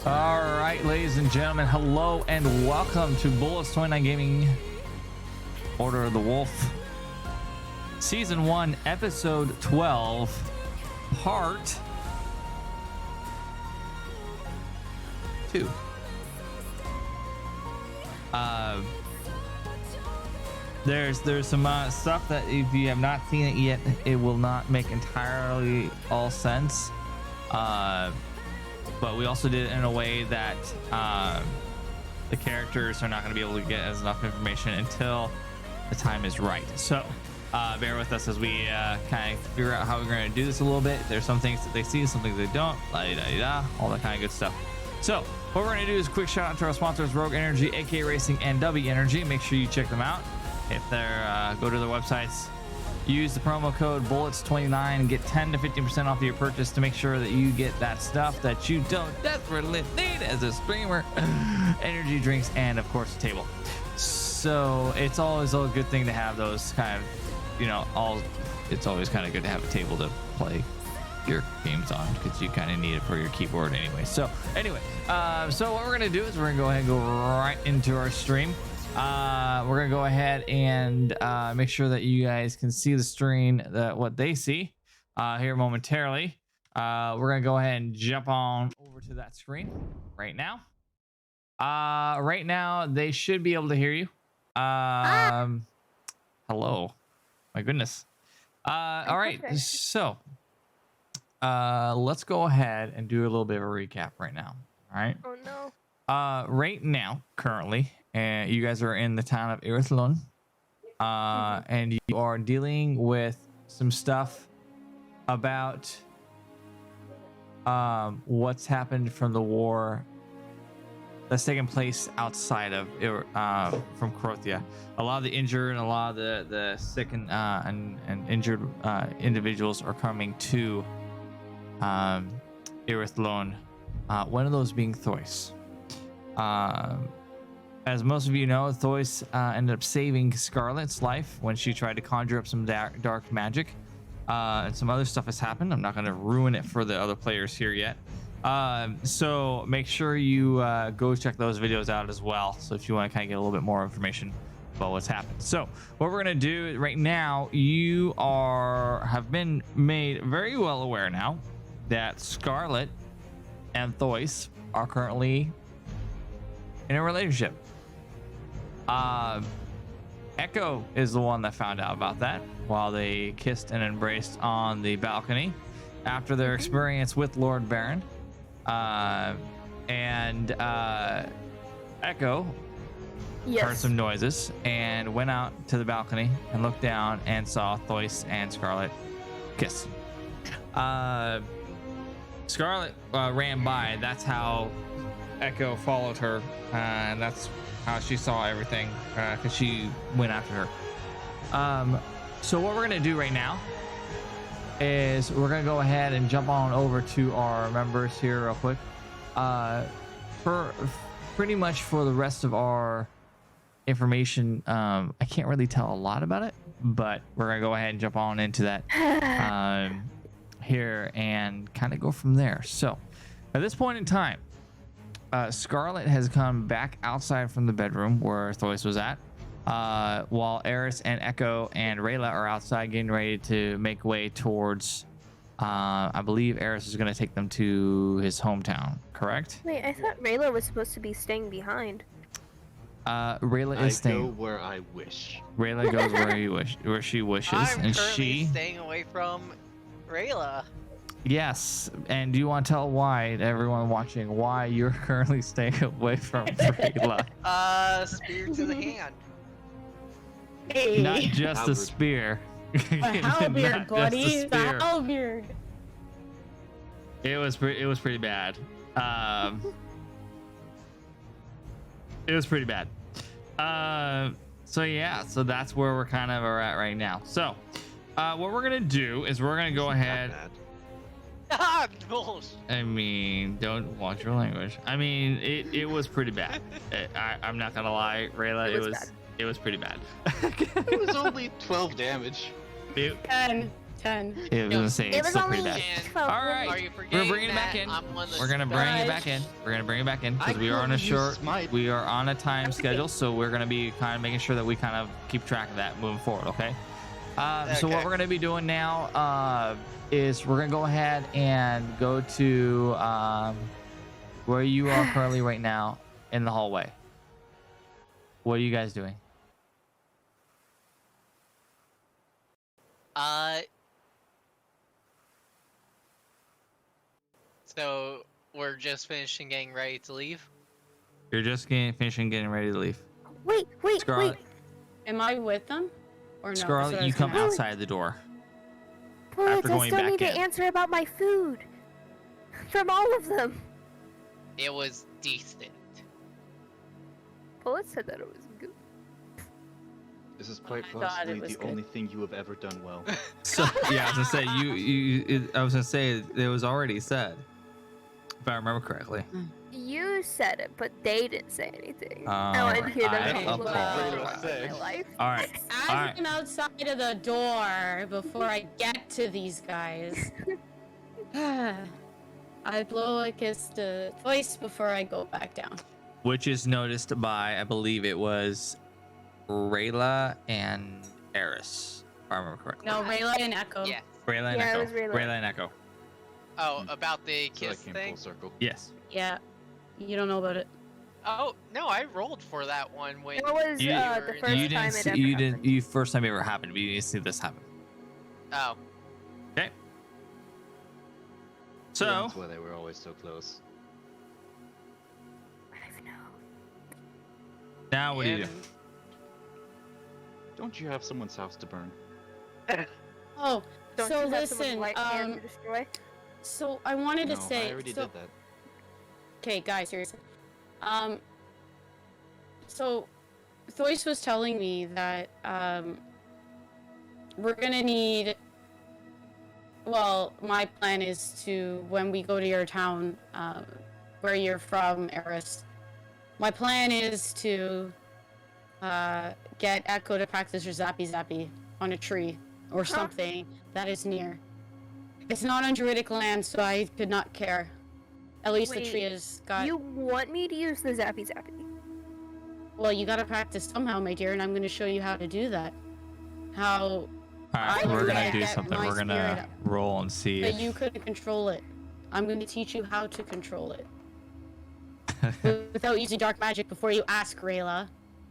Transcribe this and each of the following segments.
All right, ladies and gentlemen, hello and welcome to Bullets 29 Gaming Order of the Wolf Season 1, Episode 12, Part 2. There's some stuff that if you have not seen it yet, it will not make entirely all sense. But we also did it in a way that the characters are not going to be able to get as enough information until the time is right. So bear with us as we kind of figure out how we're going to do this a little bit. There's some things that they see, some things they don't, all that kind of good stuff. So what we're going to do is a quick shout out to our sponsors, Rogue Energy, AK Racing, and W Energy. Make sure you check them out. If they're go to their websites, use the promo code bullets29 and get 10 to 15% off of your purchase to make sure that you get that stuff that you don't desperately need as a streamer. Energy drinks and of course a table. So it's always a good thing to have those kind of, it's always kind of good to have a table to play your games on, because you kind of need it for your keyboard anyway. So anyway, so what we're gonna do is we're gonna go ahead and go right into our stream. We're gonna go ahead and make sure that you guys can see the screen, what they see here momentarily. We're gonna go ahead and jump on over to that screen right now. Right now they should be able to hear you. Hello, my goodness. All right, so let's go ahead and do a little bit of a recap right now. All right. Oh no. Right now, currently, you guys are in the town of Irithlon, and you are dealing with some stuff about what's happened from the war that's taken place outside of from Croatia. A lot of the injured and a lot of the sick and injured individuals are coming to Irithlon. One of those being Thois. As most of you know, Thois ended up saving Scarlet's life when she tried to conjure up some dark magic, and some other stuff has happened. I'm not going to ruin it for the other players here yet, so make sure you go check those videos out as well. So if you want to kind of get a little bit more information about what's happened. So what we're going to do right now, you have been made very well aware now that Scarlet and Thois are currently in a relationship. Echo is the one that found out about that while they kissed and embraced on the balcony after their experience with Lord Baron. And Echo heard some noises and went out to the balcony and looked down and saw Thois and Scarlet kiss. Scarlet ran by. That's how Echo followed her, and that's how she saw everything, because she went after her. So what we're gonna do right now is we're gonna go ahead and jump on over to our members here real quick. For pretty much for the rest of our information, I can't really tell a lot about it, but we're gonna go ahead and jump on into that here and kind of go from there. So at this point in time, Scarlet has come back outside from the bedroom where Thois was at, while Eris and Echo and Rayla are outside getting ready to make way towards, I believe Eris is going to take them to his hometown, correct? Wait, I thought Rayla was supposed to be staying behind. Rayla is staying. I go where I wish. Rayla goes where she wishes, I'm and currently staying away from Rayla. Yes, and do you want to tell everyone watching why you're currently staying away from Rayla? Spear to the hand. Hey. Not just a spear. A halberd, buddy. The spear. halberd. It was pretty bad. It was pretty bad. So yeah, so that's where we're kind of at right now. So what we're gonna do is we're gonna go ahead. Ah, bullshit. I mean, don't watch your language. I mean, it was pretty bad. I'm not gonna lie, Rayla. It was pretty bad. It was only 12 damage. 10 10. It was gonna say It it's was still only pretty bad. 12 All right. Are you We're forgetting bringing it back that in. I'm one of We're gonna the bring it Guys. back in. We're gonna bring it back in I because we are on a couldn't use short. smite. We are on a time Okay. schedule, so we're gonna be kind of making sure that we kind of keep track of that moving forward. Okay. So what Okay. we're gonna be doing now is we're gonna go ahead and go to where you are currently right now in the hallway. What are you guys doing? So we're just finishing getting ready to leave. You're just finishing getting ready to leave. Wait, Scarlet, Am I with them? Or no? That's what Scarlet, I you was come gonna ask. outside the door. Bullets, After I going still back need to in. answer about my food. From all of them. It was decent. Bullets said that it was good. This is quite I thought possibly it was the good. only thing you have ever done well. So yeah, I was gonna say I was gonna say it was already said, if I remember correctly. You said it, but they didn't say anything. Oh, I wanted to hear I them say apologize. my life. All right. As All right. I'm outside of the door before I get to these guys, I blow a kiss to twice before I go back down. Which is noticed by, I believe it was Rayla and Eris, if I remember correctly. No, Rayla and Echo. Yeah. Rayla and Yeah, it Echo. was Rayla. Rayla and Echo. Oh, about the So I kiss came thing? full circle. Yes. Yeah. You don't know about it. Oh, no, I rolled for that one when That was You- the first You time didn't. it See, ever you happened. didn't. You first time it ever happened, but you didn't see this happen. Oh. Okay. So That's why they were always so close. I don't even know. now what do you do? and- Don't you have someone's house to burn? Oh, Don't so you have someone listen, light hand to destroy? so I wanted No, to say, I already so, did that. okay, guys, seriously. So Thois was telling me that we're gonna need. Well, my plan is to, when we go to your town, where you're from, Eris. My plan is to get Echo to practice her zappy zappy on a tree or something that is near. It's not on druidic land, so I could not care. At least the tree Wait, has got. You want me to use the zappy zappy? Well, you gotta practice somehow, my dear, and I'm gonna show you how to do that. How All right, I we're gonna can do get something. my We're spirit gonna up. roll and see. that you couldn't control it. I'm gonna teach you how to control it. Without using dark magic before you ask Rayla.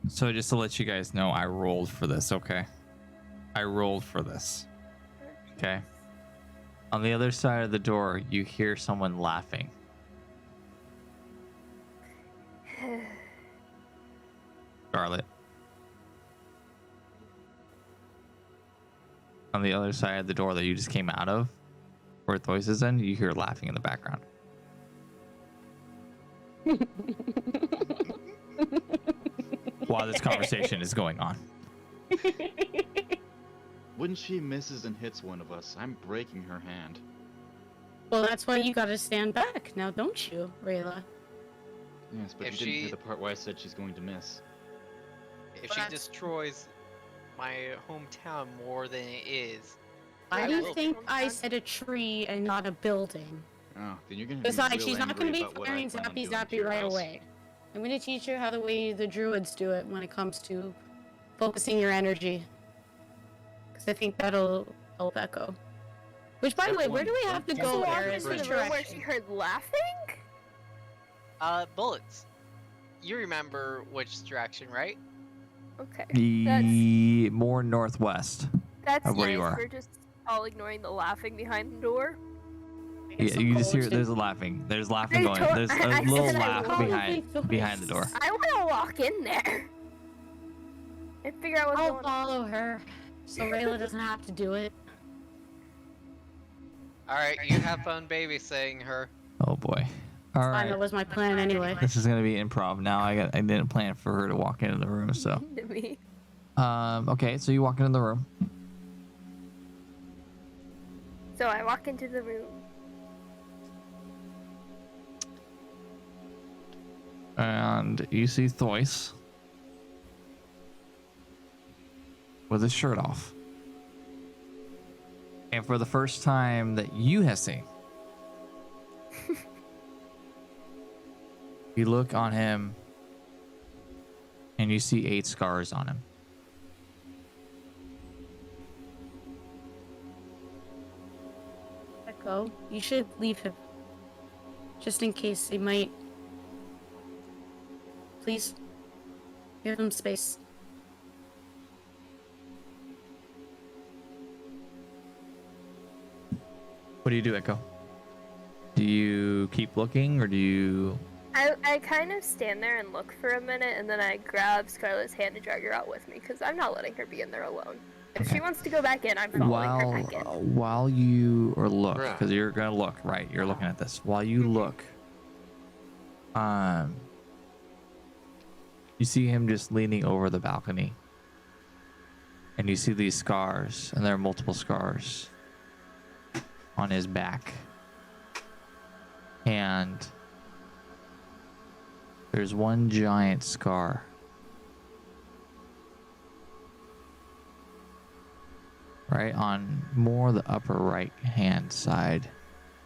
So just to let you guys know, I rolled for this. Okay, I rolled for this. Okay. On the other side of the door, you hear someone laughing. Scarlet. On the other side of the door that you just came out of, where Thois is in, you hear laughing in the background. While this conversation is going on. When she misses and hits one of us, I'm breaking her hand. Well, that's why you gotta stand back now, don't you, Rayla? Yes, but If you didn't she- hear the part where I said she's going to miss. If she That's- destroys my hometown more than it is, Why I do you will. think I said a tree and not a building? Oh, then you're gonna be Besides, real she's not angry gonna be about what I firing plan on zappy doing to zappy your right house. away. I'm gonna teach her how the way the druids do it when it comes to focusing your energy. Because I think that'll help Echo. Which, by the way, where do we have to Just go, walk Eris? into the Which room where she direction? heard laughing? bullets. You remember which direction, right? Okay. More northwest. That's Of where nice. you are. We're just all ignoring the laughing behind the door. Yeah, you just hear there's laughing. There's laughing I going. told- There's I a little said I laugh told behind the door. I want to walk in there and figure out what's I'll going on. follow her, so Rayla doesn't have to do it. Alright, you have fun babysitting her. Oh boy. All Fine, right. that was my plan anyway. This is gonna be improv now. I didn't plan for her to walk into the room. So To me. okay, so you walk into the room. So I walk into the room. And you see Thois with his shirt off. And for the first time that you have seen, you look on him and you see 8 scars on him. Echo, you should leave him. Just in case he might. Please. Give him space. What do you do, Echo? Do you keep looking or do you... I kind of stand there and look for a minute, and then I grab Scarlett's hand and drag her out with me, because I'm not letting her be in there alone. If she wants to go back in, I'm following her back in. While you or look, Right. because you're gonna look, right? You're looking at this. While you look, you see him just leaning over the balcony, and you see these scars, and there are multiple scars on his back, and there's one giant scar right on more the upper right hand side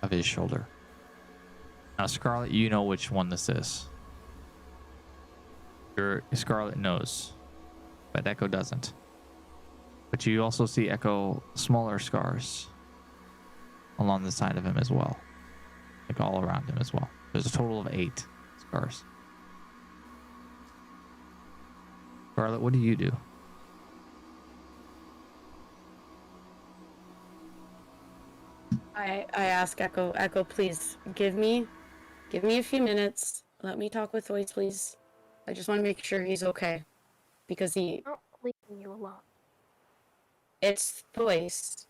of his shoulder. Now, Scarlet, you know which one this is. Scarlet knows, but Echo doesn't. But you also see Echo smaller scars along the side of him as well, like all around him as well. There's a total of 8 scars. Scarlet, what do you do? I ask Echo, please, give me a few minutes. Let me talk with Thoyce, please. I just want to make sure he's okay. Because I'm not leaving you alone. it's Thoyce.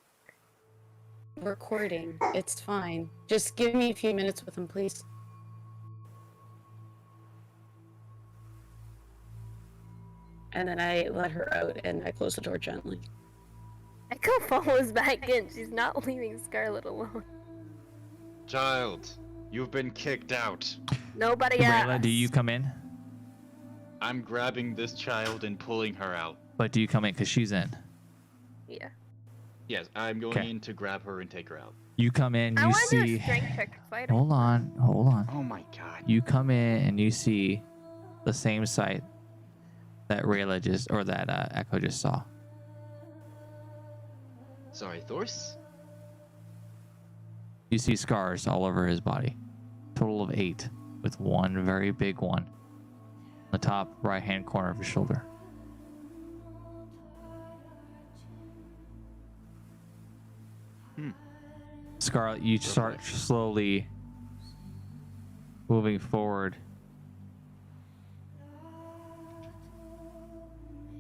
Recording. It's fine. Just give me a few minutes with him, please. And then I let her out and I close the door gently. Echo follows back in. She's not leaving Scarlett alone. Child, you've been kicked out. Nobody Rayla, asked. do you come in? I'm grabbing this child and pulling her out. But do you come in because she's in? Yeah. Yes, I'm going Okay. in to grab her and take her out. You come in, I you want to do see... a strength check to fight her. Hold on. Oh my god. You come in and you see the same sight that Rayla just, or that Echo just saw. Sorry, Thors? You see scars all over his body. Total of 8, with one very big one on the top right-hand corner of his shoulder. Scarlet, you start slowly moving forward.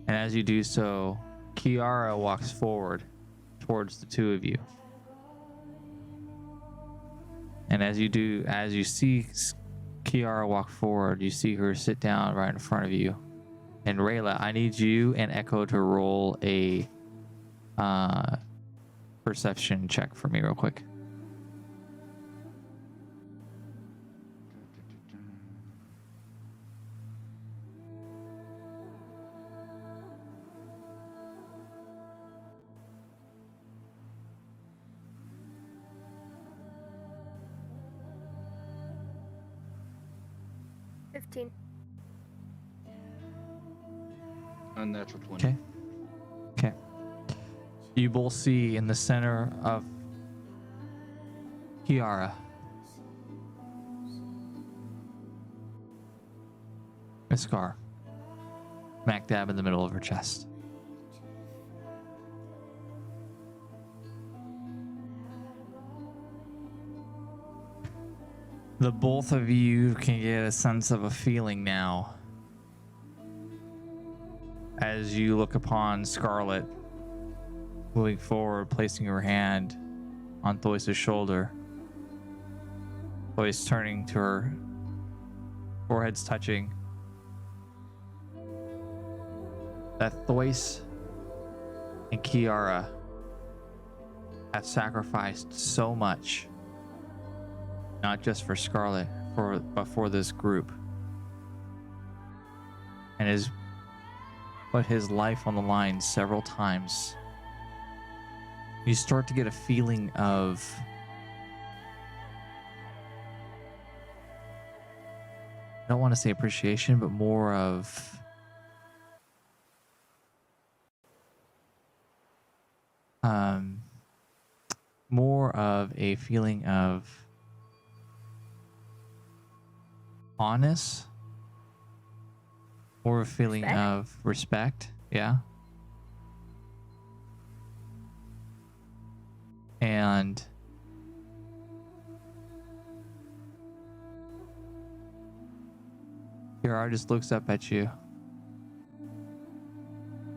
And as you do so, Kiara walks forward towards the two of you. And as you see Kiara walk forward, you see her sit down right in front of you. And Rayla, I need you and Echo to roll a perception check for me real quick. Unnatural 20. Okay. Okay. You both see in the center of Kiara a scar, smack dab in the middle of her chest. The both of you can get a sense of a feeling now as you look upon Scarlet moving forward, placing her hand on Thoyce's shoulder. Thoyce turning to her, foreheads touching. That Thoyce and Kiara have sacrificed so much, not just for Scarlet, but for this group, and has put his life on the line several times you start to get a feeling of I don't want to say appreciation, but more of a feeling of honest, or a feeling Respect? of respect. Yeah. And Kiara just looks up at you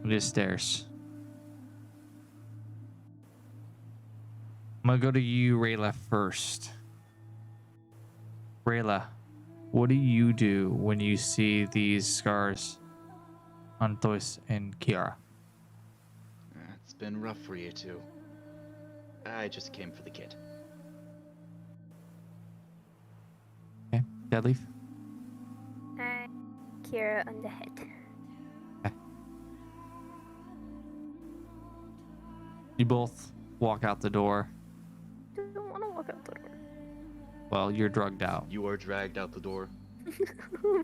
and just stares. I'm gonna go to you, Rayla, first. Rayla, what do you do when you see these scars on Thois and Kiara? It's been rough for you two. I just came for the kid. Okay, Deadleaf. Kira on the head. You both walk out the door. Don't want to walk out the door. Well, you're drugged out. You are dragged out the door.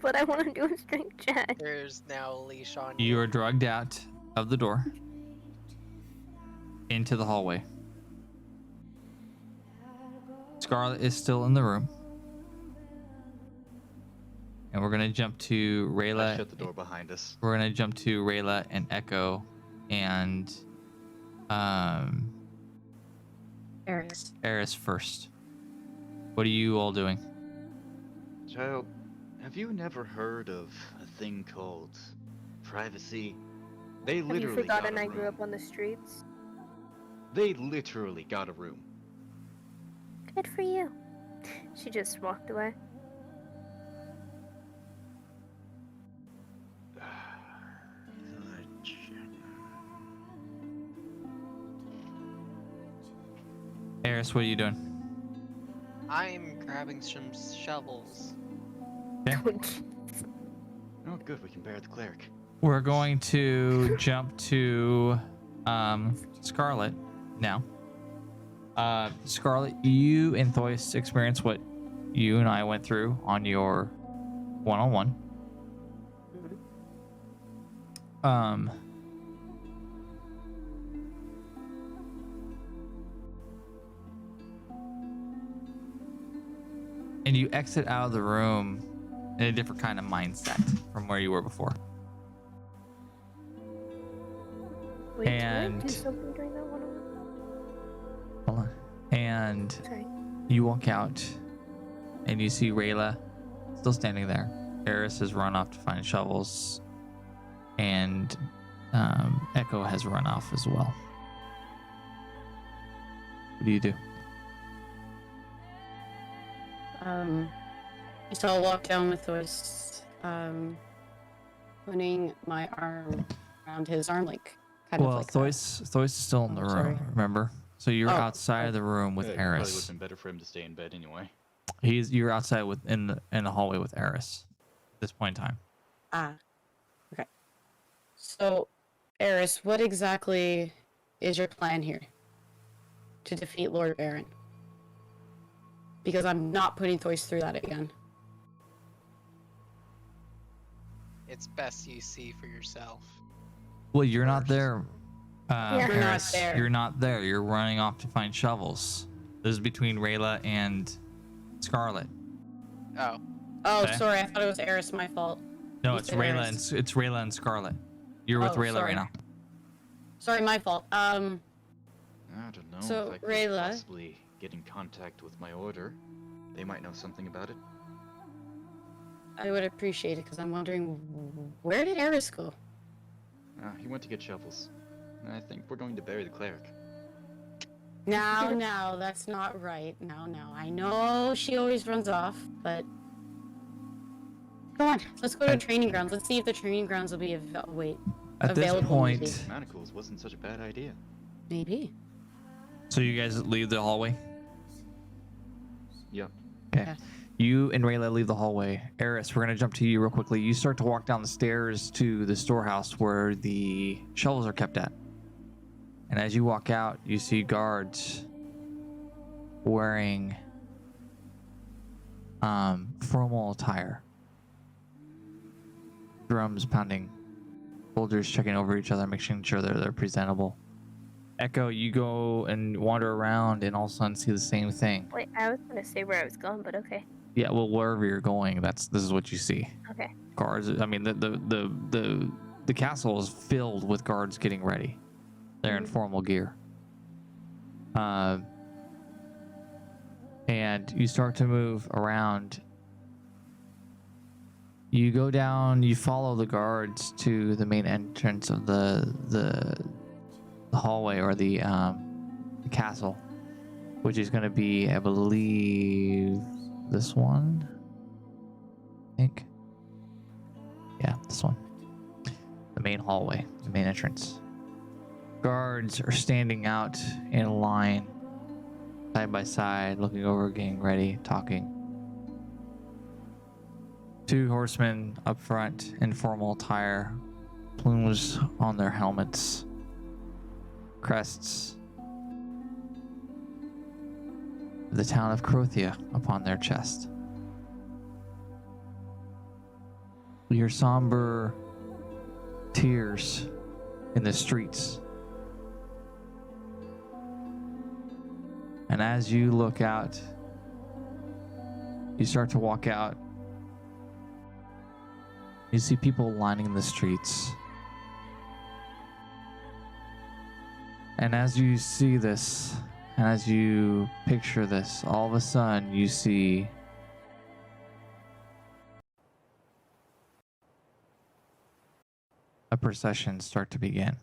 But I want to do a strength check. There's now a leash on you. You are drugged out of the door into the hallway. Scarlet is still in the room. And we're gonna jump to I Rayla. shut the door behind us. We're gonna jump to Rayla and Echo and Eris first. What are you all doing? Child, have you never heard of a thing called privacy? They Have literally you forgotten got a I grew room. up on the streets? They literally got a room. Good for you. She just walked away. Eris, what are you doing? I'm grabbing some shovels. Oh, good, we can bear the cleric. We're going to jump to Scarlet now. Scarlet, you and Thois experience what you and I went through on your one-on-one. And you exit out of the room in a different kind of mindset from where you were before. Wait, did I And- do something during that one? Hold on. And Sorry. you walk out and you see Rayla still standing there. Eris has run off to find shovels, and Echo has run off as well. What do you do? So I'll walk down with Thois, putting my arm around his arm, like kind Well, of like that. Thois is still in the Oh, room, sorry. remember? So you're Oh, outside of the room with Yeah, it probably would Eris. have been better for him to stay in bed anyway. You're outside in the hallway with Eris at this point in time. Ah, okay. So, Eris, what exactly is your plan here to defeat Lord Baron? Because I'm not putting Thois through that again. It's best you see for yourself. Well, you're not First. there, Yeah. You're not Eris. there. You're not there. You're running off to find shovels. This is between Rayla and Scarlet. Oh, Oh, Okay. sorry, I thought it was Eris, my fault. No, You it's said Rayla Eris. and it's Rayla and Scarlet. You're with Oh, Rayla sorry. right now. Sorry, my fault. I don't know So, if I could Rayla- possibly get in contact with my order. They might know something about it. I would appreciate it, because I'm wondering, where did Eris go? He went to get shovels. I think we're going to bury the cleric. Now, that's not right. Now. I know she always runs off, but... Come on, let's go to training grounds. Let's see if the training grounds will be At this available point, maybe. Manacles wasn't such a bad idea. Maybe. so you guys leave the hallway. Yep. Okay. Yeah. You and Rayla leave the hallway. Eris, we're gonna jump to you real quickly. You start to walk down the stairs to the storehouse where the shovels are kept at. And as you walk out, you see guards wearing formal attire. Drums pounding, soldiers checking over each other, making sure they're presentable. Echo, you go and wander around and all of a sudden see the same thing. Wait, I was gonna say where I was going, but okay. Yeah, well, wherever you're going, this is what you see. Okay. Guards. I mean, the castle is filled with guards getting ready. They're in formal gear. And you start to move around. You go down. You follow the guards to the main entrance of the hallway or the castle, which is going to be, I believe, this one. I think. Yeah, this one. The main hallway, the main entrance. Guards are standing out in a line, side by side, looking over, getting ready, talking. 2 horsemen up front in formal attire, plumes on their helmets, crests, the town of Crothia upon their chest. Your somber tears in the streets. And as you look out, you start to walk out. You see people lining the streets. And as you see this, and as you picture this, all of a sudden you see a procession start to begin.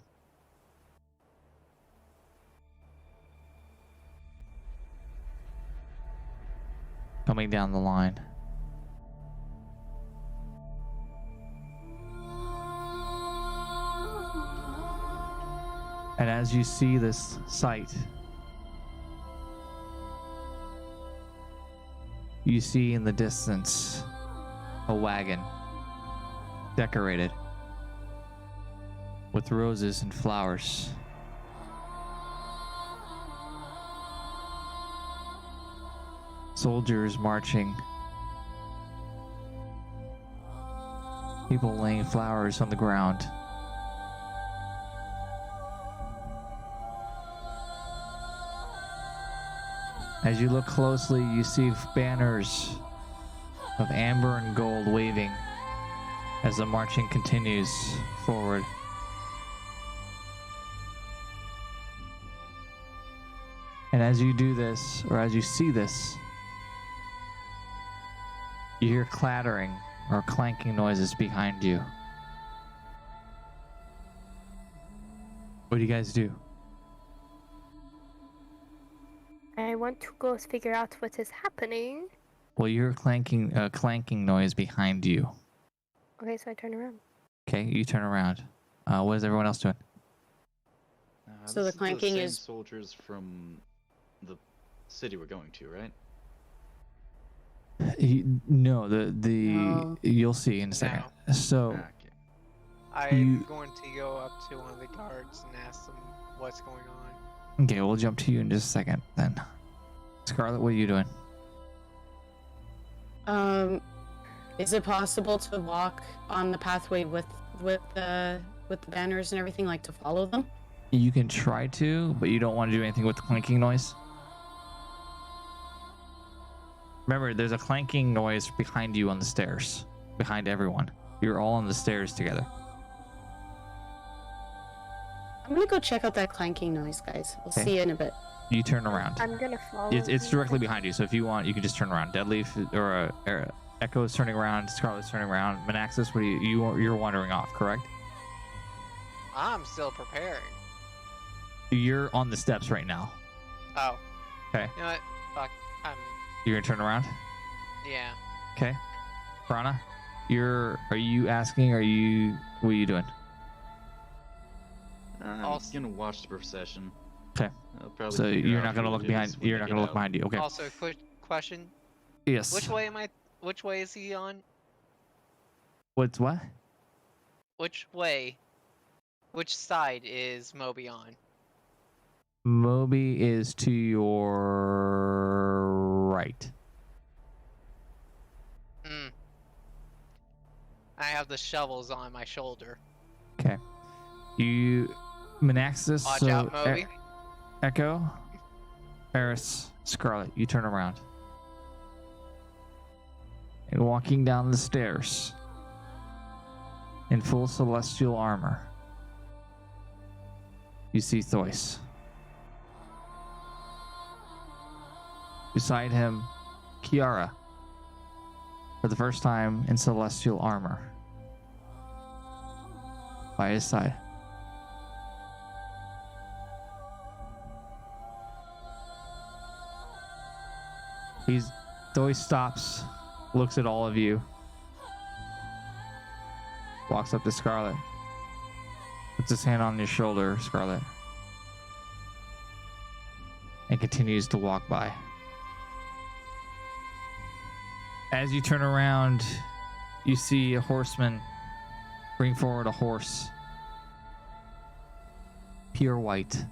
Coming down the line. And as you see this sight, you see in the distance a wagon decorated with roses and flowers. Soldiers marching. People laying flowers on the ground. As you look closely, you see banners of amber and gold waving as the marching continues forward. And as you do this, or as you see this, you hear clattering or clanking noises behind you. What do you guys do? I want to go figure out what is happening. Well, you hear clanking noise behind you. Okay, so I turn around. Okay, you turn around. What is everyone else doing? So the clanking same is- soldiers from the city we're going to, right? No, No. you'll see in a second. So Okay. I'm going to go up to one of the guards and ask them what's going on. okay, we'll jump to you in just a second then. Scarlet, what are you doing? Is it possible to walk on the pathway with the banners and everything, like to follow them? You can try to, but you don't want to do anything with the clanking noise. Remember, there's a clanking noise behind you on the stairs. Behind everyone. You're all on the stairs together. I'm gonna go check out that clanking noise, guys. We'll Okay. see you in a bit. You turn around. I'm gonna follow. It's them. directly behind you, so if you want, you can just turn around. Deadleaf or Echo is turning around. Scarlet's turning around. Manaxis, what are you're wandering off, correct? I'm still preparing. You're on the steps right now. Oh. Okay. You know what? Fuck. You're gonna turn around. Yeah. Okay. Prana, are you asking? What are you doing? I'm Also- gonna watch the procession. Okay. I'll probably So figure you're out not gonna who look it behind. is when You're they not get gonna look out. behind you. Okay. Also, quick question. Yes. Which way is he on? What's what? Which side is Moby on? Moby is to your right. I have the shovels on my shoulder. Okay. You, Manaxis. Watch So out, Moby. Echo, Eris, Scarlet, you turn around. And walking down the stairs in full celestial armor, you see Thois. Beside him, Kiara, for the first time in celestial armor, by his side. Thois stops, looks at all of you, walks up to Scarlet, puts his hand on your shoulder, Scarlet, and continues to walk by. As you turn around, you see a horseman bring forward a horse, pure white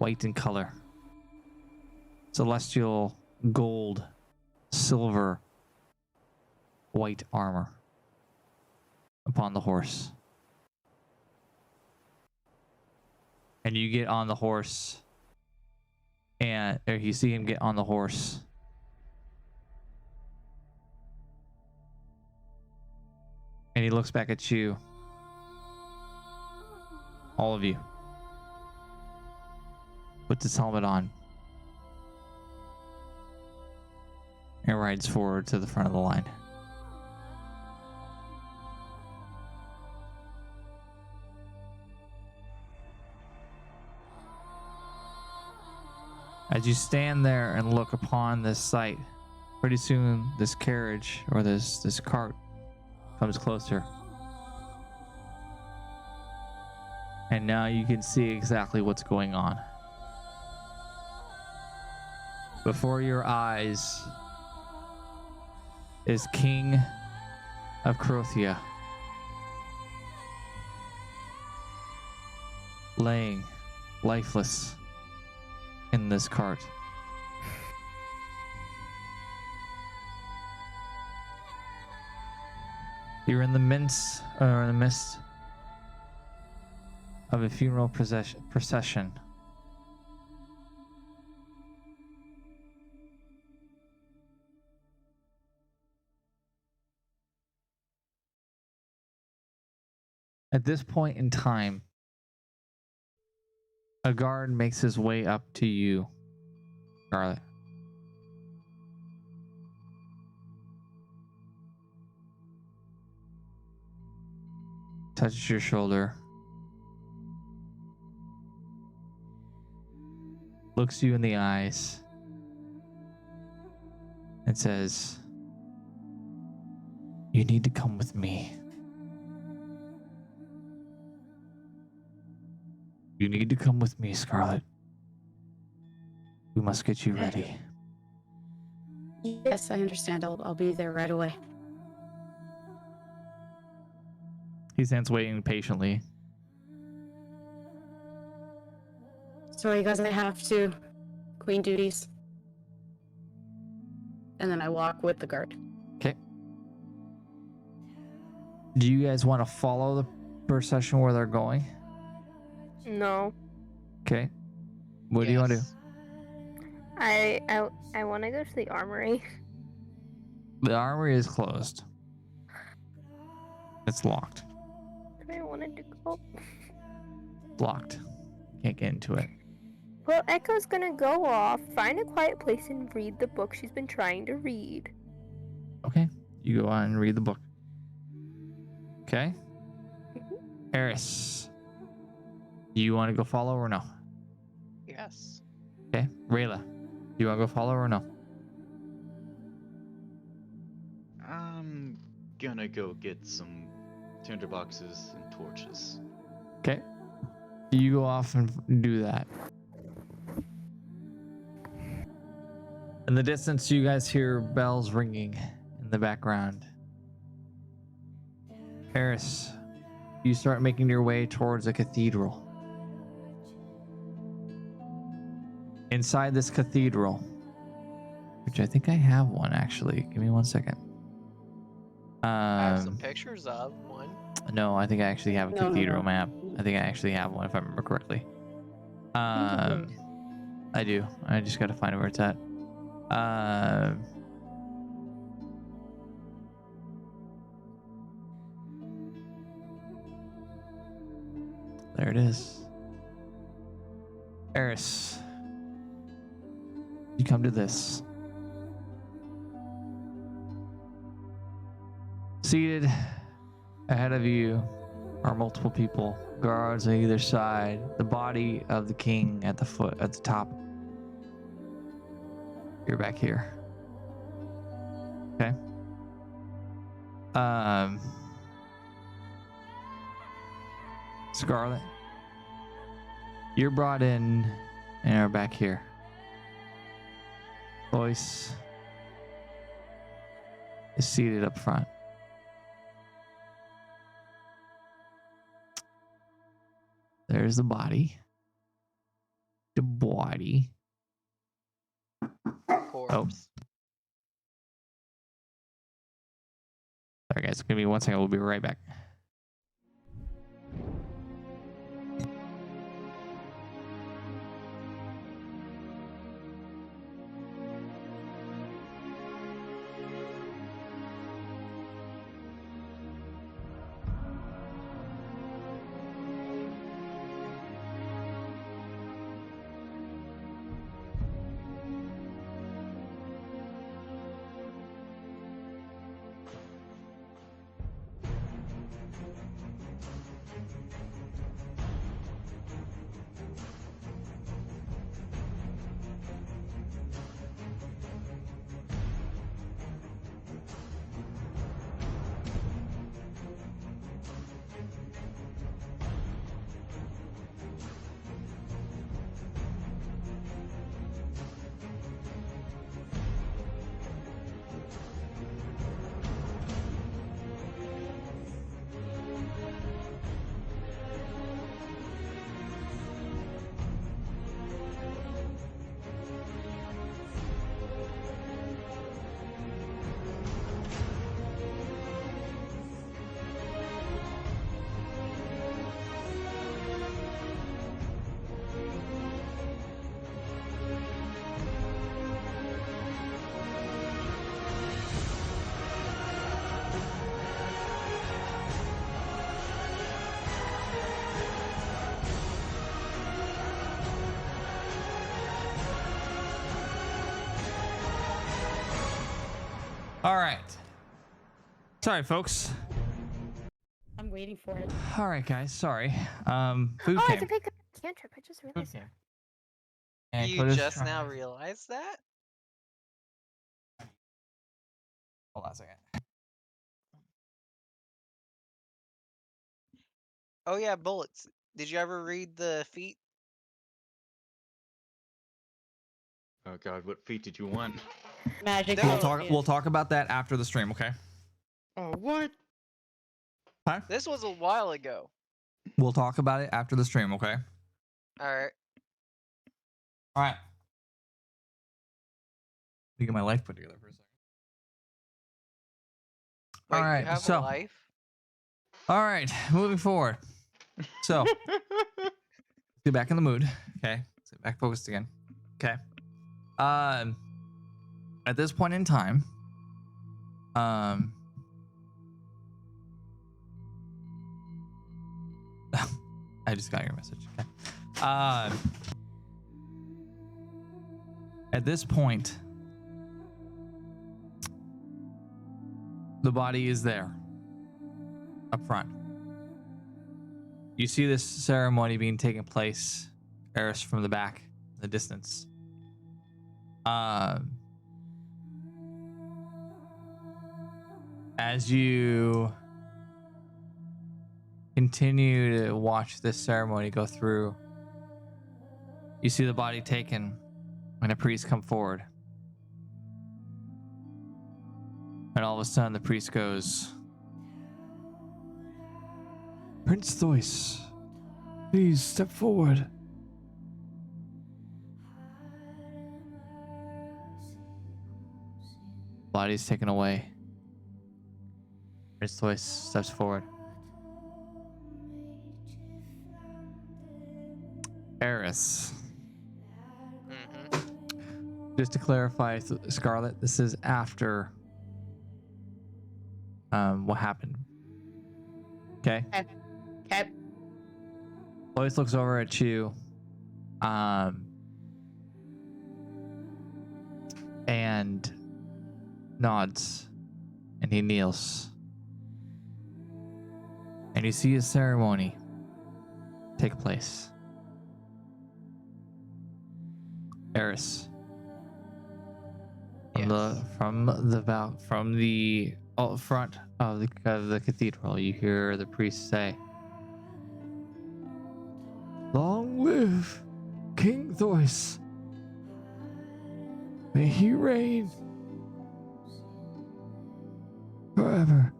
in color, celestial gold, silver, white armor upon the horse. And you get on the horse, and or you see him get on the horse. And he looks back at you. All of you. Puts his helmet on. And rides forward to the front of the line. As you stand there and look upon this sight, pretty soon this carriage or this cart comes closer. And now you can see exactly what's going on. Before your eyes is King of Crothia, laying lifeless in this cart. You're in the midst of a funeral procession. At this point in time, a guard makes his way up to you, Scarlet. Touches your shoulder. Looks you in the eyes. And says, "You need to come with me. You need to come with me, Scarlet. We must get you ready." Yes, I understand. I'll be there right away. He stands waiting patiently. Sorry, guys, I have to. Queen duties. And then I walk with the guard. Okay. Do you guys want to follow the procession where they're going? No. Okay. What do you want to do? I want to go to the armory. The armory is closed. It's locked. I wanted to go. Locked. Can't get into it. Well, Echo's gonna go off, find a quiet place, and read the book she's been trying to read. Okay. You go on and read the book. Okay. Eris, do you want to go follow or no? Yes. Okay. Rayla, do you want to go follow or no? I'm gonna go get some tinderboxes and torches. Okay. You go off and do that. In the distance, you guys hear bells ringing in the background. Eris, you start making your way towards a cathedral. inside this cathedral, which I think I have one actually. Give me 1 second. I have some pictures of one. No, I think I actually have a No, no, cathedral no. map. I think I actually have one if I remember correctly. I do. I just gotta find where it's at. There it is. Eris, you come to this. Seated ahead of you are multiple people, guards on either side, the body of the king at the top. You're back here. Okay. Scarlet, you're brought in and are back here. Voice is seated up front. There's the body. The body. Corpse. Oh. Sorry guys, give me 1 second. We'll be right back. All right. Sorry, folks. I'm waiting for it. All right, guys. Sorry. Food Oh, I came. can pick up a cantrip. I just realized. Okay. that. And You Coda's just trying- now realized that? Hold on a second. Oh yeah, bullets. Did you ever read the feat? Oh god, what feat did you want? Magic. We'll We'll talk about that after the stream, okay? Oh, what? Huh? This was a while ago. We'll talk about it after the stream, okay? Alright. All right. Let me get my life put together for a second. Wait, All right, you have so- a life? All right, moving forward. So, let's get back in the mood. Okay, let's get back focused again. Okay. At this point in time, I just got your message. Okay. At this point, the body is there, up front. You see this ceremony being taken place, Eris, from the back, in the distance. As you continue to watch this ceremony go through, you see the body taken and a priest come forward. And all of a sudden the priest goes, "Prince Thois, please step forward." Body's taken away. His voice steps forward. Eris. Just to clarify, Scarlet, this is after what happened. Okay. Okay. Lois looks over at you, and nods, and he kneels, and you see a ceremony take place. Eris, from the front of the cathedral, you hear the priest say, "Long live King Thois. May he reign forever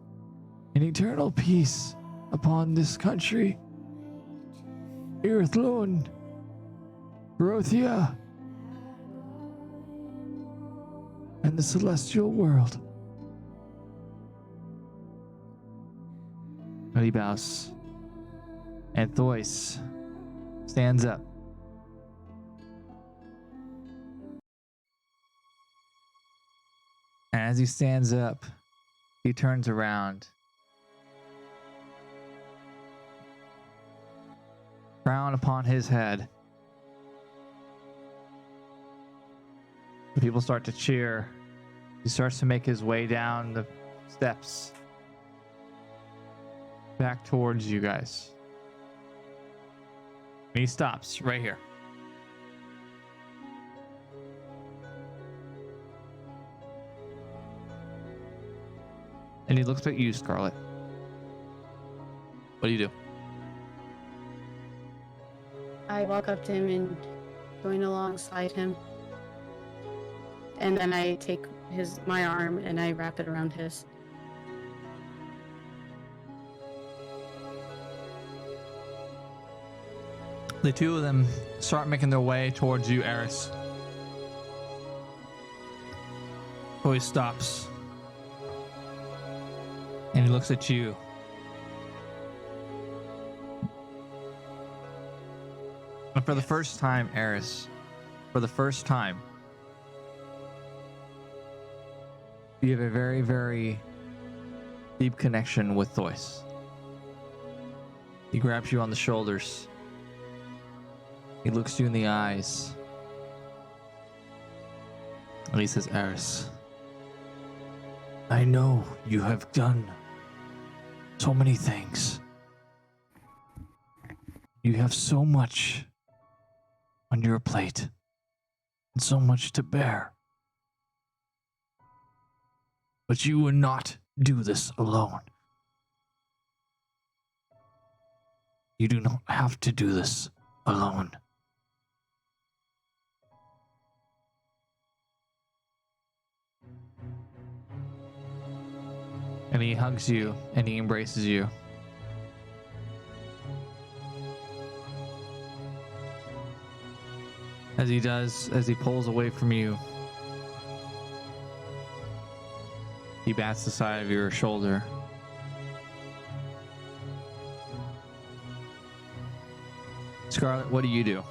in eternal peace upon this country, Earthlone, Barothia, and the celestial world." And he bows, and Thois stands up. And as he stands up, he turns around. Crown upon his head. The people start to cheer. He starts to make his way down the steps back towards you guys. And he stops right here. And he looks at you, Scarlet. What do you do? I walk up to him and join alongside him. And then I take my arm and I wrap it around his. The two of them start making their way towards you, Eris. Thois stops. And he looks at you. And for the first time, Eris, for the first time, you have a very, very deep connection with Thois. He grabs you on the shoulders. He looks you in the eyes. And he says, "Eris, I know you have done so many things. You have so much on your plate and so much to bear. But you will not do this alone. You do not have to do this alone." And he hugs you and he embraces you. As he does, as he pulls away from you, he bats the side of your shoulder. Scarlet, what do you do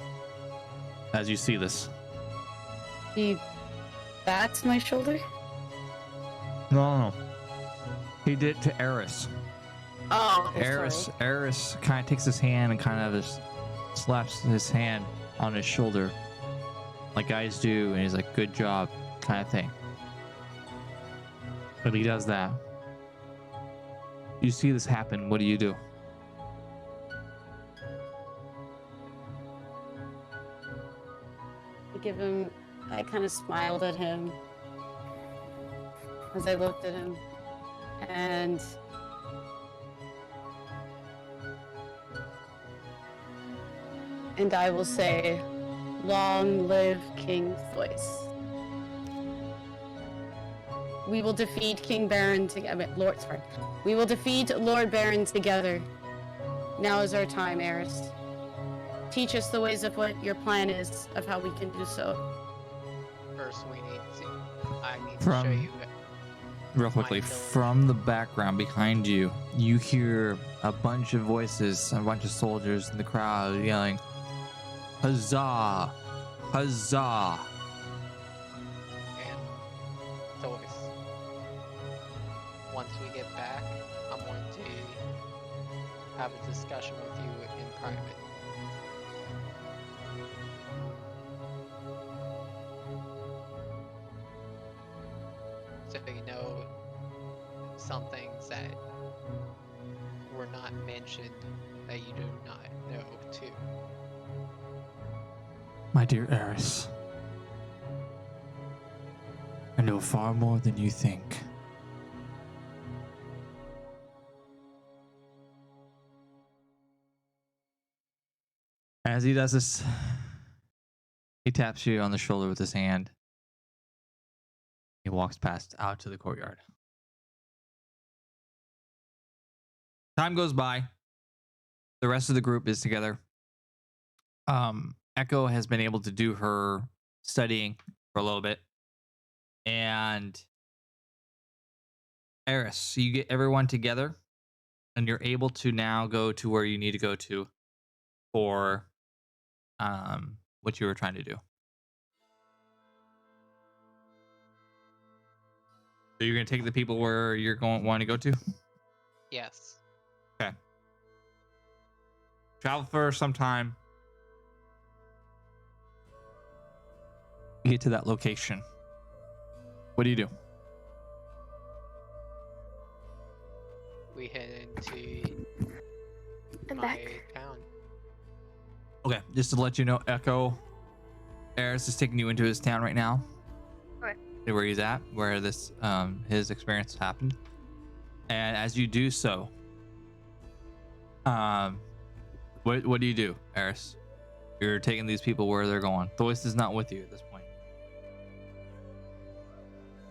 as you see this? He bats my shoulder? No. He did it to Eris. Oh, Eris kind of takes his hand and kind of just slaps his hand on his shoulder, like guys do, and he's like, "Good job," kind of thing. But he does that. You see this happen. What do you do? I kind of smiled at him as I looked at him. And I will say, "Long live King Thois. We will defeat King Baron together. We will defeat Lord Baron together. Now is our time, Eris. Teach us the ways of what your plan is, of how we can do so." First, I need to show you real quickly, from the background behind you, you hear a bunch of voices, a bunch of soldiers in the crowd yelling, "Huzzah! Huzzah!" And Toys. Once we get back, I'm going to have a discussion with you in private. So you know some things that were not mentioned that you do not know too. My dear Eris, I know far more than you think. As he does this, he taps you on the shoulder with his hand. He walks past out to the courtyard. Time goes by. The rest of the group is together. Echo has been able to do her studying for a little bit. And Eris, you get everyone together and you're able to now go to where you need to go to for what you were trying to do. So you're gonna take the people where you're want to go to? Yes. Okay. Travel for some time. You get to that location. What do you do? We head into I'm my back. town. Okay, just to let you know, Echo, Eris is taking you into his town right now. Okay. Where he's at, where this his experience happened. And as you do so, what do you do, Eris? You're taking these people where they're going. Thois is not with you at this point.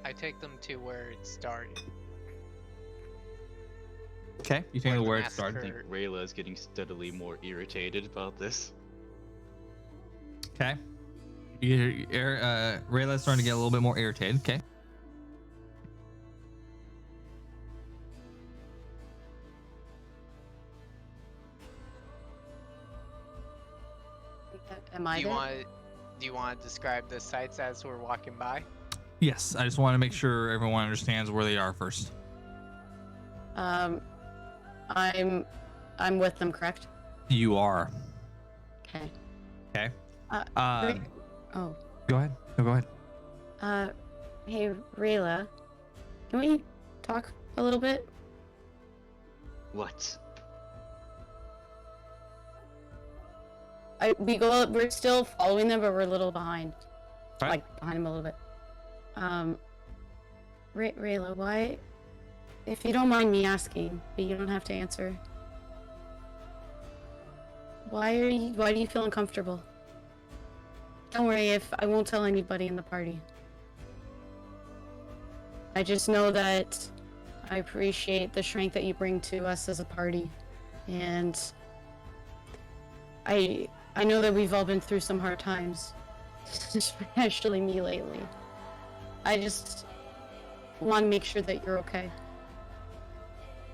I take them to where it started. Okay, you take Where the the word I start. think Rayla is getting steadily more irritated about this. Okay. Rayla's starting to get a little bit more irritated. Okay. Am I there? Do you want to describe the sights as we're walking by? Yes, I just want to make sure everyone understands where they are first. I'm with them, correct? You are. Okay. Okay. Re- oh. Go ahead. No, go ahead. Hey, Rayla, can we talk a little bit? What? We're still following them, but we're a little behind. Okay. Like, behind them a little bit. Rayla, why, if you don't mind me asking, but you don't have to answer, why do you feel uncomfortable? Don't worry, if I won't tell anybody in the party. I just know that I appreciate the strength that you bring to us as a party, and I know that we've all been through some hard times, especially me lately. I just want to make sure that you're okay.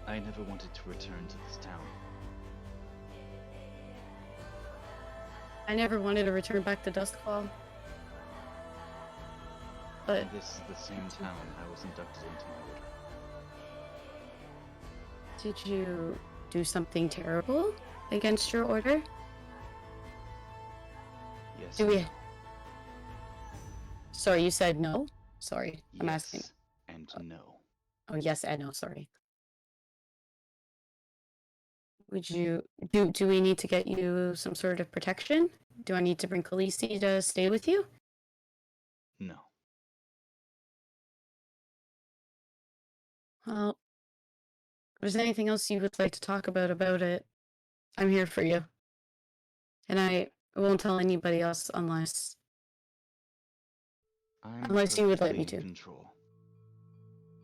I never wanted to return to this town. I never wanted to return back to Duskfall. But And this is the same town I was inducted into my order. did you do something terrible against your order? Yes. Do we? Sorry, you said no? Sorry, I'm asking. Yes and no. Oh, yes and no, sorry. Would you do we need to get you some sort of protection? Do I need to bring Khaleesi to stay with you? No. Well, if there's anything else you would like to talk about it, I'm here for you. And I won't tell anybody else unless Unless you would let me perfectly in to. Control.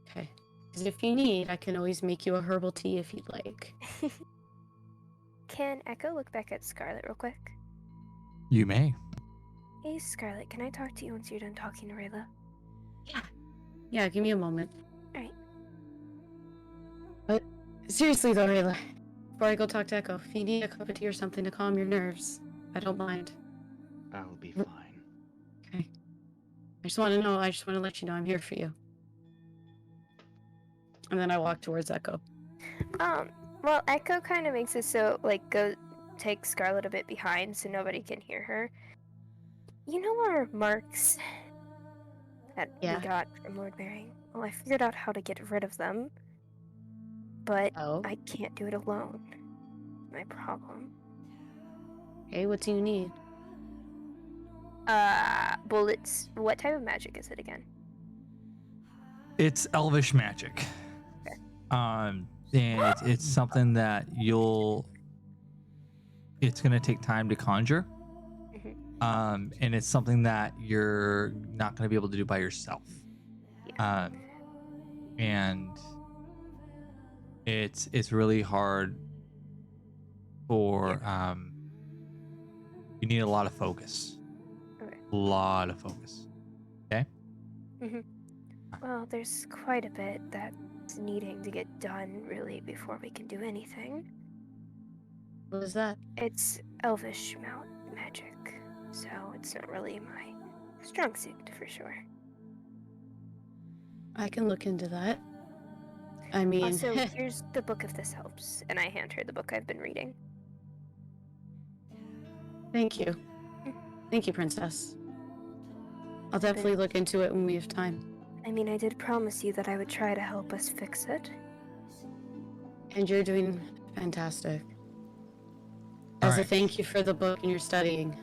okay. Because if you need, I can always make you a herbal tea if you'd like. Can Echo look back at Scarlet real quick? You may. Hey, Scarlet, can I talk to you once you're done talking to Rayla? Yeah, give me a moment. Alright. But seriously though, Rayla, before I go talk to Echo, if you need a cup of tea or something to calm your nerves, I don't mind. I'll be fine. Okay. I just want to let you know I'm here for you. And then I walk towards Echo. Well, Echo kind of makes it so, like, take Scarlet a bit behind so nobody can hear her. You know our marks that Yeah. we got from Lord Baring? Well, I figured out how to get rid of them, but Oh. I can't do it alone. My problem. Hey, what do you need? Bullets. What type of magic is it again? It's elvish magic. Okay. And it's something that it's gonna take time to conjure. Mhm. And it's something that you're not gonna be able to do by yourself. Yeah. And it's really hard for you need a lot of focus. Okay. A lot of focus. Okay? Well, there's quite a bit that's needing to get done, really, before we can do anything. What is that? It's elvish magic, so it's not really my strong suit, for sure. I can look into that. I mean... Also, here's the book if this helps, and I hand her the book I've been reading. Thank you. Thank you, Princess. I'll definitely look into it when we have time. I mean, I did promise you that I would try to help us fix it. And you're doing fantastic. As a thank you for the book and your studying,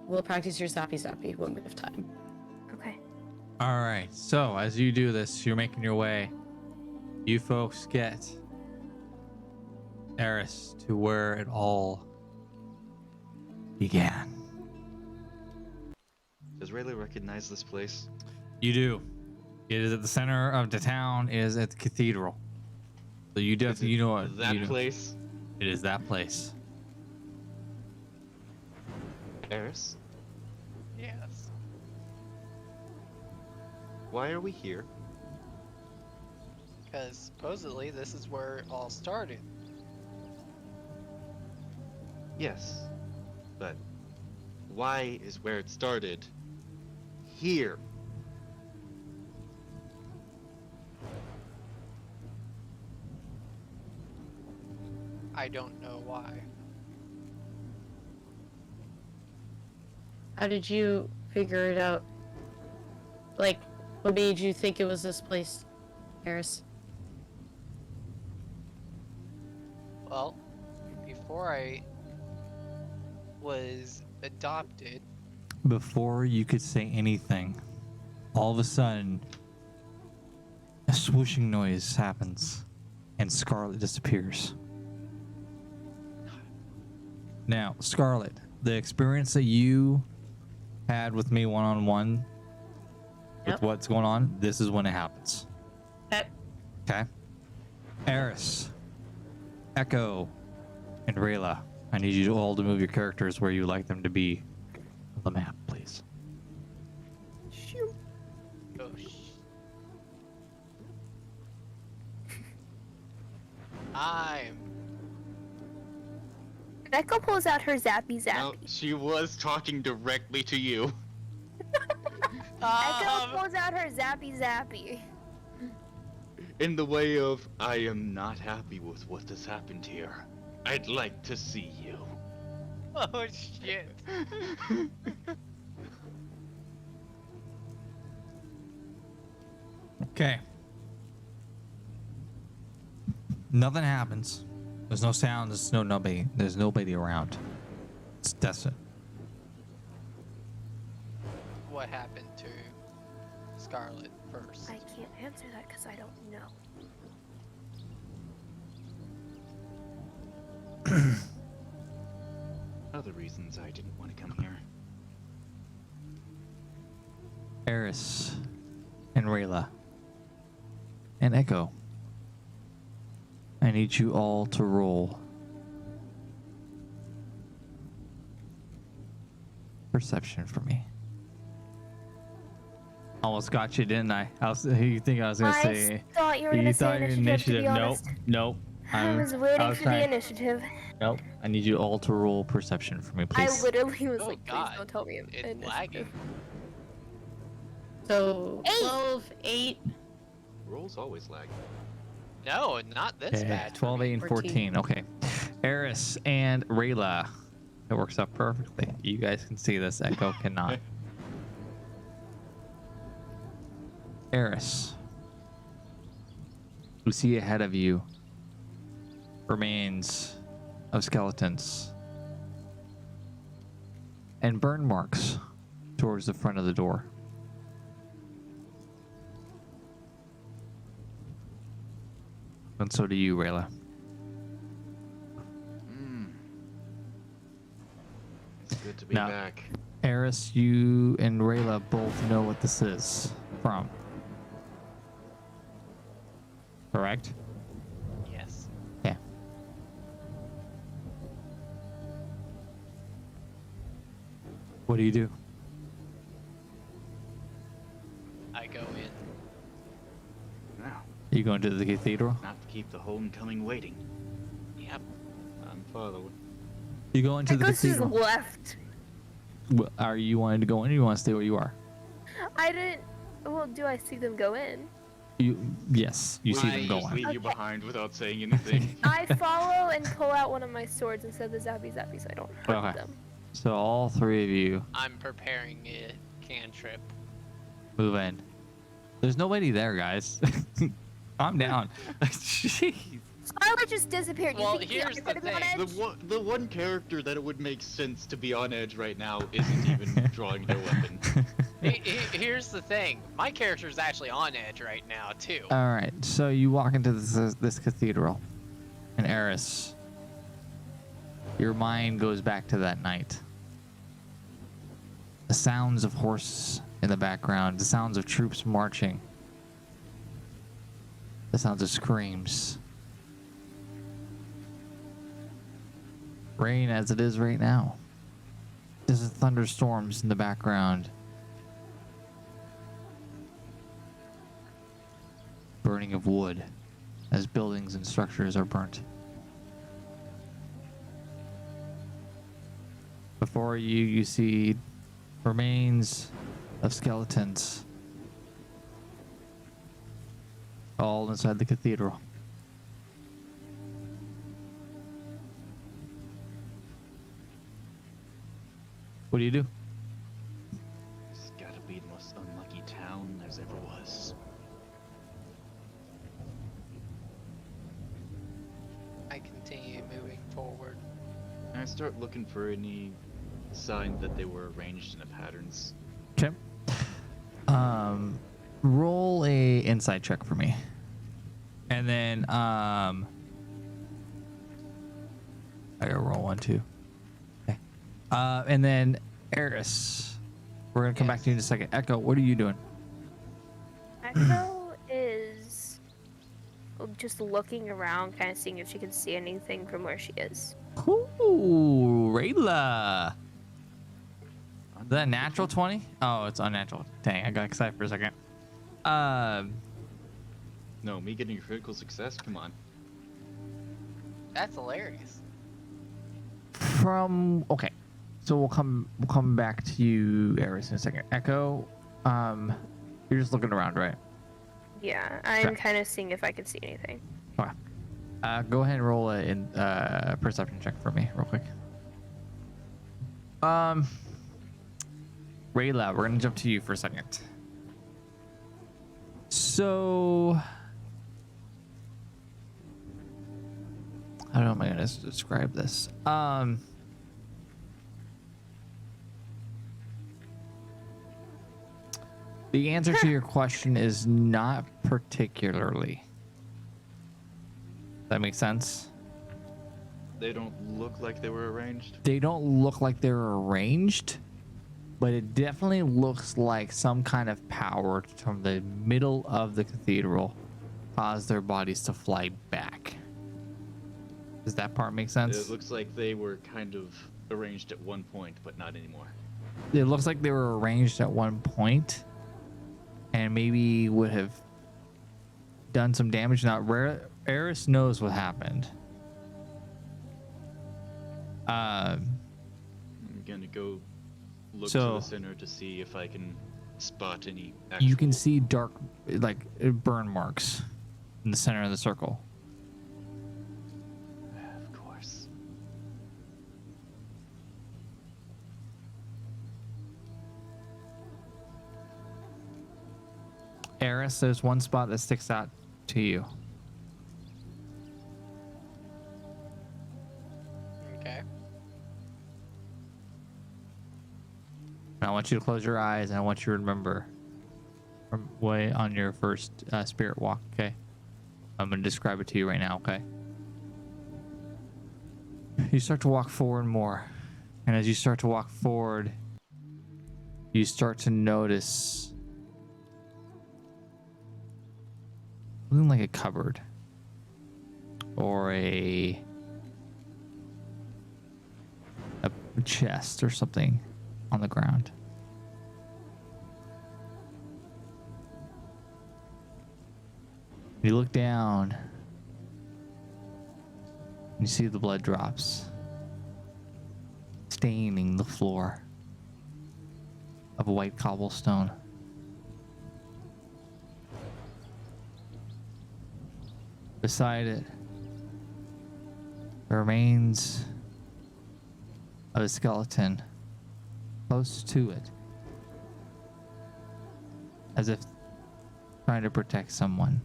we'll practice your zappy zappy when we have time. Okay. All right. So as you do this, you're making your way. You folks get Eris to where it all began. Does Rayla recognize this place? You do. It is at the center of the town. It is at the cathedral. So you definitely, you know what? That place? It is that place. Eris? Yes. Why are we here? Because supposedly this is where it all started. Yes. But why is where it started here? I don't know why. How did you figure it out? Like, what made you think it was this place, Eris? Well, before I was adopted, Before you could say anything, all of a sudden, a swooshing noise happens, and Scarlet disappears. Now, Scarlet, the experience that you had with me one-on-one with what's going on, this is when it happens. Okay? Eris, Echo, and Rayla, I need you all to move your characters where you like them to be on the map, please. Shoot. oh I'm Echo pulls out her zappy zappy. No, she was talking directly to you. Echo pulls out her zappy zappy. In the way of, I am not happy with what has happened here. I'd like to see you. oh shit. Okay. Nothing happens. There's no sound. There's nobody. There's nobody around. It's desolate. What happened to Scarlet first? I can't answer that because I don't know. Other reasons I didn't want to come here. Eris and Rayla and Echo, I need you all to roll perception for me. Almost got you, didn't I? You think I was gonna say? thought you were You gonna thought say your initiative, to be Nope, honest. nope. I was waiting for the trying. initiative. Nope. I need you all to roll perception for me, please. I literally was Oh like, please God, don't tell me it's initiative. lagging. So 8. 12, 8. Rolls always lag. No, not this Okay, bad. for 12, me. 8, and 14. Okay. Eris and Rayla. It works out perfectly. You guys can see this. Echo cannot. Eris. You see ahead of you remains of skeletons and burn marks towards the front of the door. And so do you, Rayla. It's good to be Now- back. Eris, you and Rayla both know what this is from. Correct? Yes. Yeah. What do you do? I go in. Now, You go into the cathedral? not to keep the homecoming waiting. Yep. I'm following. You go into the Echo's just cathedral. left. Are you wanting to go in or you want to stay where you are? I didn't. Well, do I see them go in? Yes, you see Why them you go Just in. leave you Okay. behind without saying anything. I follow and pull out one of my swords and say the zappy zappy so I don't hurt Okay. them. So all three of you I'm preparing a cantrip. move in. There's nobody there, guys. Calm down. Jeez. Scarlet just disappeared. Well, you think here's I the could have been on thing. edge? The one character that it would make sense to be on edge right now isn't even drawing their weapon. Here's the thing. My character's actually on edge right now too. All right, so you walk into this cathedral, and Eris, your mind goes back to that night. The sounds of horses in the background, the sounds of troops marching, the sounds of screams. Rain as it is right now. There's thunderstorms in the background. Burning of wood as buildings and structures are burnt. Before you, you see remains of skeletons all inside the cathedral. What do you do? It's gotta be the most unlucky town there's ever was. I continue moving forward. I start looking for any sign that they were arranged in a patterns. Okay. Roll a insight check for me. And then I gotta roll one too. Okay. And then Eris. We're gonna come back to you in a second. Echo, what are you doing? Echo is just looking around, kind of seeing if she can see anything from where she is. Ooh, Rayla. Is that a natural 20? Oh, it's unnatural. Dang, I got excited for a second. No, me getting a critical success? Come on. That's hilarious. Okay. So we'll come back to you, Eris, in a second. Echo, you're just looking around, right? Yeah, I'm Okay. kind of seeing if I can see anything. Okay. Go ahead and roll a perception check for me, real quick. Rayla, we're gonna jump to you for a second. So, I don't know how am I gonna describe this. The answer to your question is not particularly. That makes sense? They don't look like they were arranged. They don't look like they're arranged, but it definitely looks like some kind of power from the middle of the cathedral caused their bodies to fly back. Does that part make sense? It looks like they were kind of arranged at one point, but not anymore. It looks like they were arranged at one point, and maybe would have done some damage. Now, Eris knows what happened. I'm gonna go look to the center to see if I can spot any actual... You can see dark, like, burn marks in the center of the circle. Of course. Eris, there's one spot that sticks out to you. Okay. And I want you to close your eyes, and I want you to remember from way on your first spirit walk, okay? I'm going to describe it to you right now, okay? You start to walk forward more. And as you start to walk forward, you start to notice something like a cupboard or a chest or something on the ground. You look down and you see the blood drops staining the floor of a white cobblestone. Beside it, the remains of a skeleton close to it, as if trying to protect someone.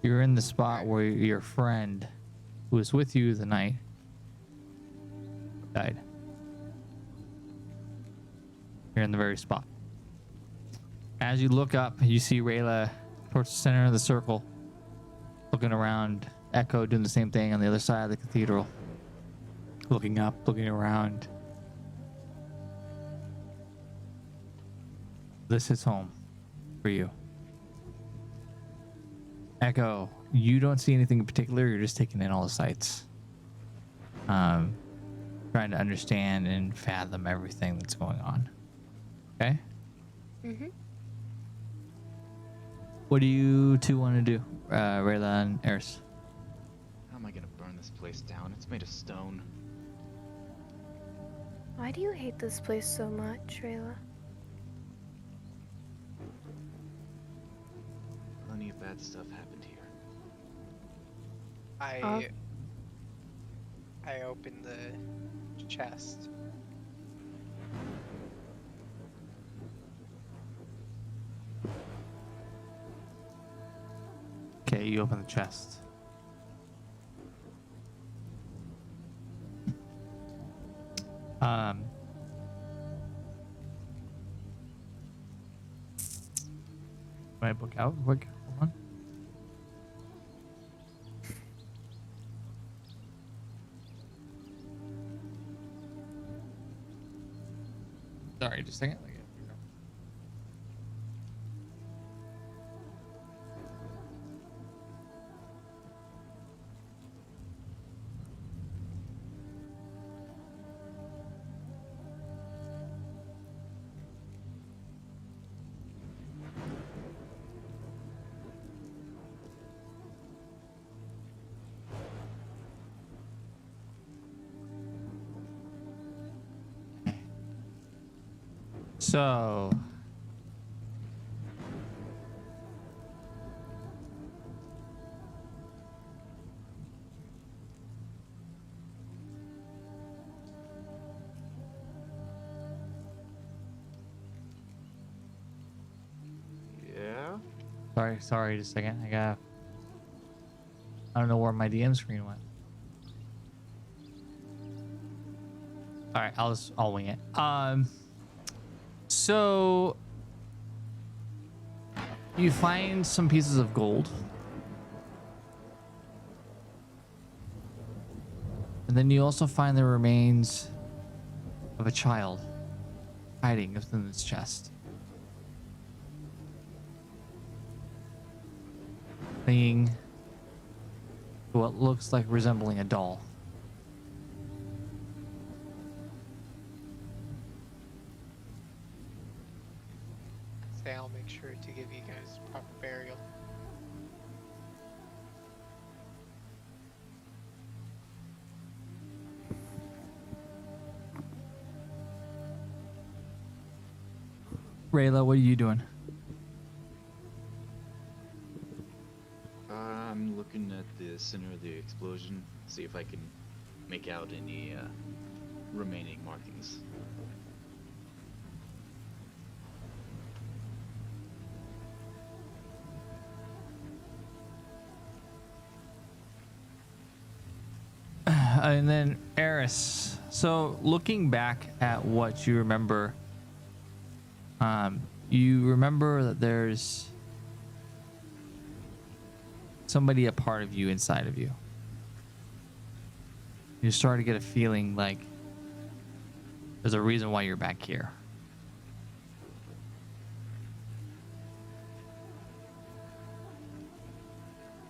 You're in the spot where your friend, who was with you the night, died. You're in the very spot. As you look up, you see Rayla towards the center of the circle, looking around. Echo doing the same thing on the other side of the cathedral, looking up, looking around. This hits home for you. Echo, you don't see anything in particular. You're just taking in all the sights, trying to understand and fathom everything that's going on. Okay. Mhm. What do you two want to do, Rayla and Eris? How am I gonna burn this place down? It's made of stone. Why do you hate this place so much, Rayla? Plenty of bad stuff happened here. I opened the chest. Okay, you open the chest. My book out. Quick, hold on. Sorry, just a second. So, Yeah? sorry, just a second. I don't know where my DM screen went. All right, I'll wing it. So you find some pieces of gold, and then you also find the remains of a child hiding within its chest, clinging what looks like resembling a doll. Say I'll make sure to give you guys proper burial. Rayla, what are you doing? I'm looking at the center of the explosion, see if I can make out any remaining markings. And then Eris. So looking back at what you remember, you remember that there's somebody a part of you inside of you. You start to get a feeling like there's a reason why you're back here.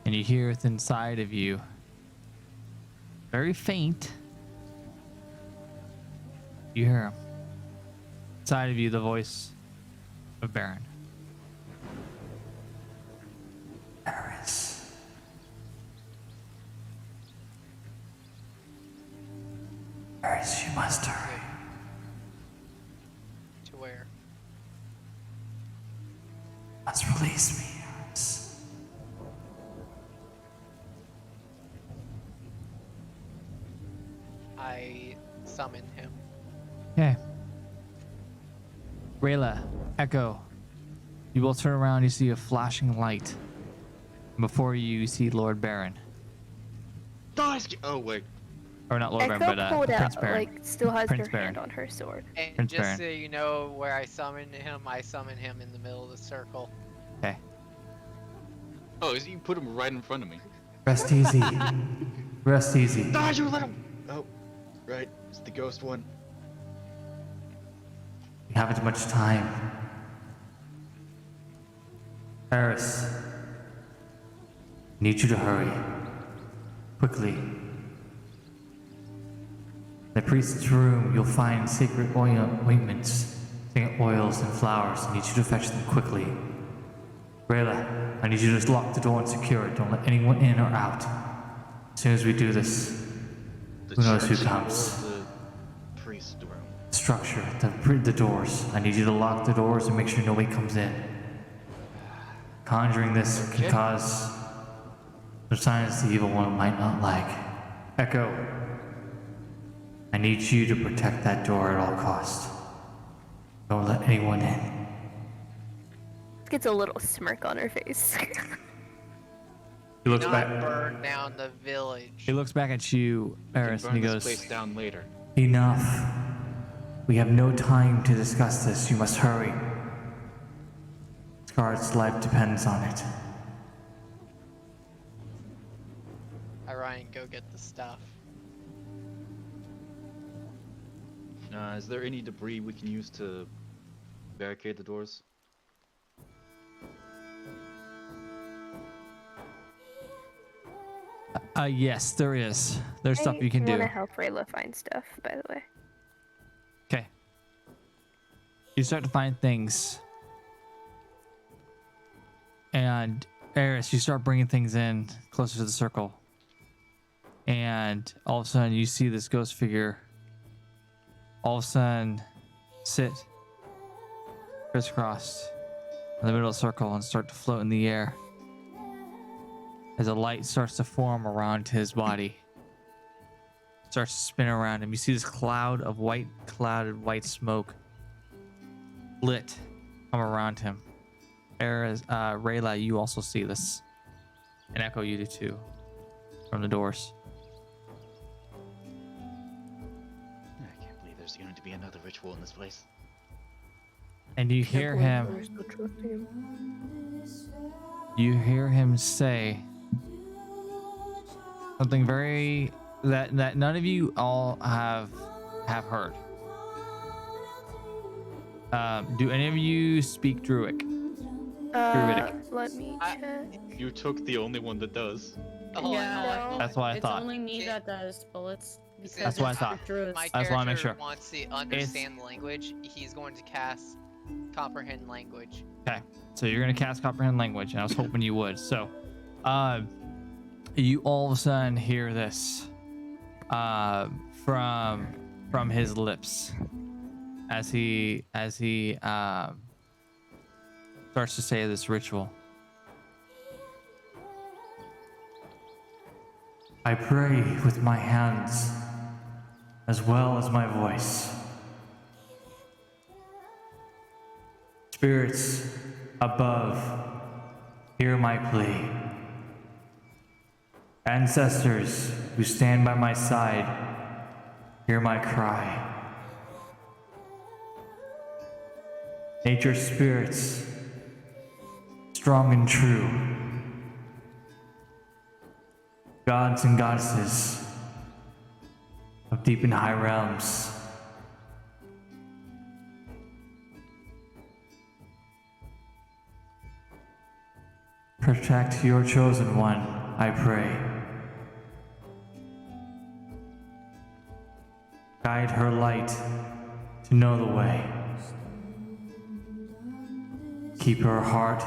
And you hear it inside of you, very faint. You hear him. Inside of you, the voice of Baron. Eris. Eris, you must hurry. To where? You must release me, Eris. I summon him. Okay. Rayla, Echo, you will turn around, you see a flashing light. Before you see Lord Baron. Oh wait. Or not Lord Echo Baron, but pulled Prince out, Baron. like, still has Prince her Baron. hand on her sword. And Prince just Baron. so you know where I summon him in the middle of the circle. Okay. Oh, you put him right in front of me. Rest easy. Rest easy. Dodge, you let him. Oh, right. It's the ghost one. We haven't much time. Eris, I need you to hurry. Quickly. In the priest's room, you'll find sacred ointments, sacred oils, and flowers. I need you to fetch them quickly. Rayla, I need you to lock the door and secure it. Don't let anyone in or out. As soon as we do this, who knows who church comes? or the priest room? Structure, the doors. I need you to lock the doors and make sure nobody comes in. Conjuring this can Okay. cause the signs the evil one might not like. Echo, I need you to protect that door at all costs. Don't let anyone in. Gets a little smirk on her face. He looks Not back. burn down the village. He looks back at you, Eris, Burn and he this goes, place down later. "Enough. We have no time to discuss this. You must hurry. Scarlet's life depends on it." Ryan, go get the stuff. Is there any debris we can use to barricade the doors? Yes, there is. There's stuff you can I do. want to help Rayla find stuff, by the way. Okay. You start to find things. And Eris, you start bringing things in closer to the circle. And all of a sudden you see this ghost figure all of a sudden sit crisscrossed in the middle of the circle and start to float in the air as a light starts to form around his body. Starts to spin around him. You see this clouded white smoke lit come around him. Rayla, you also see this. And Echo, you do too. From the doors. I can't believe there's going to be another ritual in this place. And you hear him. You hear him say something very that none of you all have heard. Do any of you speak Druidic? Druidic. Let me check. You took the only one that does. Oh, Yeah. No. That's what I It's thought. only me See? that does bullets. Because That's what I it's thought. the truth. My I just wanna make character sure. wants to understand language. He's going to cast comprehend language. Okay, so you're gonna cast comprehend language, and I was hoping you would. So, you all of a sudden hear this, from his lips, as he starts to say this ritual. I pray with my hands as well as my voice. Spirits above, hear my plea. Ancestors who stand by my side, hear my cry. Nature spirits, strong and true. Gods and goddesses of deep and high realms. Protect your chosen one, I pray. Guide her light to know the way. Keep her heart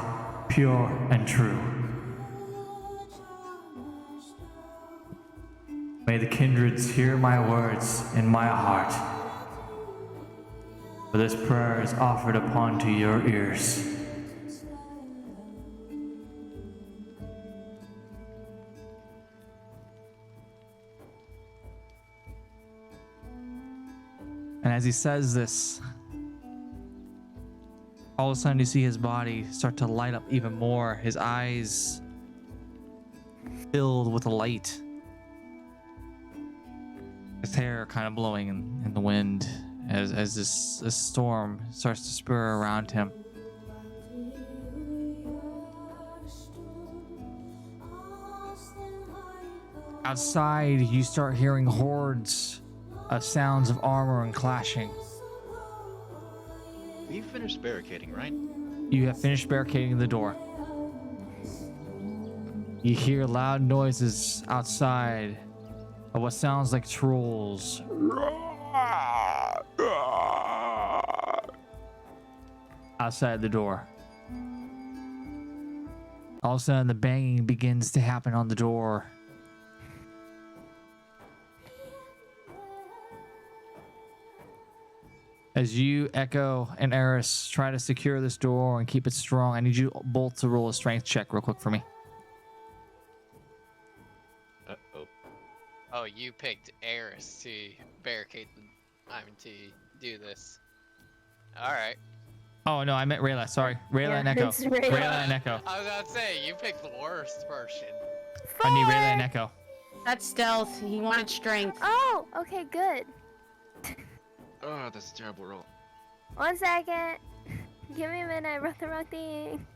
pure and true. May the kindreds hear my words in my heart. For this prayer is offered upon to your ears. And as he says this, all of a sudden you see his body start to light up even more. His eyes filled with light. His hair kind of blowing in the wind as this storm starts to spur around him. Outside, you start hearing hordes of sounds of armor and clashing. We finished barricading, right? You have finished barricading the door. You hear loud noises outside of what sounds like trolls. Outside the door. All of a sudden, the banging begins to happen on the door. As you, Echo, and Eris try to secure this door and keep it strong, I need you both to roll a strength check real quick for me. Uh-oh. Oh, you picked Eris to barricade the. To do this. Alright. Oh, no, I meant Rayla. Sorry. Rayla and Echo. it's Rayla. Rayla and Echo. I was about to say, you picked the worst version. I need Rayla and 4. Echo. That's stealth. He wanted strength. Oh, okay, good. Oh, that's a terrible roll. 1 second. Give me a minute. I wrote the wrong thing.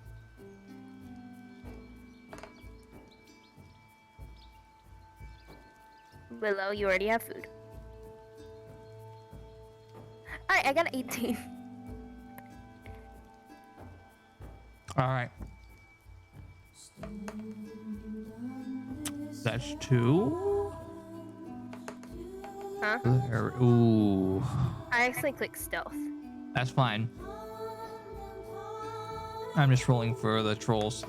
Willow, you already have food. Alright, I got 18. All right. That's 2. Huh? Ooh. I actually clicked stealth. That's fine. I'm just rolling for the trolls.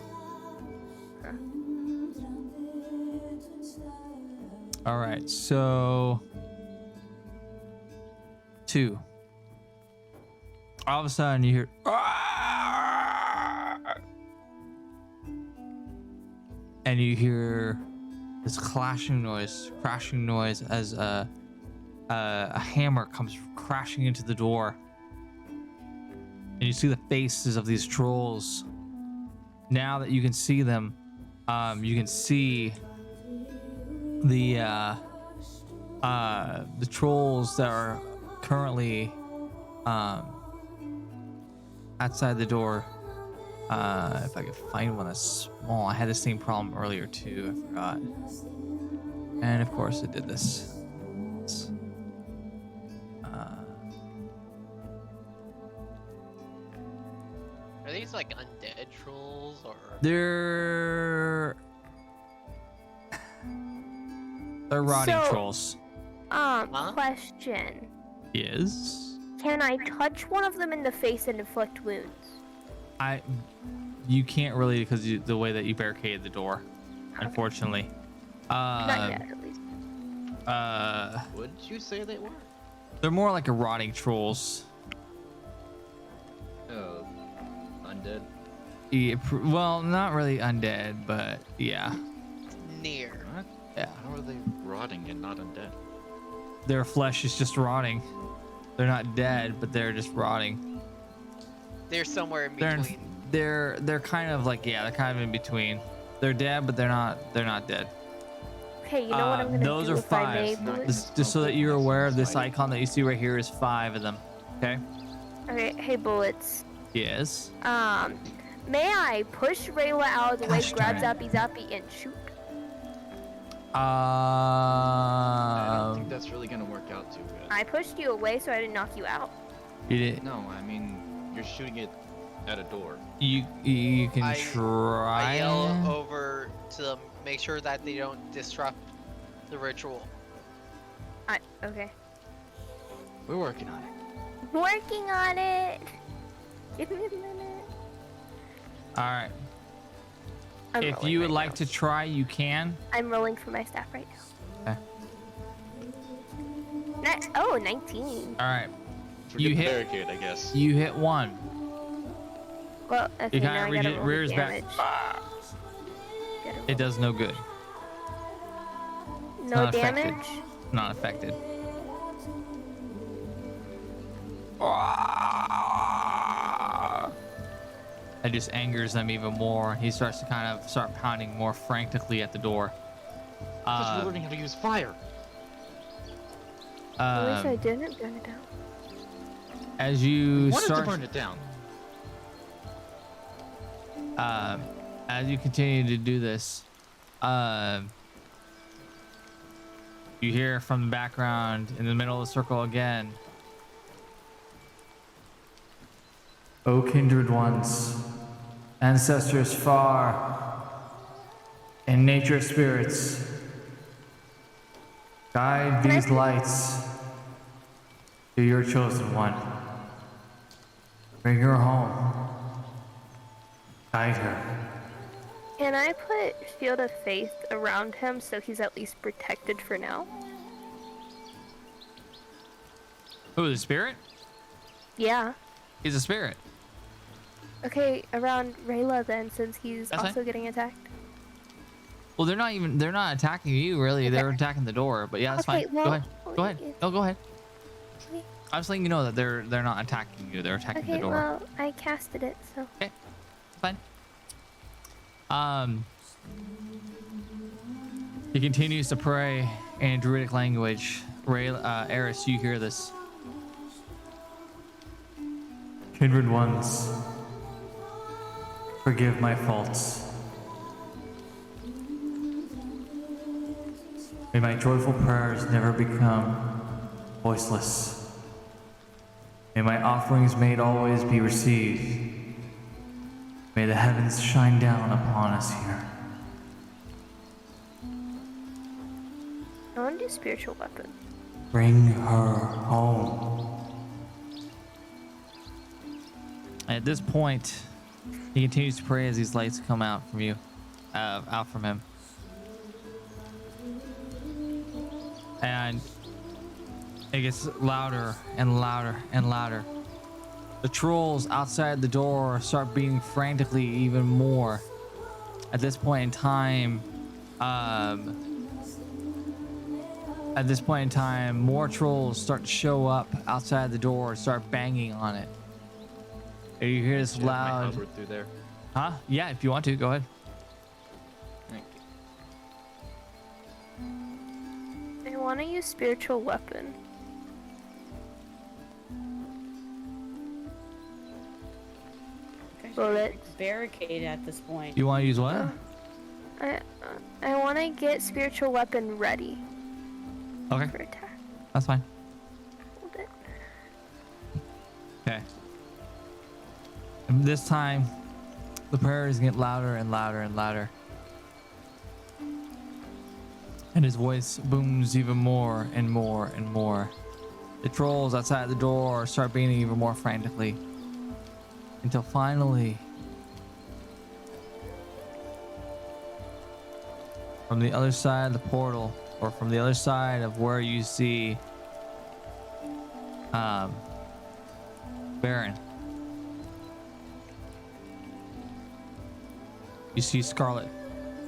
All right, so 2. All of a sudden you hear and you hear this crashing noise as a hammer comes crashing into the door. And you see the faces of these trolls. Now that you can see them, you can see the trolls that are currently outside the door. If I could find one that's small. I had the same problem earlier too. I forgot. And of course it did this. Are these like undead trolls or? They're They're rotting So- trolls. Question. Yes. Can I touch one of them in the face and inflict wounds? You can't really because the way that you barricaded the door, unfortunately. Not yet, at least. Would you say they were? They're more like a rotting trolls. Oh, undead. Yeah, well, not really undead, but yeah. Near. What? Yeah. How are they rotting and not undead? Their flesh is just rotting. They're not dead, but they're just rotting. They're somewhere in They're between. they're kind of like, yeah, they're kind of in between. They're dead, but they're not dead. Okay, you know what I'm gonna Those do are if I may, five. Bullets? Just so that you're aware of this icon that you see right here is 5 of them. Okay. Okay, hey Bullets. Yes. May I push Rayla out of the way, Gosh grab darn Zappy Zappy, and shoot? I don't think Um. that's really gonna work out too good. I pushed you away so I didn't knock you out. You did. No, I mean, you're shooting it at a door. You can try. I yell over to them, make sure that they don't disrupt the ritual. Okay. We're working on it. Working on it. Give me a minute. All right. I'm If rolling you would right like now. to try, you can. I'm rolling for my staff right now. Okay. Oh, 19. All right. Forget You the hit- barricade, I guess. You hit 1. Well, okay, You now kind I of gotta roll the rears back. damage. Gotta roll. It does no good. No not affected. damage? Not affected. That just angers them even more. He starts to kind of start pounding more frantically at the door. Just learning how to use fire. I wish I Um, didn't burn it down. as you Wanted start, to burn it down. as you continue to do this, you hear from the background in the middle of the circle again. O kindred ones, ancestors far, and nature spirits, guide Can I these put- lights to your chosen one. Bring her home. Guide her. Can I put Shield of Faith around him so he's at least protected for now? Who, the spirit? Yeah. He's a spirit. Okay, around Rayla then, since he's That's also fine. getting attacked. Well, they're not attacking you really. They're Okay. attacking the door. But yeah, that's Okay, fine. well, go ahead. Go ahead. it's- No, go ahead. Okay. I'm just letting you know that they're not attacking you. They're attacking the Okay, door. well, I casted it, so. Okay. Fine. He continues to pray in Druidic language. Eris, you hear this. Kindred ones, forgive my faults. May my joyful prayers never become voiceless. May my offerings made always be received. May the heavens shine down upon us here. I want to do spiritual weapon. Bring her home. At this point, he continues to pray as these lights come out from you, out from him. And it gets louder and louder and louder. The trolls outside the door start beating frantically even more. At this point in time, more trolls start to show up outside the door and start banging on it. And you hear this Shove my loud, halberd through there. huh? Yeah, if you want to, go ahead. Thank you. I want to use spiritual weapon. Bullets. Barricade at this point. You want to use what? I want to get spiritual weapon ready Okay, for attack. that's fine. Hold it. Okay. And this time, the prayers get louder and louder and louder. And his voice booms even more and more and more. The trolls outside the door start beating even more frantically. Until finally, from the other side of the portal, or from the other side of where you see Baron, you see Scarlet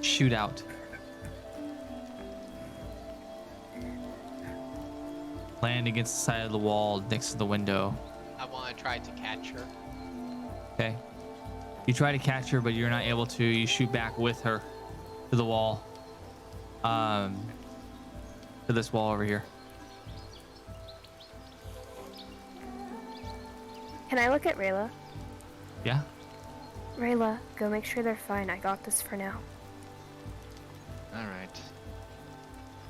shoot out. Land against the side of the wall next to the window. I want to try to catch her. Okay. You try to catch her, but you're not able to. You shoot back with her to the wall. To this wall over here. Can I look at Rayla? Yeah. Rayla, go make sure they're fine. I got this for now. All right.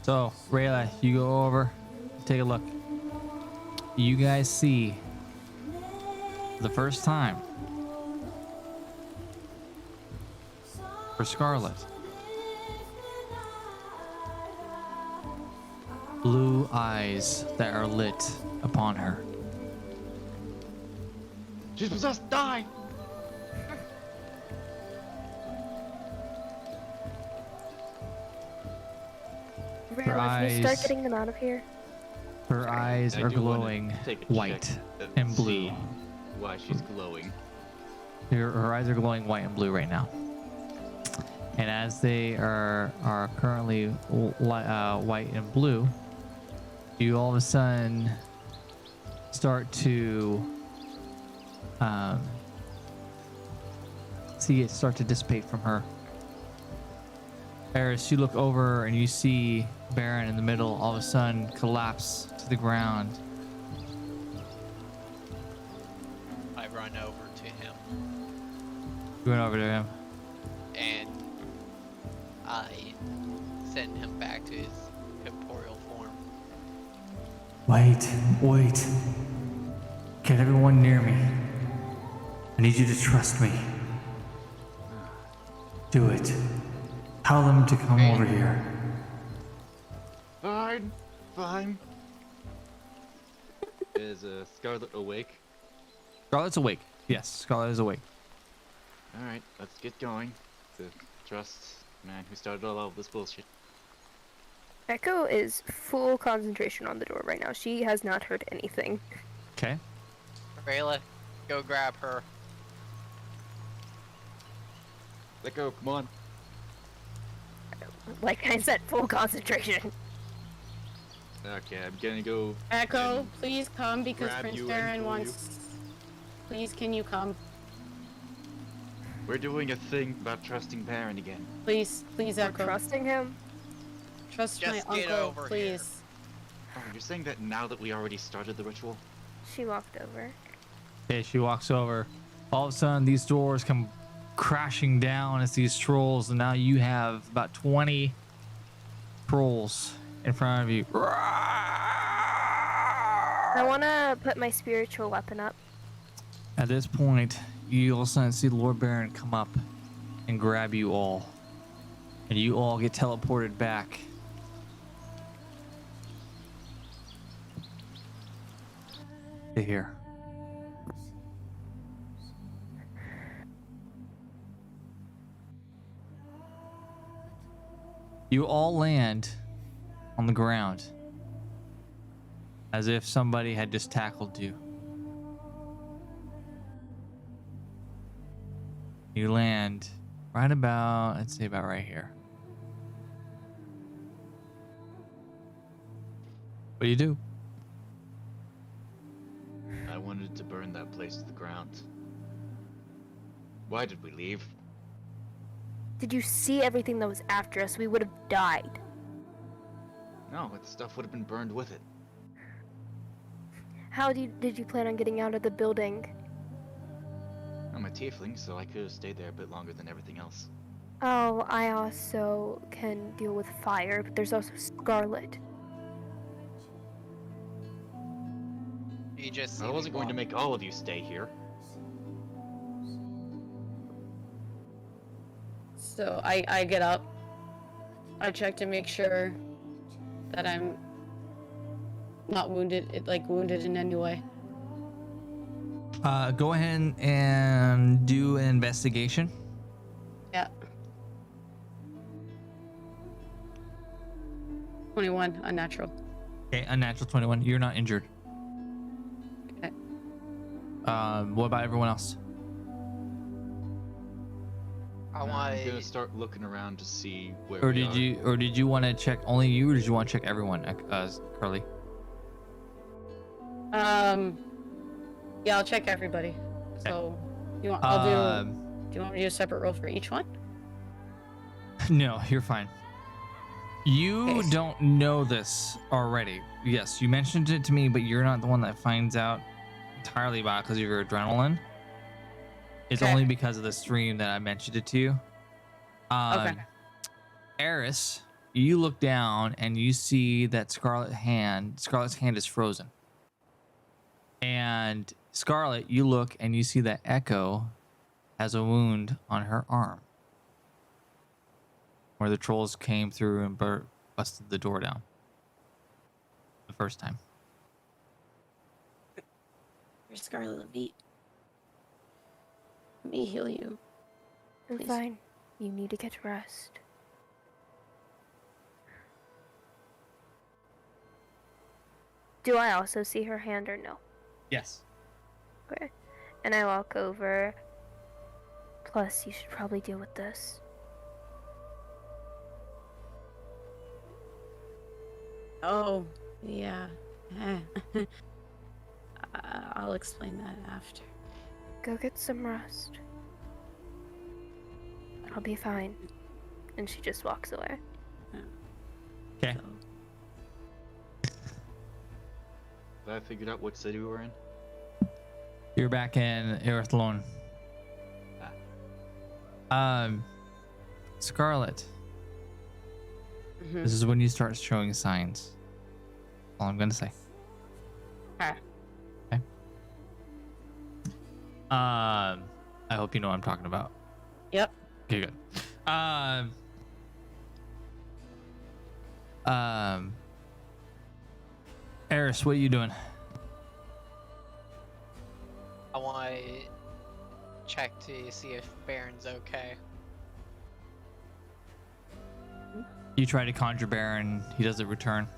So, Rayla, you go over, take a look. You guys see, for the first time, for Scarlet, blue eyes that are lit upon her. She's possessed. Die. Rayla, can you start eyes- getting them out of here? Her eyes I are do wanna glowing take a white check and blue. see why she's glowing? Her eyes are glowing white and blue right now. And as they are currently white and blue, you all of a sudden start to see it start to dissipate from her. Eris, you look over and you see Baron in the middle all of a sudden collapse to the ground. I run over to him You went over to him. and I send him back to his corporeal form. Wait. Get everyone near me. I need you to trust me. Do it. Tell them to come over here. Fine. Is Scarlet awake? Scarlet's awake. Yes, Scarlet is awake. All right, let's get going. To trust the man who started all of this bullshit. Echo is full concentration on the door right now. She has not heard anything. Okay. Rayla, go grab her. Let go. Come on. Like I said, full concentration. Okay, I'm gonna go. Echo, and please come because grab Prince you and Baron pull wants. Please, can you come? We're doing a thing about trusting Baron again. Please, We're Echo. trusting him. Trust my Just get uncle, over here. please. Oh, you're saying that now that we already started the ritual? She walked over. Okay, she walks over. All of a sudden, these doors come crashing down as these trolls, and now you have about 20 trolls in front of you. I want to put my spiritual weapon up. At this point, you all of a sudden see Lord Baron come up and grab you all, and you all get teleported back. To here. You all land on the ground as if somebody had just tackled you. You land right about, let's say about right here. What do you do? I wanted to burn that place to the ground. Why did we leave? Did you see everything that was after us? We would have died. No, that stuff would have been burned with it. How did you plan on getting out of the building? I'm a tiefling, so I could have stayed there a bit longer than everything else. Oh, I also can deal with fire, but there's also Scarlet. You just see I me wasn't going to walk. make all of you stay here. So I get up. I check to make sure that I'm not wounded, wounded in any way. Go ahead and do an investigation. Yeah. 21, unnatural. Okay, unnatural 21. You're not injured. Okay. What about everyone else? I want I'm gonna start looking around to see where Or we did you want to check only you, or did you want to check everyone, Carly? Yeah, I'll check everybody. So, you want? Do you want me to do a separate roll for each one? No, you're fine. You Okay. don't know this already. Yes, you mentioned it to me, but you're not the one that finds out entirely about it because of your adrenaline. It's Okay. only because of the stream that I mentioned it to you. Okay. Eris, you look down and you see that Scarlet's hand is frozen. And Scarlet, you look and you see that Echo has a wound on her arm, where the trolls came through and busted the door down the first time. Here's Scarlet, let me heal you. I'm Please. fine. You need to get rest. Do I also see her hand or no? Yes. Okay. And I walk over. Plus, you should probably deal with this. Oh, yeah. I'll explain that after. Go get some rest. I'll be fine. And she just walks away. Okay. So, Have I figured out what city we're in? You're back in Earthlone. Scarlet, mhm. this is when you start showing signs. All I'm gonna say. Okay. I hope you know what I'm talking about. Yep. Okay, good. Eris, what are you doing? I want to check to see if Baron's okay. You try to conjure Baron, he doesn't return.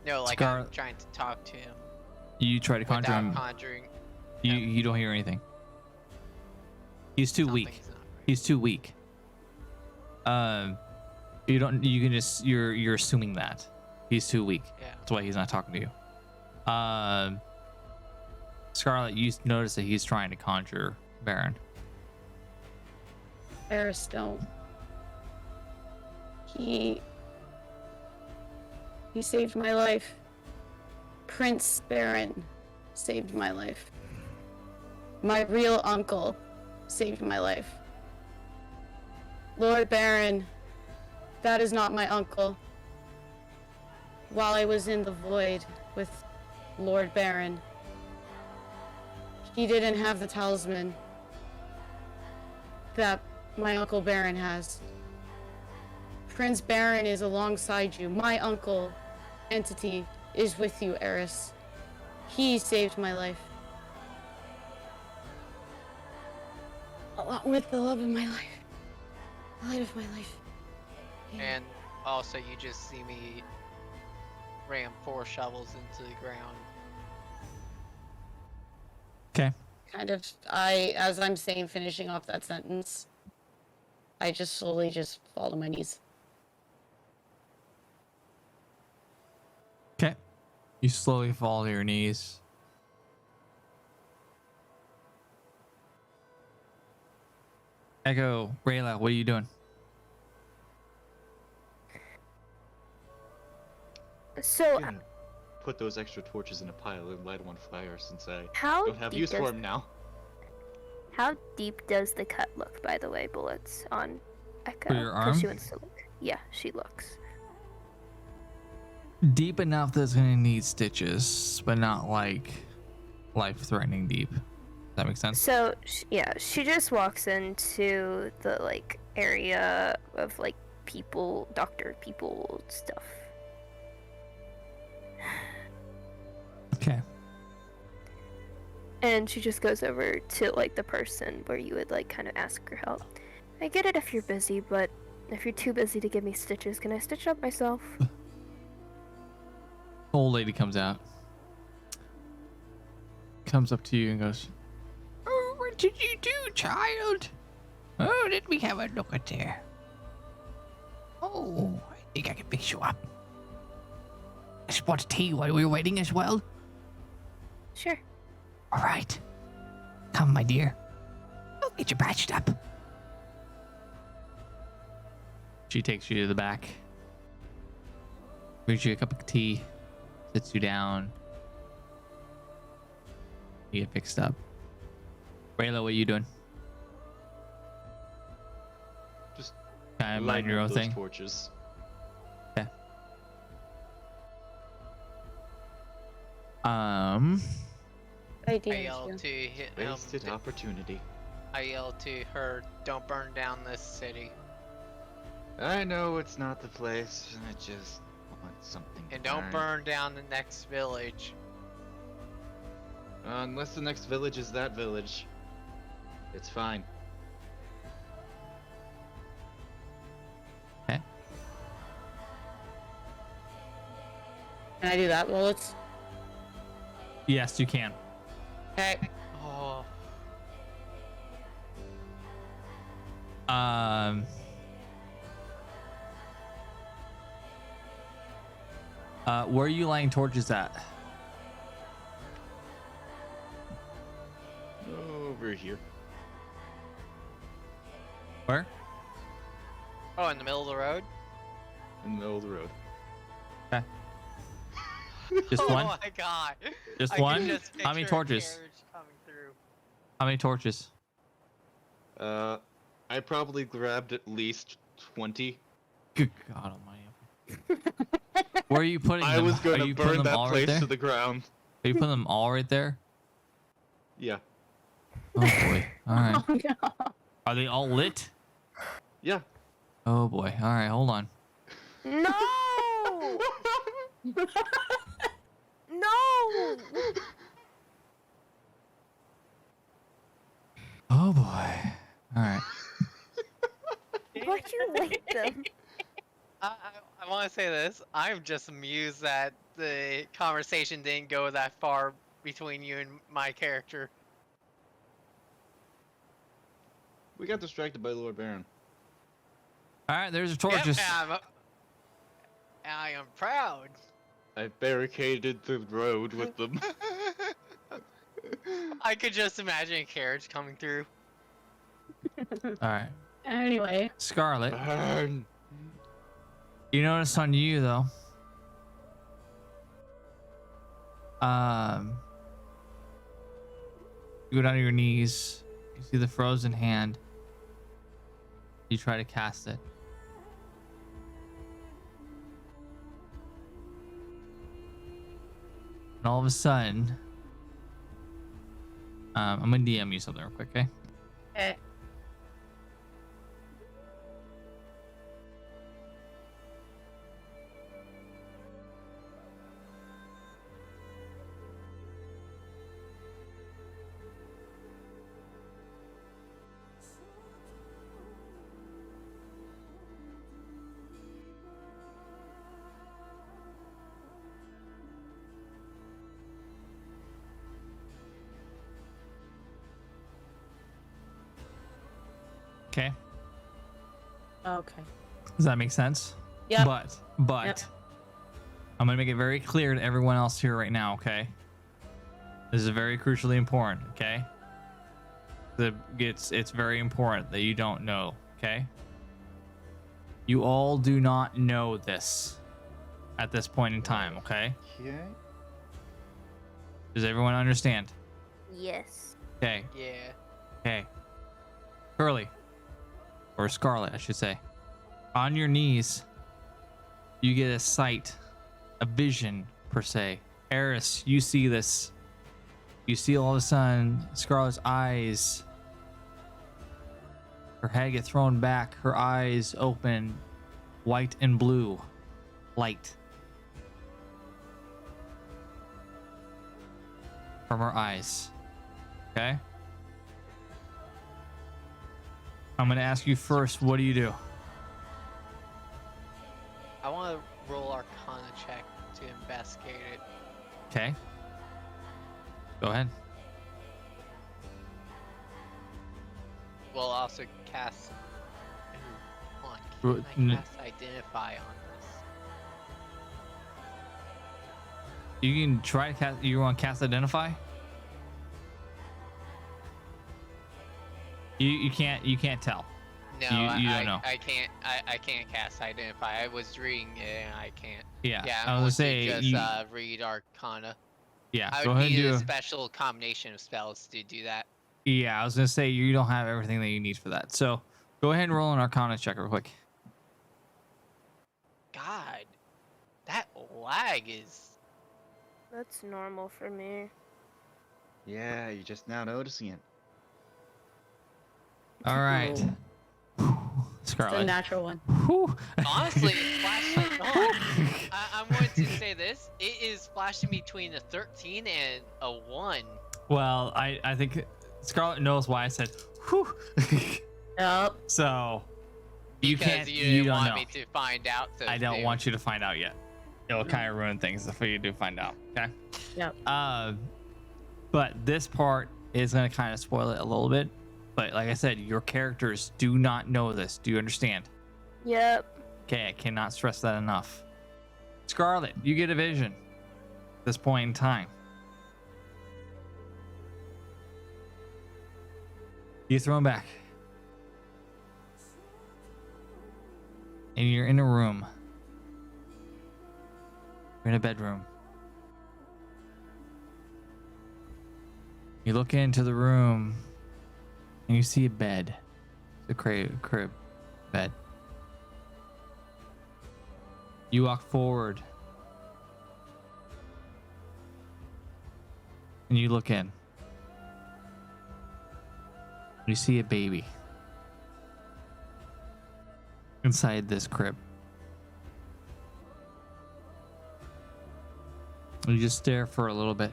No, like Scar- I'm trying to talk to him You try to conjure without him, conjuring. you don't hear anything. He's too weak. Something's not right. He's too weak. You're assuming that he's too weak. Yeah. That's why he's not talking to you. Scarlet, you notice that he's trying to conjure Baron. Eris, don't. He saved my life. Prince Baron saved my life. My real uncle saved my life. Lord Baron, that is not my uncle. While I was in the void with Lord Baron, he didn't have the talisman that my Uncle Baron has. Prince Baron is alongside you. My uncle entity is with you, Eris. He saved my life. Along with the love of my life. The light of my life. Yeah. And also, you just see me ram 4 shovels into the ground. Okay. Kind of, as I'm saying, finishing off that sentence, I just slowly just fall to my knees. Okay. You slowly fall to your knees. Echo, Rayla, what are you doing? So, Can put those extra torches in a pile and light them on fire since I how don't have deep use does, for them now. how deep does the cut look, by the way, bullets on Echo? For your 'Cause arm? she wants to look. Yeah, she looks. Deep enough that it's gonna need stitches, but not like life-threatening deep. that make sense? So yeah, she just walks into the like area of like people, doctor people stuff. Okay. And she just goes over to like the person where you would like kind of ask for help. I get it if you're busy, but if you're too busy to give me stitches, can I stitch up myself? Old lady comes out, comes up to you and goes, "Oh, what did you do, child? Oh, let me have a look at there. Oh, I think I can fix you up. A spot of tea while we're waiting as well. Sure. All right, come, my dear. I'll get you patched up." She takes you to the back, brings you a cup of tea, sits you down. You get fixed up. Rayla, what are you doing? Just Kind of mind lighting your up own those thing. torches. Yeah. I I yell to Wasted opportunity. I yell to her, "Don't burn down this city, I know it's not the place. I just want something. and to don't burn down the next village." Unless the next village is that village, it's fine. Okay. Can I do that? Well, it's Yes, you can. okay. Oh, Where are you lighting torches at? Over here. Where? oh, in the middle of the road. In the middle of the road. Okay. Just Oh one? my god. Just I can one? just How many picture a torches? carriage coming through. How many torches? I probably grabbed at least 20. Good God Almighty. Where are you putting them? I was Are gonna you putting burn them that all right place there? to the ground. Are you putting them all right there? Yeah. Oh boy. All right. Oh no. Are they all lit? Yeah. Oh boy. All right. Hold on. No! No! Oh boy. All right. Why'd you light them? I want to say this. I'm just amused that the conversation didn't go that far between you and my character. We got distracted by Lord Baron. All right. There's the Yep, torches. I am proud. I barricaded the road with them. I could just imagine a carriage coming through. All right. Anyway, Scarlet. Burn. You notice on you though. You go down to your knees. You see the frozen hand. You try to cast it. And all of a sudden, I'm gonna DM you something real quick, okay? okay. Okay. Okay. Does that make sense? Yep. But Yep. I'm gonna make it very clear to everyone else here right now, okay? This is very crucially important, okay? It's very important that you don't know, okay? You all do not know this at this point in time, okay? Okay. Does everyone understand? Yes. Okay. Yeah. Okay. Curly. Or Scarlet, I should say. On your knees, you get a sight, a vision, per se. Eris, you see this. You see all of a sudden Scarlet's eyes, her head get thrown back, her eyes open, white and blue, light from her eyes. Okay? I'm gonna ask you first, what do you do? I want to roll Arcana check to investigate it. Okay. Go ahead. We'll also cast. Hold on, can I cast Identify on this? You can try to cast. You want to cast Identify? You can't tell. No, you don't know. I can't cast Identify. I was reading it and I can't. Yeah, Yeah, I I'm was going gonna to say just read Arcana. yeah. I Go would ahead and need do. a special combination of spells to do that. Yeah, I was gonna say you don't have everything that you need for that. So go ahead and roll an Arcana check real quick. God, that lag is. That's normal for me. Yeah, you're just now noticing it. All right, It's a Scarlet. natural one. Whew. Honestly, it's flashing on. I'm going to say this. It is flashing between a 13 and a 1. Well, I think Scarlet knows why I said whew. Yep. So you Because can't. you You didn't don't want know. me to find out. So I don't soon. want you to find out yet. It'll kind of ruin things if you do find out. Okay. Yep. But this part is gonna kind of spoil it a little bit. But like I said, your characters do not know this. Do you understand? Yep. Okay, I cannot stress that enough. Scarlet, you get a vision at this point in time. You throw him back. And you're in a room. You're in a bedroom. You look into the room and you see a bed. The crib bed. You walk forward and you look in. You see a baby inside this crib. You just stare for a little bit.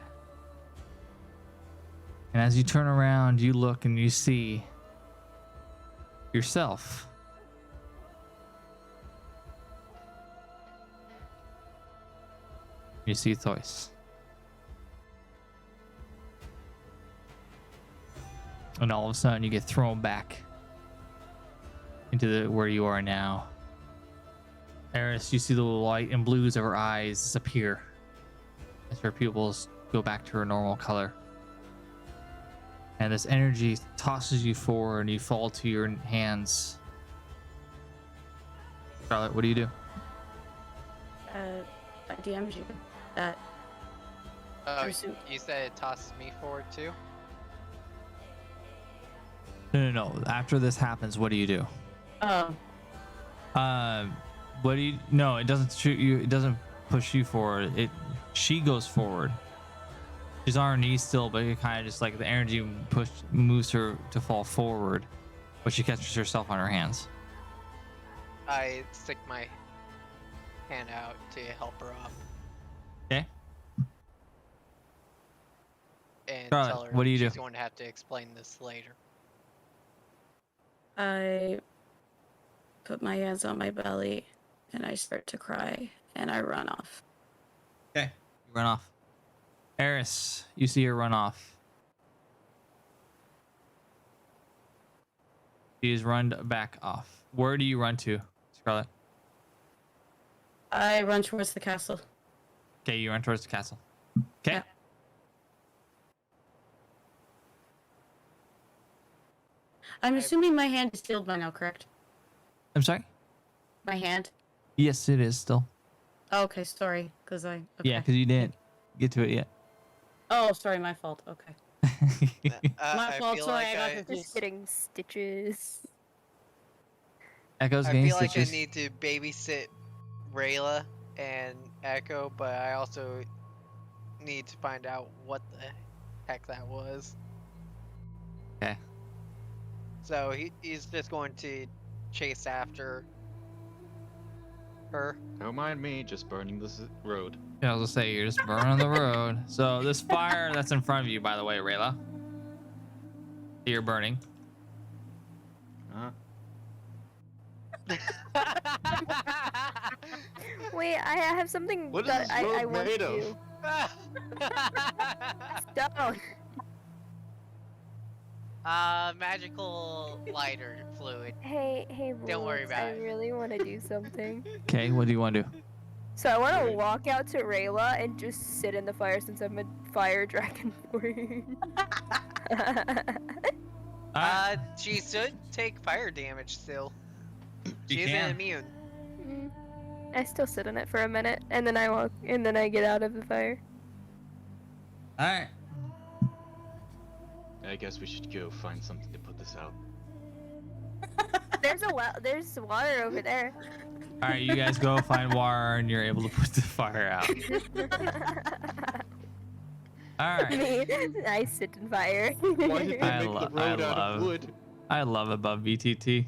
And as you turn around, you look and you see yourself. You see Thois. And all of a sudden you get thrown back into the where you are now. Eris, you see the light and blues of her eyes disappear as her pupils go back to her normal color. And this energy tosses you forward and you fall to your hands. Charlotte, what do you do? I DM'd you that. Oh, Pursuit. you said it tosses me forward too? No. After this happens, what do you do? Oh, What do you? No, it doesn't shoot you. It doesn't push you forward. She goes forward. She's on her knees still, but it kind of just like the energy moves her to fall forward, but she catches herself on her hands. I stick my hand out to help her up Okay. and Charlotte, tell her what do you she's do? going to have to explain this later. I put my hands on my belly and I start to cry and I run off. Okay. You run off. Eris, you see her run off. She's run back off. Where do you run to, Scarlet? I run towards the castle. Okay, you run towards the castle. Okay. Yeah. I'm assuming my hand is sealed by now, correct? I'm sorry? My hand? Yes, it is still. Oh, okay, sorry, because I... Okay. Yeah, because you didn't get to it yet. Oh, sorry, my fault. Okay. My I fault, feel sorry, like I got I, confused. Just getting stitches. Echo's I getting feel like I stitches. need to babysit Rayla and Echo, but I also need to find out what the heck that was. Okay. So he's just going to chase after her. Don't mind me, just burning this road. Yeah, I was gonna say you're just burning the road. So this fire that's in front of you, by the way, Rayla, you're burning. Huh? Wait, I have something What is that this road I want made to of? do. Stone. Magical lighter fluid. Hey, Don't worry Lawrence, about I it. really want to do something. Okay, what do you want to do? So I want to Okay. walk out to Rayla and just sit in the fire since I'm a fire dragonborn. She should take fire damage still. You She isn't can. immune. Mm. I still sit in it for a minute, and then I walk, and then I get out of the fire. All right. I guess we should go find something to put this out. There's a well. There's water over there. All right, you guys go find water and you're able to put the fire out. All right. Me, I sit in fire. Why did they I make lo- the road I out love- of wood? I love above VTT.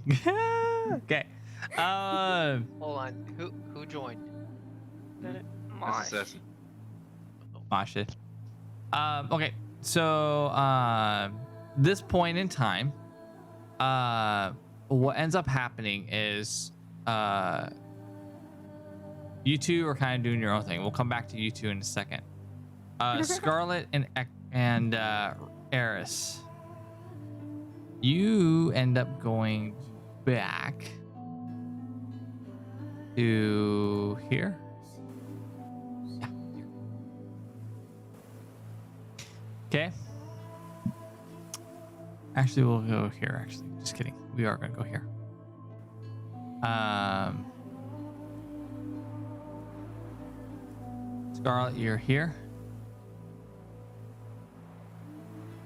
Okay. Hold on. Who joined? That's Mosh. assassin. Mosh it. Okay. So this point in time, what ends up happening is you two are kind of doing your own thing. We'll come back to you two in a second. Scarlet and Eris, you end up going back to here. Yeah. Okay. Actually, we'll go here. Actually, just kidding. We are gonna go here. Scarlet, you're here.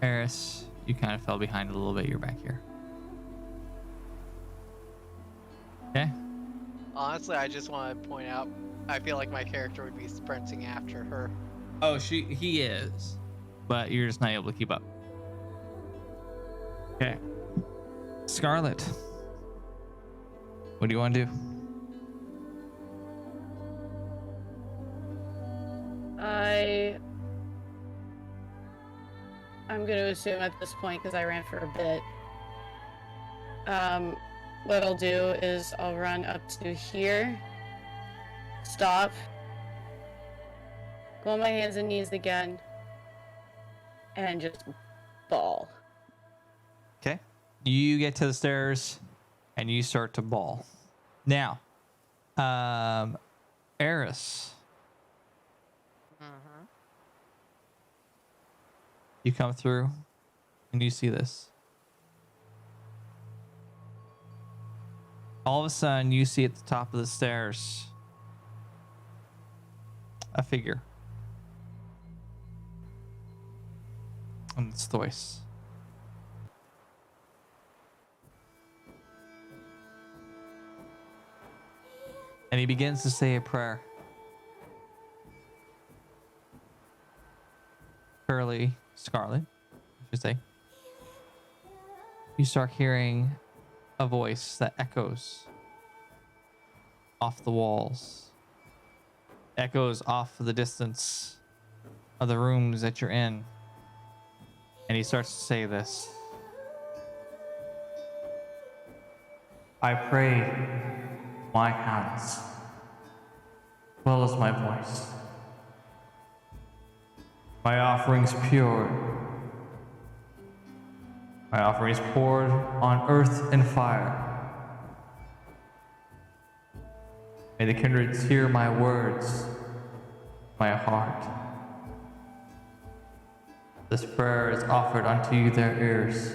Eris, you kind of fell behind a little bit. You're back here. Okay. Honestly, I just want to point out, I feel like my character would be sprinting after her. Oh, he is, but you're just not able to keep up. Okay. Scarlet, what do you want to do? I'm gonna assume at this point, because I ran for a bit, what I'll do is I'll run up to here, stop, go on my hands and knees again, and just bawl. Okay. You get to the stairs and you start to bawl. Now, Eris, Mm-hmm. you come through and you see this. All of a sudden, you see at the top of the stairs a figure. And it's Thois. And he begins to say a prayer. Curly, Scarlet, I should say. You start hearing a voice that echoes off the walls, echoes off the distance of the rooms that you're in. And he starts to say this. I pray my hands, as well as my voice. My offerings pure. My offerings poured on earth and fire. May the kindreds hear my words, my heart. This prayer is offered unto their ears.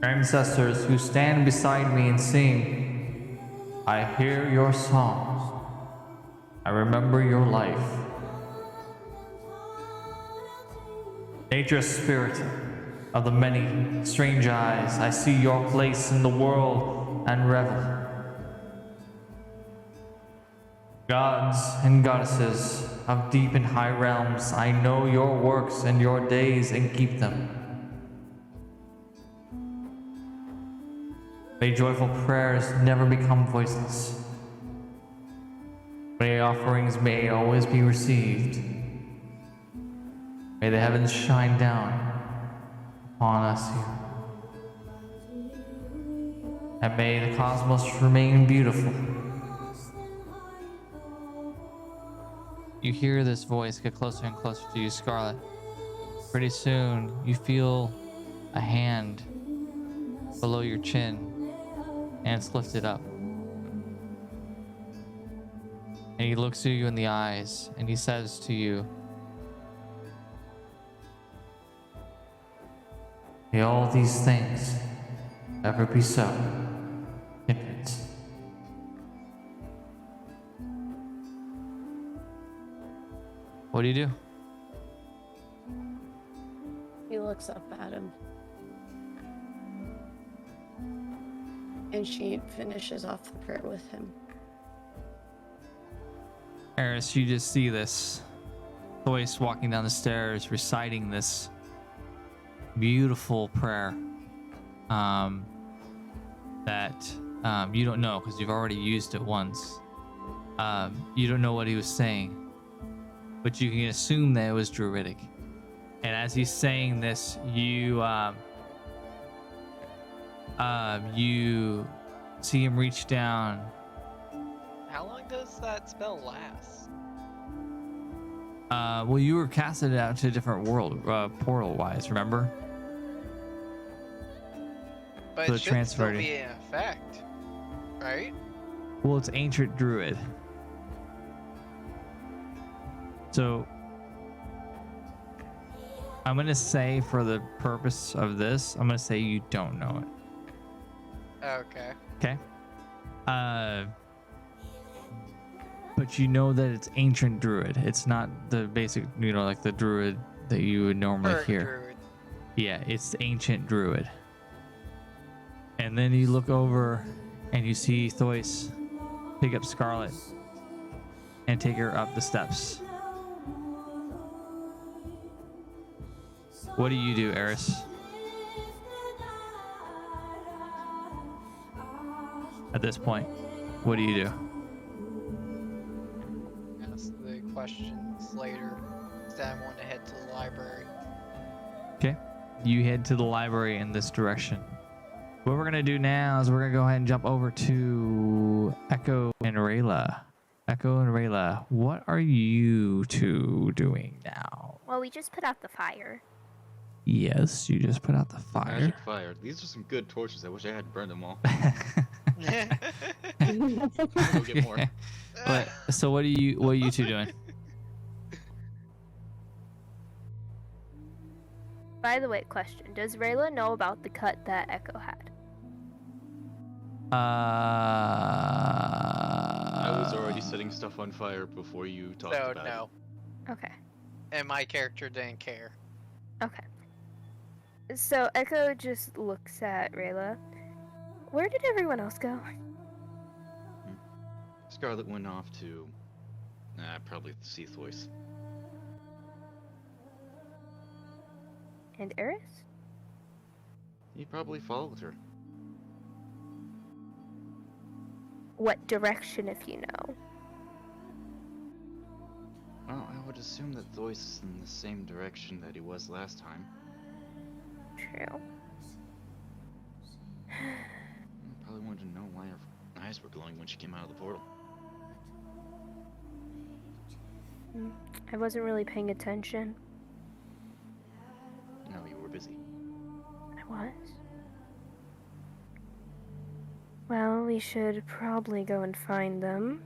Your ancestors who stand beside me and sing, I hear your songs. I remember your life. Nature's spirit of the many strange eyes, I see your place in the world and revel. Gods and goddesses of deep and high realms, I know your works and your days and keep them. May joyful prayers never become voiceless. May offerings may always be received. May the heavens shine down upon us here. And may the cosmos remain beautiful. You hear this voice get closer and closer to you, Scarlet. Pretty soon, you feel a hand below your chin, and it's lifted up. And he looks at you in the eyes, and he says to you, "May all these things ever be so, infants." What do you do? He looks up at him. And she finishes off the prayer with him. Eris, you just see this voice walking down the stairs, reciting this beautiful prayer that you don't know because you've already used it once. You don't know what he was saying, but you can assume that it was Druidic. And as he's saying this, you see him reach down. How long does that spell last? Well, you were casted out to a different world, portal-wise, remember? But So it it should transferred still it. be in effect, right? Well, it's ancient druid. So I'm gonna say, for the purpose of this, I'm gonna say you don't know it. Okay. Okay. But you know that it's ancient druid. It's not the basic, like the druid that you would normally Bird hear. druid. Yeah, it's ancient druid. And then you look over and you see Thois pick up Scarlet and take her up the steps. What do you do, Eris? At this point, what do you do? Ask the questions later. Instead, I want to head to the library. Okay, you head to the library in this direction. What we're gonna do now is we're gonna go ahead and jump over to Echo and Rayla. Echo and Rayla, what are you two doing now? Well, we just put out the fire. Yes, you just put out the fire. Magic fire. These are some good torches. I wish I hadn't burned them all. Go get more. So what are you two doing? By the way, question: does Rayla know about the cut that Echo had? I was already setting stuff on fire before you talked So about no, Okay. and my character didn't care. Okay. So Echo just looks at Rayla. Where did everyone else go? it. Scarlet went off to probably see Thois. And Eris? He probably followed her. What direction, if you know? Well, I would assume that Thois is in the same direction that he was last time. True. Probably wanted to know why her eyes were glowing when she came out of the portal. I wasn't really paying attention. No, you were busy. I was. Well, we should probably go and find them.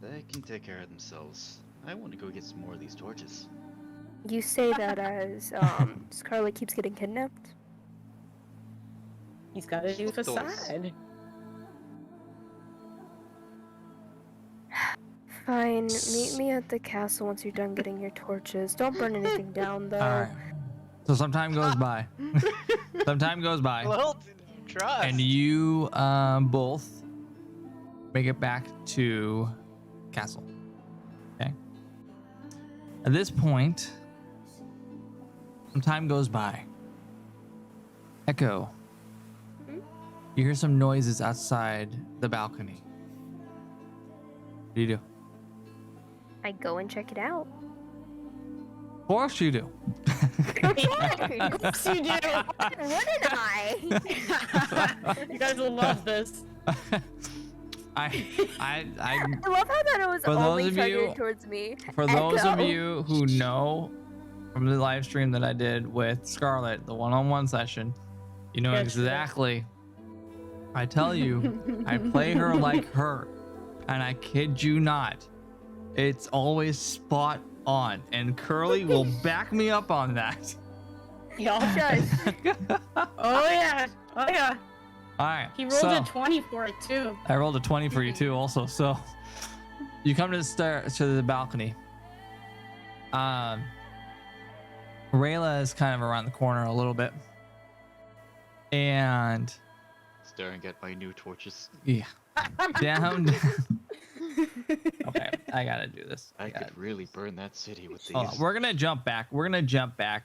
They can take care of themselves. I want to go get some more of these torches. You say that as Scarlet keeps getting kidnapped? He's got a new Of course. facade. Fine, meet me at the castle once you're done getting your torches. Don't burn anything down, though. All right. So some time goes by. Some time goes by. Well, Trust. And you both make it back to castle. Okay. At this point, some time goes by. Echo, you hear some noises outside the balcony. What do you do? I go and check it out. Of course you do. Yes, you do. Wouldn't I? You guys will love this. I I love how that it was For those only of targeted you- towards me. For those of Echo. you who know from the live stream that I did with Scarlett, the one-on-one session, you know That's true. exactly. I tell you, I play her like her, and I kid you not, it's always spot on, and Curly will back me up on that. Y'all. Shush. Oh yeah. Oh yeah. All right, He rolled so a 20 for it too. I rolled a 20 for you too, also. So you come to the balcony. Rayla is kind of around the corner a little bit, and Staring at my new torches. yeah, down. Okay, I gotta do this. I gotta could really burn that city with these. Hold on, we're gonna jump back. We're gonna jump back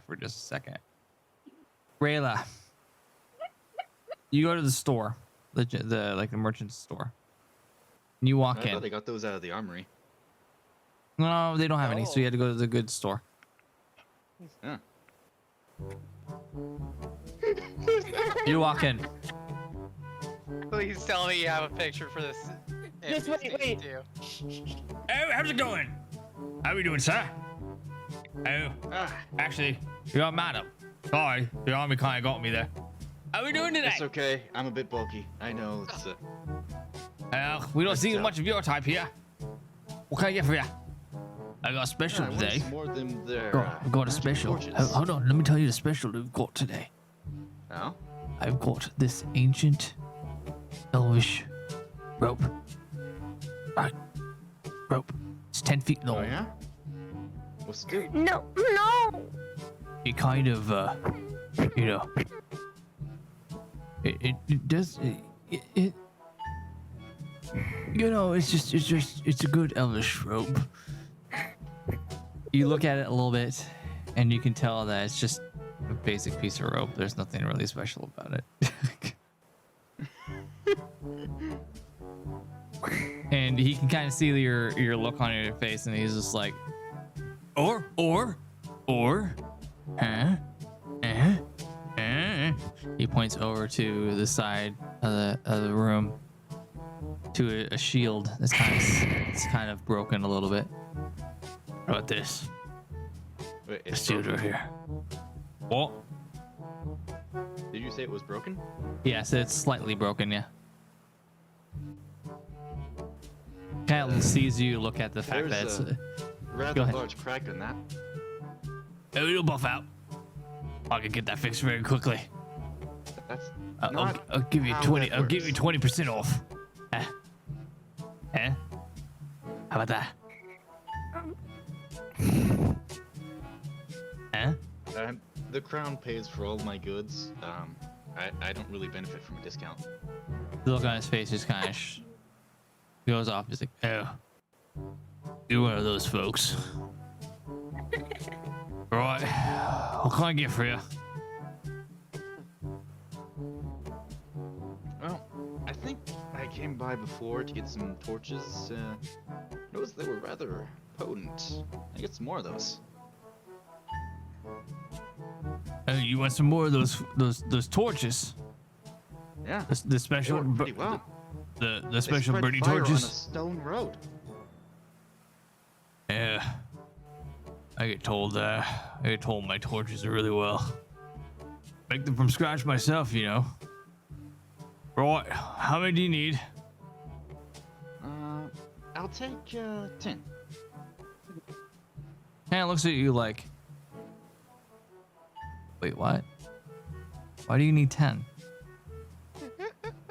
for just a second. Rayla, you go to the store, the merchant store. And you walk I in. thought they got those out of the armory. No, they don't have any, so you had to go to the goods store. Huh. You walk in. Please tell me you have a picture for this. Just wait. too. Hey, how's it going? How we doing, sir? Oh, actually, you're madam. Sorry, the army kind of got me there. How we doing today? It's okay. I'm a bit bulky. I know. It's We don't see What's up? much of your type here. What can I get for you? I got a special I want today. some more of them there. Got a magic special. torches. Hold on, let me tell you the special we've got today. Oh? I've got this ancient elvish rope. Right. Rope. It's 10 feet Oh long. yeah? What's it do? No. It kind of, you know, it does, it you know, it's a good elvish rope. You look at it a little bit, and you can tell that it's just a basic piece of rope. There's nothing really special about it. And he can kind of see your look on your face, and he's just like, or, huh? He points over to the side of the room to a shield that's kind of broken a little bit. How about this? Wait, The it's shield right broken? here. What? Did you say it was broken? Yes, it's slightly broken, yeah. Kind of sees you look at the fact that There's it's. a Go rather ahead. large crack on that. Oh, it'll buff out. I can get that fixed very quickly. That's I'll not give you how 20. that I'll give you works. 20% off. Huh? How about that? Huh? The crown pays for all my goods. I don't really benefit from a discount. The look on his face just kind of goes off. He's like, oh, you're one of those folks. Right. What can I get for you? Well, I think I came by before to get some torches. Noticed they were rather potent. I get some more of those. Oh, you want some more of those torches? Yeah. The They special, work pretty well. the They special spread birdie fire torches. on a stone road. Yeah. I get told my torches are really well. Make them from scratch myself, you know. Right. How many do you need? I'll take 10. Kind of looks at you like, wait, what? Why do you need 10?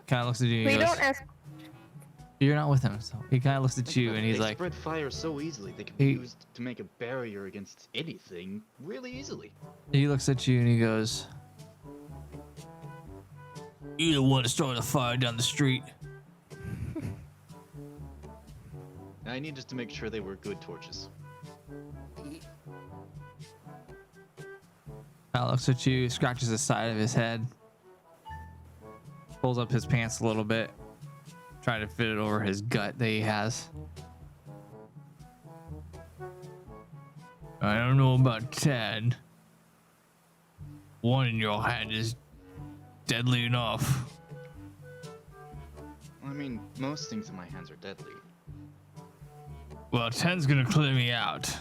Kind of looks at you and We he goes, don't ask. you're not with him. So he kind of looks at Think you about and it, he's they like, spread fire so easily. They can be He- used to make a barrier against anything really easily. he looks at you and he goes, You the one that started the fire down the street. I needed to make sure they were good torches. Kyle looks at you, scratches the side of his head, pulls up his pants a little bit, trying to fit it over his gut that he has. I don't know about 10. One in your hand is deadly enough. I mean, most things in my hands are deadly. Well, 10's gonna clear me out.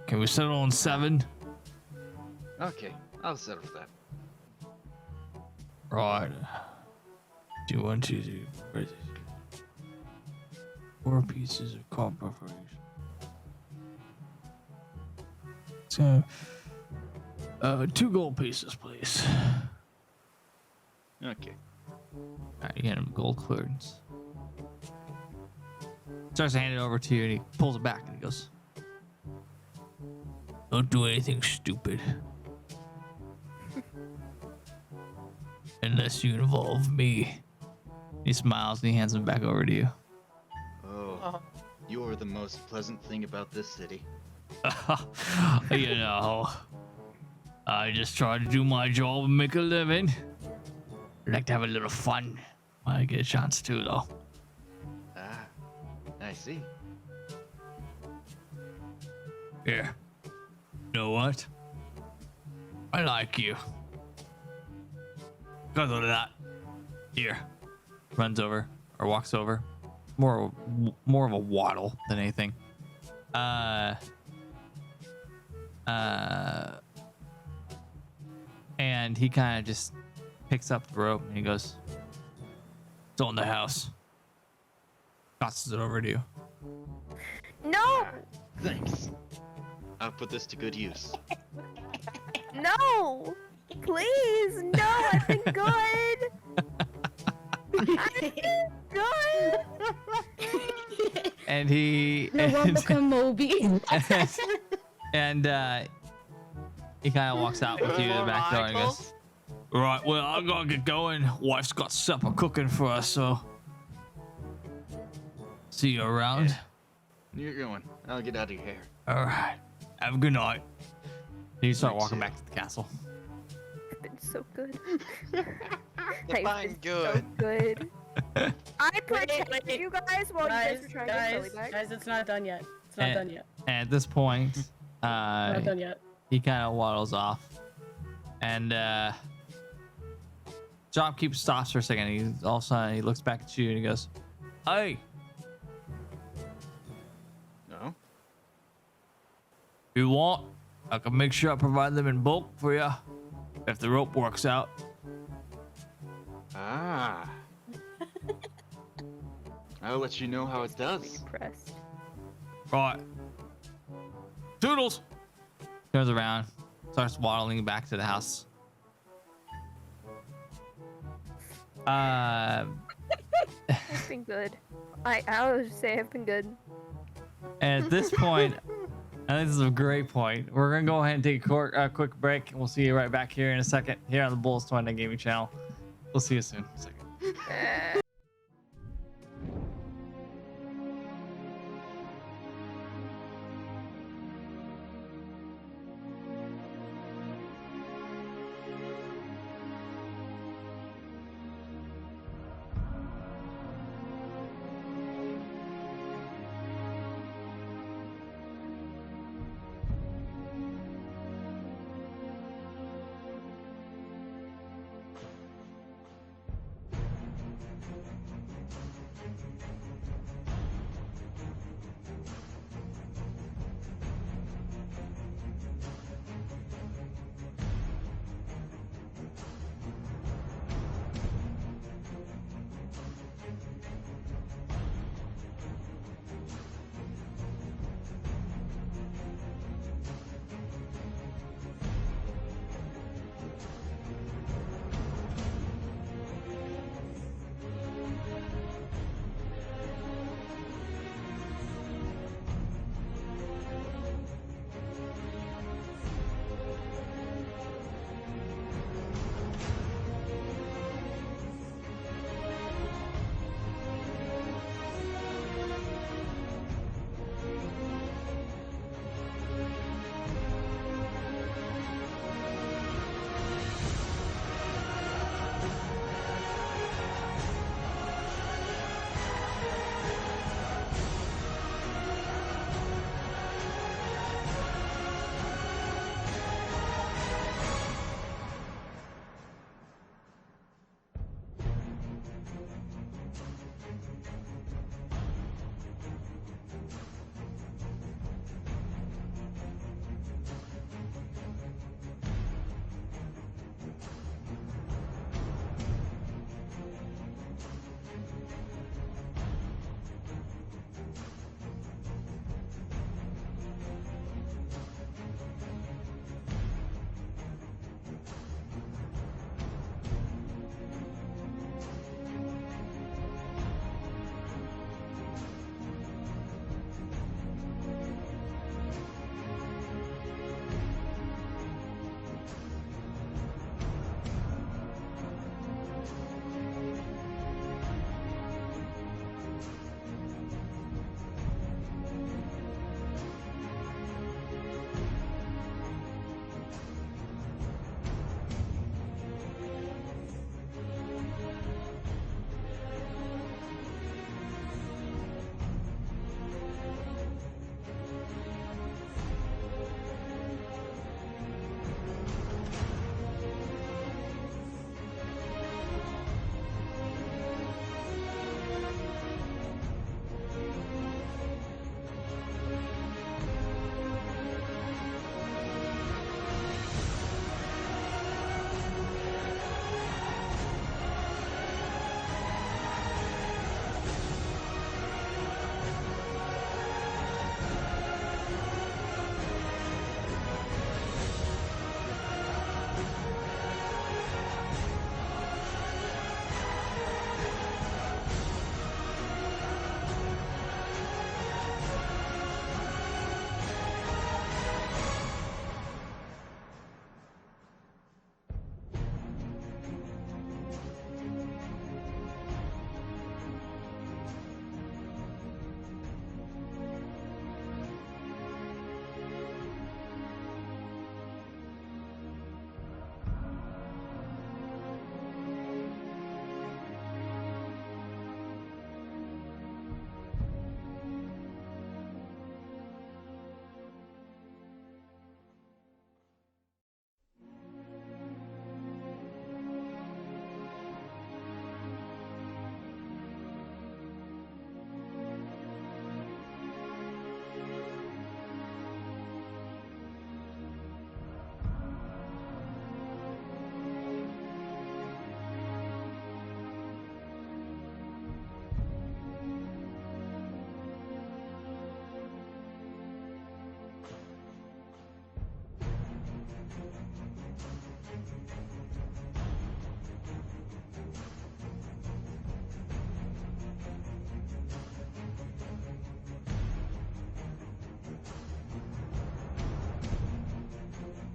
Can we settle on 7? Okay, I'll settle for that. Right. Do 1, 2, 3, 4 pieces of corn preparation. So, 2 gold pieces, please. Okay. Alright, you get him gold clearance. Starts to hand it over to you and he pulls it back and he goes, don't do anything stupid. Unless you involve me. He smiles and he hands him back over to you. Oh, you're the most pleasant thing about this city. You know, I just try to do my job and make a living. I like to have a little fun when I get a chance to, though. Ah, I see. Here. You know what? I like you. Go to that. Here. Runs over or walks over. More of a waddle than anything. And he kind of just picks up the rope and he goes, it's on the house. Tosses it over to you. No! Thanks. I'll put this to good use. No! Please! No, I've been good! I've been good! And he No one become Moby. and he kind of walks out with you to the back door and goes, right, well, I gotta get going. Wife's got supper cooking for us, so see you around. You're going. I'll get out of your hair. All right, have a good night. You start Thanks, walking yeah. back to the castle. I've been so good. Define I've been good. so good. I protected wait. you guys while you guys were trying to get Chloe back. Guys, it's not done yet. It's not done yet. And at this point, Not done yet. he kind of waddles off, and Shopkeeper stops for a second. He all of a sudden he looks back at you and he goes, "Hey, No? if you want, I can make sure I provide them in bulk for you, if the rope works out." Ah. I'll let you know how it does. Impressed. Right. Toodles. Turns around, starts waddling back to the house. I've been good. I would say I've been good. And at this point, and this is a great point, we're gonna go ahead and take a quick break, and we'll see you right back here in a second here on the Bulls 29 Gaming channel. We'll see you soon. In a second.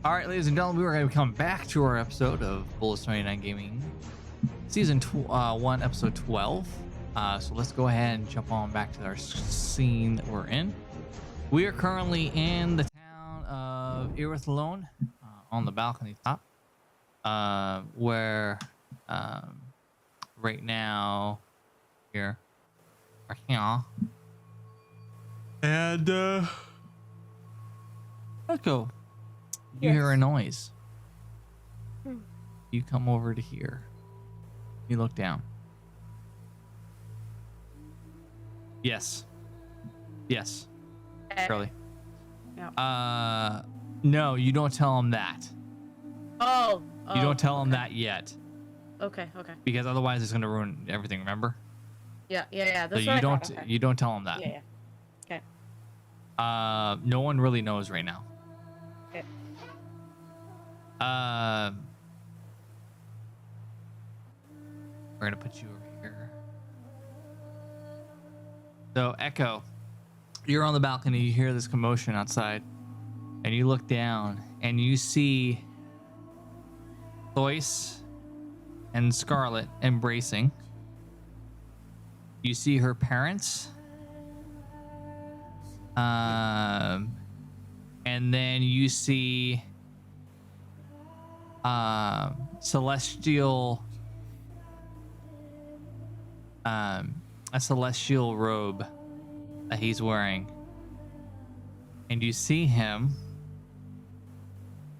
All right, ladies and gentlemen, we're going to come back to our episode of Bullets 29 Gaming, Season 1, Episode 12. So let's go ahead and jump on back to our scene that we're in. We are currently in the town of Irith alone, on the balcony top, where right now here, and let's go. You hear a noise. You come over to here. You look down. Yes. Yes. Curly. Yeah. No, you don't tell him that. Oh. You don't tell him okay. that yet. Okay. Because otherwise it's gonna ruin everything, remember? Yeah. So That's you what I don't thought, okay. you don't tell him that. Yeah. Okay. No one really knows right now. Okay. We're gonna put you over here. So Echo, you're on the balcony, you hear this commotion outside, and you look down and you see Lois and Scarlet embracing. You see her parents. And then you see a celestial robe that he's wearing, and you see him,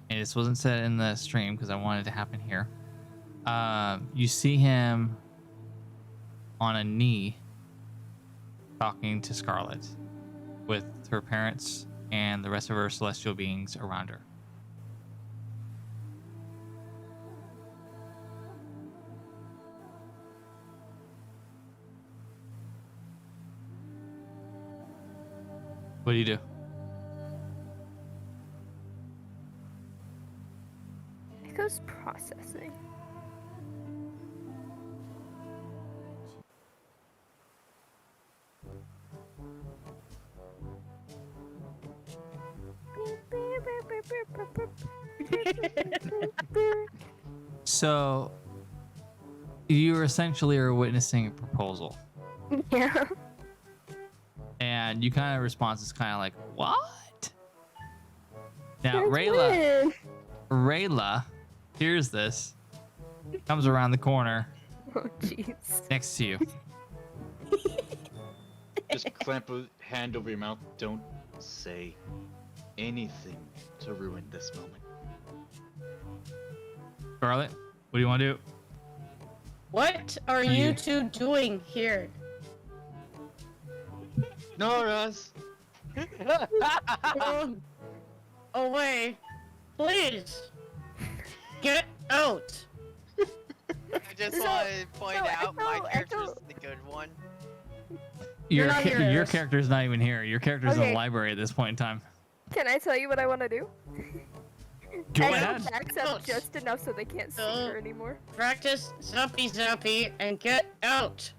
and this wasn't said in the stream because I wanted it to happen here. You see him on a knee talking to Scarlet with her parents and the rest of her celestial beings around her. What do you do? Echo's processing. So you essentially are witnessing a proposal, Yeah. and you kind of response is kind of like, what? Now That's Rayla hears this, comes around the corner Oh, jeez. next to you. Just clamp a hand over your mouth. Don't say anything to ruin this moment. Scarlet, what do you want to do? What are You- you two doing here? Ignore us. Away. Please. Get out. I just So- want to point so out my Echo- character's Echo- the good one. Your not here, your Iris. character's not even here. Your character's in Okay. the library at this point in time. Can I tell you what I want to do? Go Echo ahead. backs up just enough so they can't see So- her anymore. Practice zappy and get out.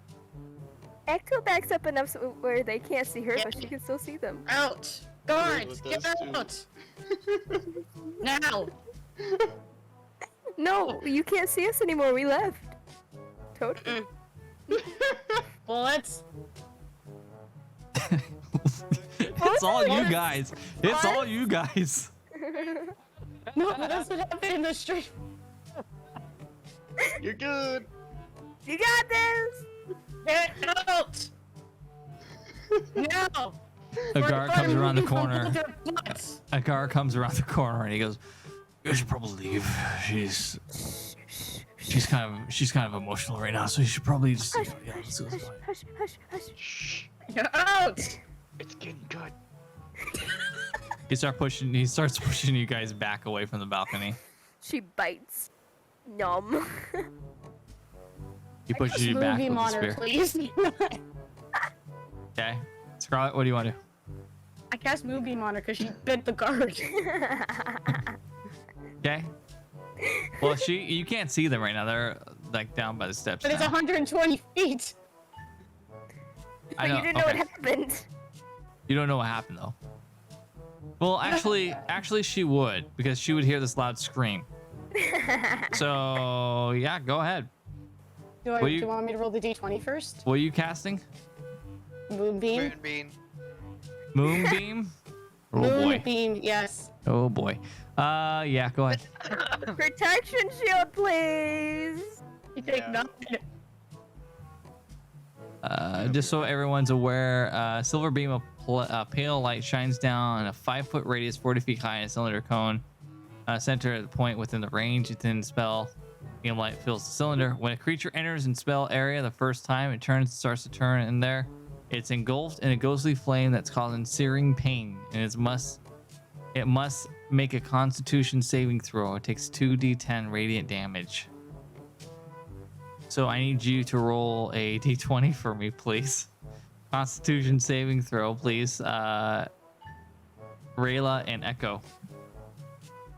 Echo backs up enough so where they can't see her, but she can still see them. Out. Guards, with get us, out. Now. No, you can't see us anymore. We left. Totally. Bullets. It's all you What? guys. It's all you guys. No, that's what happened in the street. You're good. You got this. Get out. Now. A guard comes around the corner. With their butts. A guard comes around the corner and he goes, "You should probably leave. She's kind of emotional right now, so you should probably just Hush, yeah, let's go. hush, hush, hush, hush. Shh. Get out. It's getting good. He starts pushing you guys back away from the balcony. She bites. Nom. He pushes you back Movie with the monitor, spear. please. Okay. Scarlet, what do you want to do? I cast Moonbeam on her because she bit the guard. Okay. Well, you can't see them right now. They're like down by the steps. But it's now. 120 feet. I But know. you didn't know what okay. happened. You don't know what happened though. Well, actually, she would, because she would hear this loud scream. So yeah, go ahead. Do you want me to roll the d20 first? What are you casting? Moonbeam. Moonbeam. Moonbeam. Oh boy. Moonbeam, yes. Oh boy. Yeah, go ahead. Protection shield, please. You take Yeah. nothing. Just so everyone's aware, silver beam of pale light shines down a 5-foot radius, 40 feet high, in a cylinder cone. Center at the point within the range within spell. Beam light fills the cylinder. When a creature enters in spell area the first time, it starts to turn in there. It's engulfed in a ghostly flame that's causing searing pain, and it must make a Constitution saving throw. It takes 2d10 radiant damage. So I need you to roll a d20 for me, please. Constitution saving throw, please. Rayla and Echo.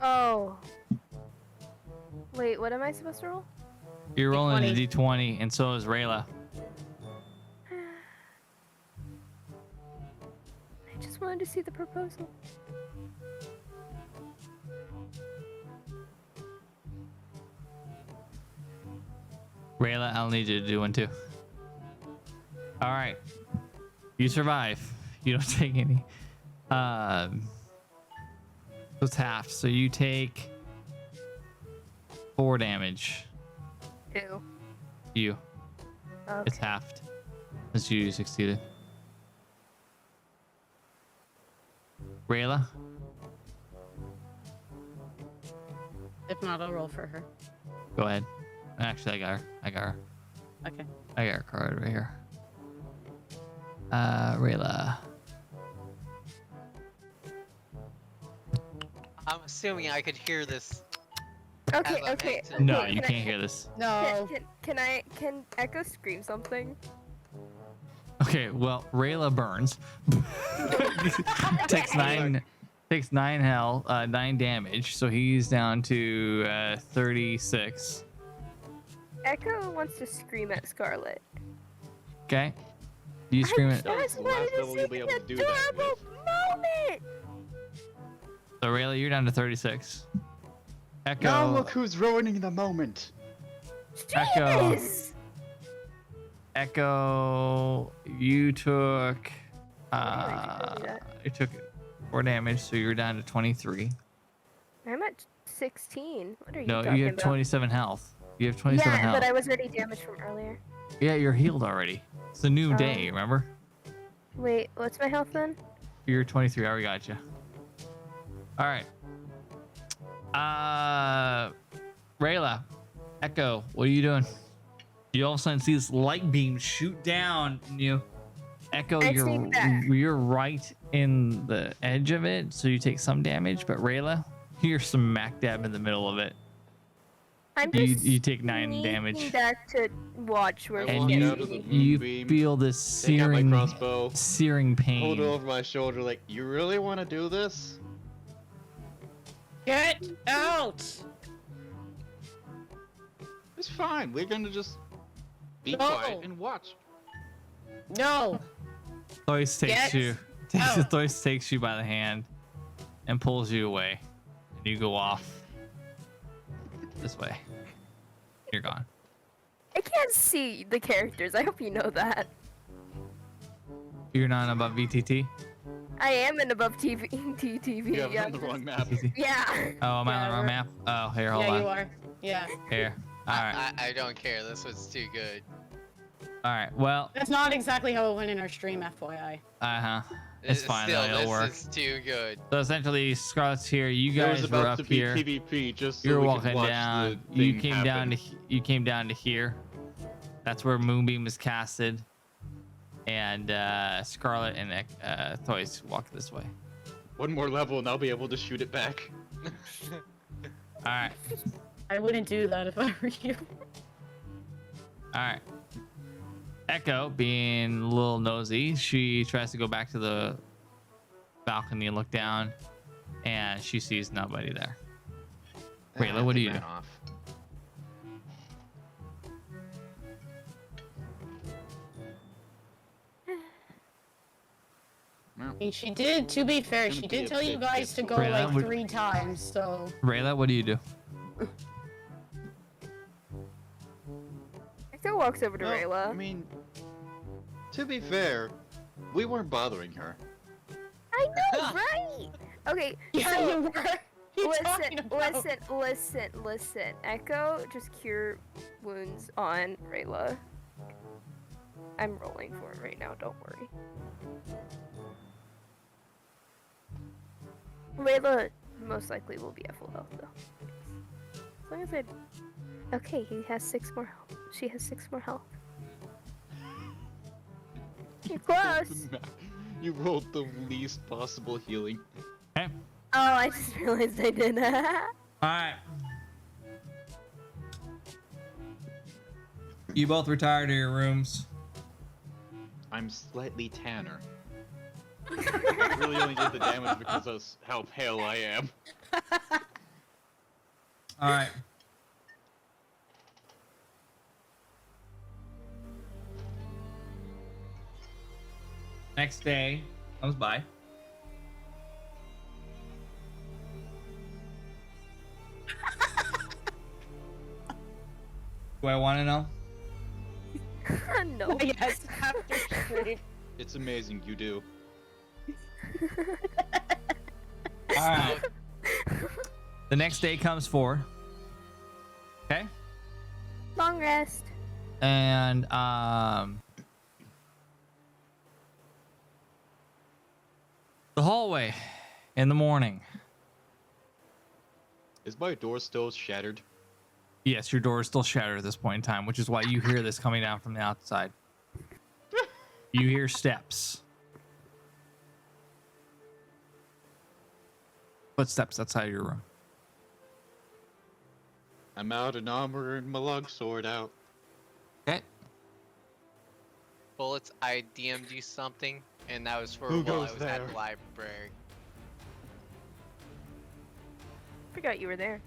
Oh. Wait, what am I supposed to roll? You're rolling a d20, and so is Rayla. I just wanted to see the proposal. Rayla, I'll need you to do one too. All right. You survive. You don't take any. So it's half. So you take 4 damage. Ew. You. Okay. It's halved. As you succeeded. Rayla? If not, I'll roll for her. Go ahead. Actually, I got her. Okay. I got her card right here. Rayla. I'm assuming I could hear this. Okay, As I okay. make to- No, okay, you can't hear this. No. Can Echo scream something? Okay, well, Rayla burns. takes 9 damage, so he's down to 36. Echo wants to scream at Scarlet. Okay. You scream it. That was Just the last wanted to level see you'll be able the to do that adorable moment. So Rayla, you're down to 36. Echo. Now look who's ruining the moment. Echo. Jeez. Echo, you took that. you took 4 damage, so you're down to 23. I'm at 16. What are you No, talking you have about? 27 health. You have 27 Yeah, health. but I was already damaged from earlier. Yeah, you're healed already. It's a new Oh. day, remember? Wait, what's my health then? You're 23. I already got you. All right. Rayla, Echo, what are you doing? You all of a sudden see this light beam shoot down. And you, Echo, I see that. you're right in the edge of it, so you take some damage. But Rayla, you're smack dab in the middle of it. I'm You just take 9 sneaking damage, back to watch where I she's walk and out getting of the me. you moonbeam, feel this take out my searing, crossbow, searing pain. hold it over my shoulder like, you really want to do this? Get out! It's fine. We're gonna just be No. quiet and watch. No! Thois takes Get you. out. Thois takes you by the hand and pulls you away, and you go off this way. You're gone. I can't see the characters. I hope you know that. You're not above VTT. I am in above TV. TTV. Yeah, Yeah. I'm on the wrong map. Yeah. Oh, am I on Yeah, the wrong we're- map? Oh, here, hold yeah, on. you are. Yeah. Here. All right. I don't care. This was too good. All right. Well, That's not exactly how it went in our stream, FYI. It's fine. Still, It'll this work. is too good. So essentially, Scarlet's here. You It guys was were about up to be here. PvP just so You're we walking could watch down. the You thing came happen. down to. You came down to here. That's where Moonbeam was casted. And Scarlet and Thois walk this way. One more level and I'll be able to shoot it back. All right. I wouldn't do that if I were you. All right. Echo, being a little nosy, she tries to go back to the balcony and look down, and she sees nobody there. Rayla, what do you do? Well, mean, she did, to be fair, Gonna she be did a tell you bit guys to go Right, that like would- 3 times, so. Rayla, what do you do? Echo walks over to Well, Rayla. I mean, to be fair, we weren't bothering her. I know, right? Okay, Yeah, so you were. You talking about? listen. Echo, just cure wounds on Rayla. I'm rolling for it right now, don't worry. Rayla most likely will be at full health though. As long as I... Okay, he has 6 more health. She has 6 more health. You're close! You rolled the least possible healing. Okay. Oh, I just realized I did. All right. You both retire to your rooms. I'm slightly tanner. I really only did the damage because of how pale I am. All right. Next day comes by. Do I want to know? No. Yes, after stream. It's amazing you do. All right. The next day comes for. Okay. Long rest. And the hallway in the morning. Is my door still shattered? Yes, your door is still shattered at this point in time, which is why you hear this coming down from the outside. You hear steps. Footsteps outside of your room. I'm out in armor and my lug sword out. Okay. Bullets, I DM'd you something, and that was for Who while I goes was at there? the library. Forgot you were there.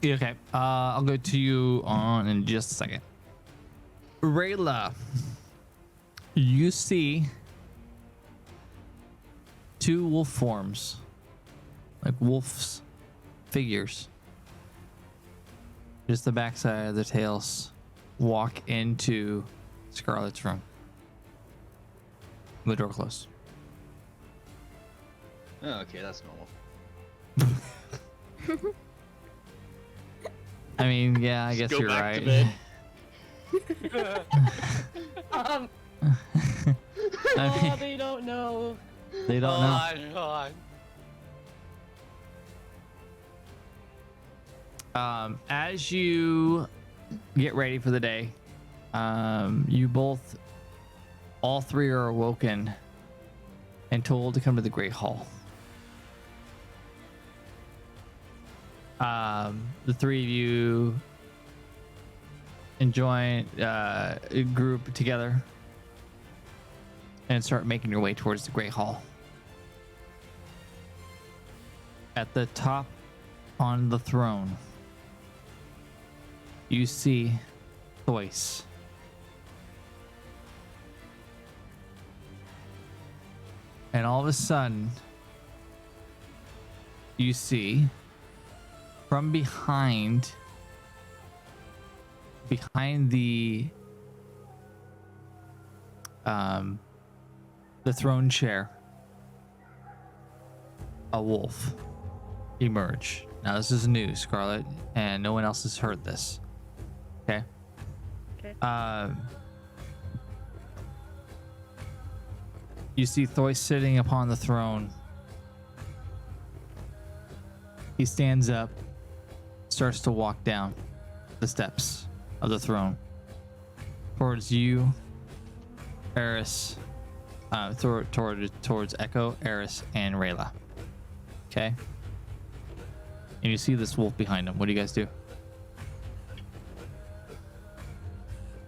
Yeah, okay. I'll go to you on in just a second. Rayla, you see 2 wolf forms, like wolves, figures. Just the backside of the tails walk into Scarlet's room. The door closed. Oh, okay, that's normal. I mean, yeah, I guess Go you're back to right. bed. Um, I oh, mean, they don't know. they don't know. God. As you get ready for the day, you both, all 3 are awoken and told to come to the Great Hall. The 3 of you enjoy a group together and start making your way towards the Great Hall. At the top on the throne, you see Thois. And all of a sudden, you see from behind the throne chair, a wolf emerge. Now this is new, Scarlet, and no one else has heard this. Okay. Okay. You see Thois sitting upon the throne. He stands up, starts to walk down the steps of the throne towards you, Eris, towards Echo, Eris, and Rayla. Okay. And you see this wolf behind him. What do you guys do?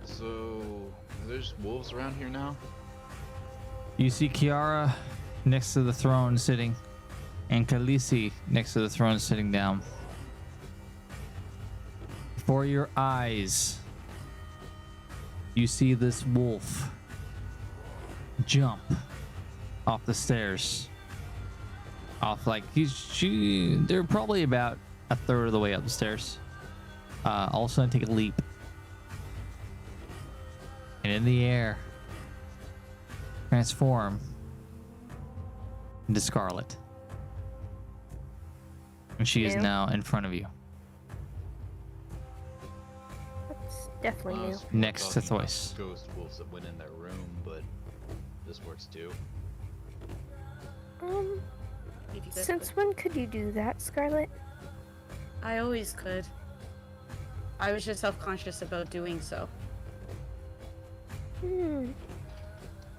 So, there's wolves around here now? You see Kiara next to the throne sitting, and Khaleesi next to the throne sitting down. Before your eyes, you see this wolf jump off the stairs. Off like they're probably about a third of the way up the stairs. All of a sudden take a leap. And in the air, transform into Scarlet. And she is New. now in front of you. That's definitely new. Honestly, we're Next to talking about Thois. Ghost wolves that went in their room, but this works too. If you guys Since could. when could you do that, Scarlet? I always could. I was just self-conscious about doing so.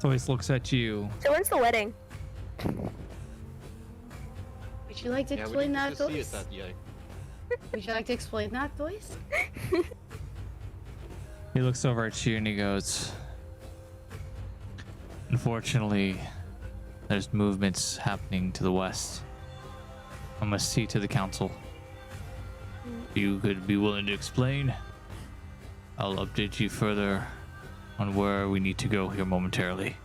Thois looks at you. So when's the wedding? Would you like to Yeah, we explain didn't that, get to see it Thois? that yet. Would you like to explain that, Thois? He looks over at you and he goes, unfortunately, there's movements happening to the west. I must see to the council. If you could be willing to explain, I'll update you further on where we need to go here momentarily.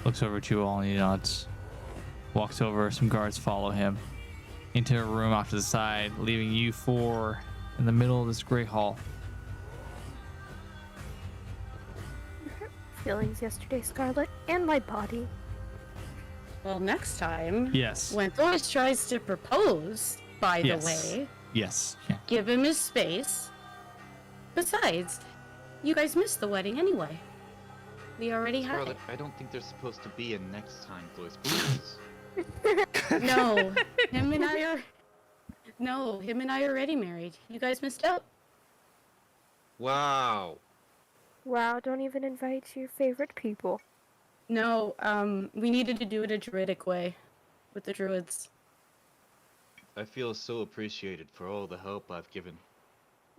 Looks over at you all and he nods. Walks over, some guards follow him into a room off to the side, leaving you four in the middle of this great hall. Feelings yesterday, Scarlet, and my body. Well, next time, Yes. when Thoris tries to propose, by Yes. the way, Yes. Yeah. give him his space. Besides, you guys missed the wedding anyway. We already had Scarlet, it. I don't think there's supposed to be a next time, Thois. Please. No, him and I are. No, him and I are already married. You guys missed out. Wow. Wow, don't even invite your favorite people. No, we needed to do it a druidic way, with the druids. I feel so appreciated for all the help I've given.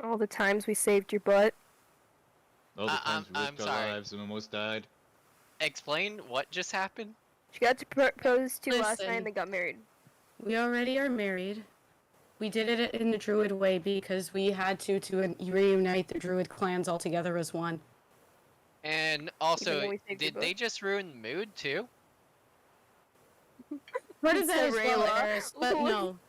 All the times we saved your butt. All the times we I'm risked our sorry. lives and almost died. Explain what just happened? She got to propose to last night Listen. and they got married. We already are married. We did it in the druid way because we had to reunite the druid clans all together as one. And also, when we saved your did they just ruin the mood too? What is that as well, Cinderella. Eris? But no,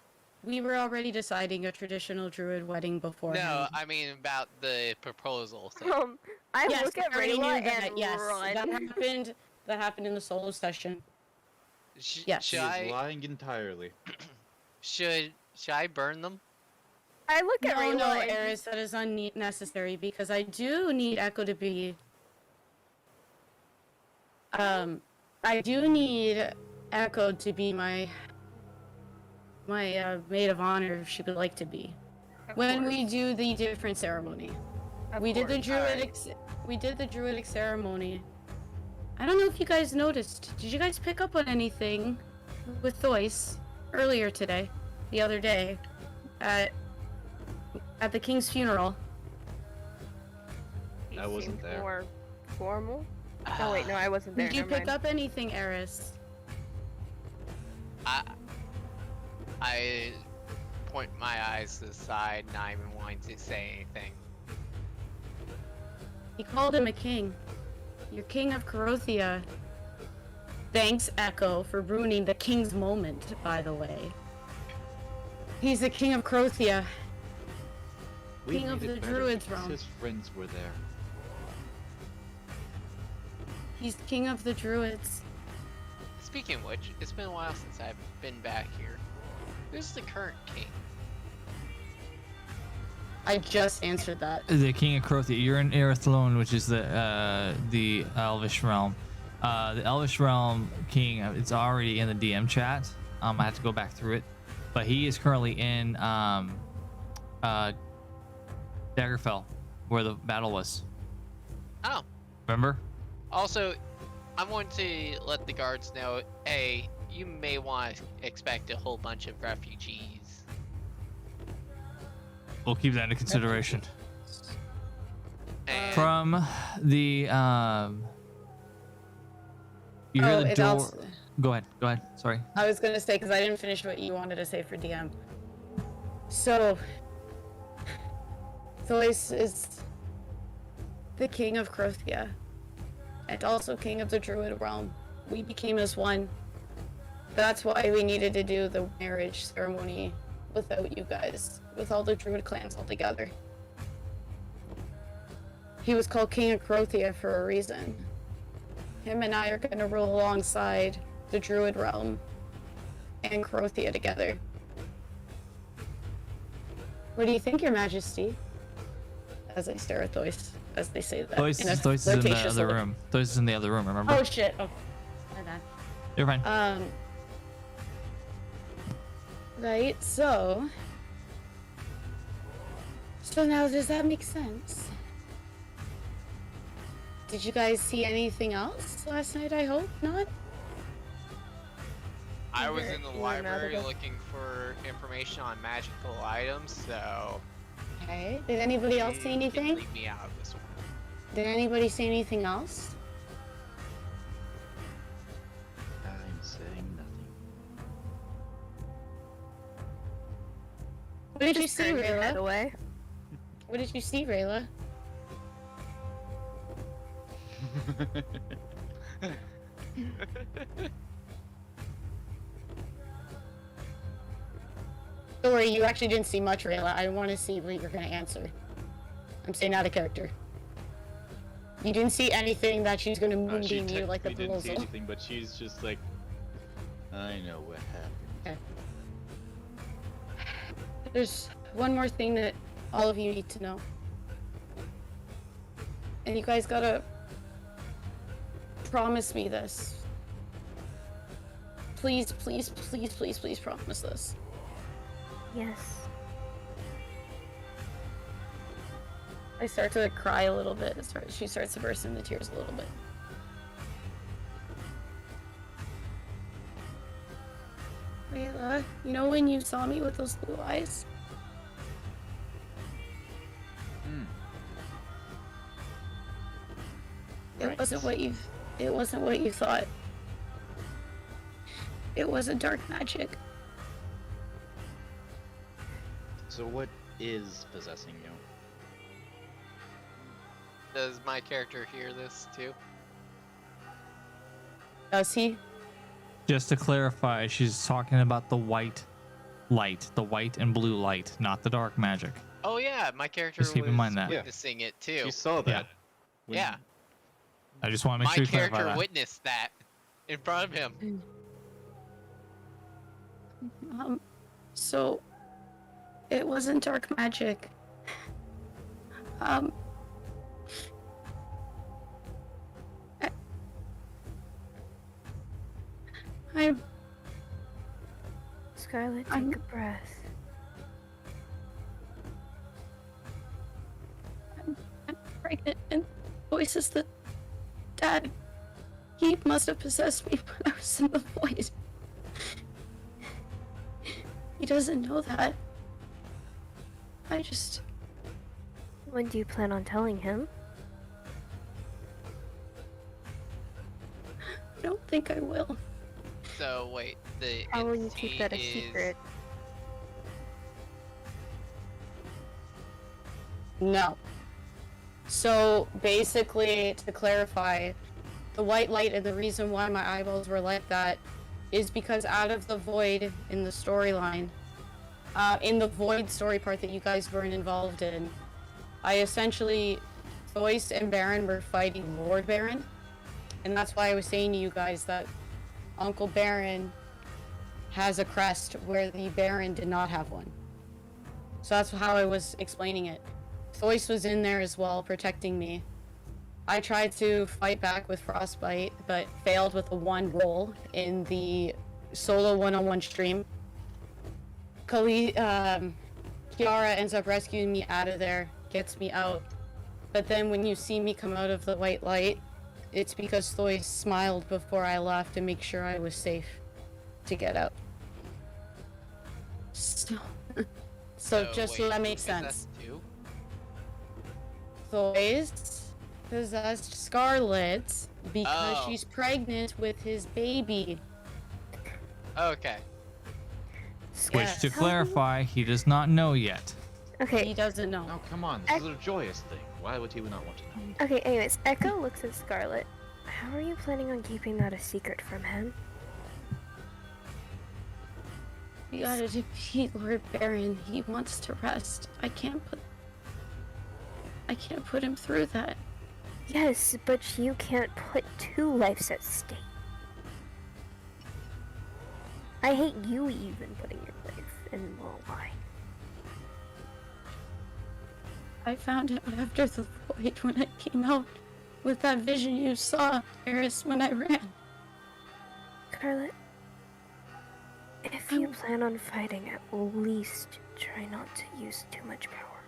we were already deciding a traditional druid wedding beforehand. No, I mean about the proposal thing. I Yes, look at I already knew Rayla that. and Yes, run. that happened. That happened in the solo session. Yes. She is lying entirely. Should I burn them? I look at No, Rayla no, and Eris, that is unnecessary because I do need Echo to be. I do need Echo to be my maid of honor if she would like to be. When we do the different ceremony, we did the druidic. We did the druidic ceremony. I don't know if you guys noticed. Did you guys pick up on anything with Thois earlier today, the other day, at the king's funeral? he I wasn't seemed there. more formal. Oh wait, no, I wasn't there. Did you never pick mind. up anything, Eris? I point my eyes to the side, not even wanting to say anything. He called him a king. You're king of Korothia. Thanks, Echo, for ruining the king's moment, by the way. He's the king of Korothia. We King of made it the better Druids because realm. His friends were there. He's king of the druids. Speaking of which, it's been a while since I've been back here. Who's the current king? I just answered that. The king of Crothia. You're in Erithlone, which is the Elvish realm. The Elvish realm king. It's already in the DM chat. I have to go back through it, but he is currently in Daggerfell, where the battle was. Oh. Remember? Also, I want to let the guards know, hey, you may want to expect a whole bunch of refugees. We'll keep that into consideration. And From the you hear the it door. also- Go ahead. Sorry. I was gonna say, because I didn't finish what you wanted to say for DM. So, Thois is the king of Korothia. and also king of the Druid realm. We became as one. That's why we needed to do the marriage ceremony without you guys, with all the Druid clans all together. He was called King of Crothia for a reason. Him and I are gonna rule alongside the Druid realm and Crothia together. What do you think, Your Majesty? As I stare at Thois, as they say that. Thois in a is in the flirtatious other way. room. Thois is in the other room, remember? Oh shit. Oh, my bad. You're fine. Right, so now does that make sense? Did you guys see anything else last night? I hope not. I was in the You were not library able- looking for information on magical items, so Okay. Did anybody else you see can anything? leave me out of this one. Did anybody see anything else? I'm saying nothing. What did you Just see, turn your head Rayla? away. What did you see, Rayla? Don't worry, you actually didn't see much, Rayla. I want to see what you're gonna answer. I'm saying out of character. You didn't see anything that she's gonna She moonbeam you like a technically didn't see blizzle. anything, but she's just like, I know what happened. There's one more thing that all of you need to know. And you guys gotta promise me this. Please, please, please, please, please promise this. Yes. I start to cry a little bit. She starts to burst into tears a little bit. Rayla, you know when you saw me with those blue eyes? It Right. wasn't what you thought. It wasn't dark magic. So what is possessing you? Does my character hear this too? Does he? Just to clarify, she's talking about the white light, the white and blue light, not the dark magic. Oh yeah, my character Just keep in was mind that. Yeah. witnessing it too. She saw that. Yeah. when- Yeah, I just want to make my sure you clarify character that. witnessed that in front of him. So it wasn't dark magic. I'm Scarlet, take I'm- a breath. pregnant, and voices that Dad, he must have possessed me when I was in the void. He doesn't know that. I When do you plan on telling him? don't think I will. So wait, the How will you keep that a entity is- secret? No. So basically, to clarify, the white light and the reason why my eyeballs were like that is because out of the void in the storyline, in the void story part that you guys weren't involved in, I essentially, Thois and Baron were fighting Lord Baron, and that's why I was saying to you guys that Uncle Baron has a crest where the Baron did not have one. So that's how I was explaining it. Thois was in there as well, protecting me. I tried to fight back with Frostbite, but failed with the one roll in the solo one-on-one stream. Kiara ends up rescuing me out of there, gets me out. But then when you see me come out of the white light, it's because Thois smiled before I left to make sure I was safe to get out. So just so wait, that makes is that sense. too? Thois possessed Scarlet because Oh. she's pregnant with his baby. Okay. Which, to clarify, he does not know yet. He Okay, doesn't know. Oh, come on. This is a joyous thing. Why would he not want to know? okay, anyways, Echo looks at Scarlet How are you planning on keeping that a secret from him? We gotta defeat Lord Baron. He wants to rest. I can't put him through that. Yes, but you can't put two lives at stake. I hate you even putting your life in the line. I found out after the void when I came out with that vision you saw, Eris, when I ran. Scarlet, if you plan on fighting, at least try not to use too much power.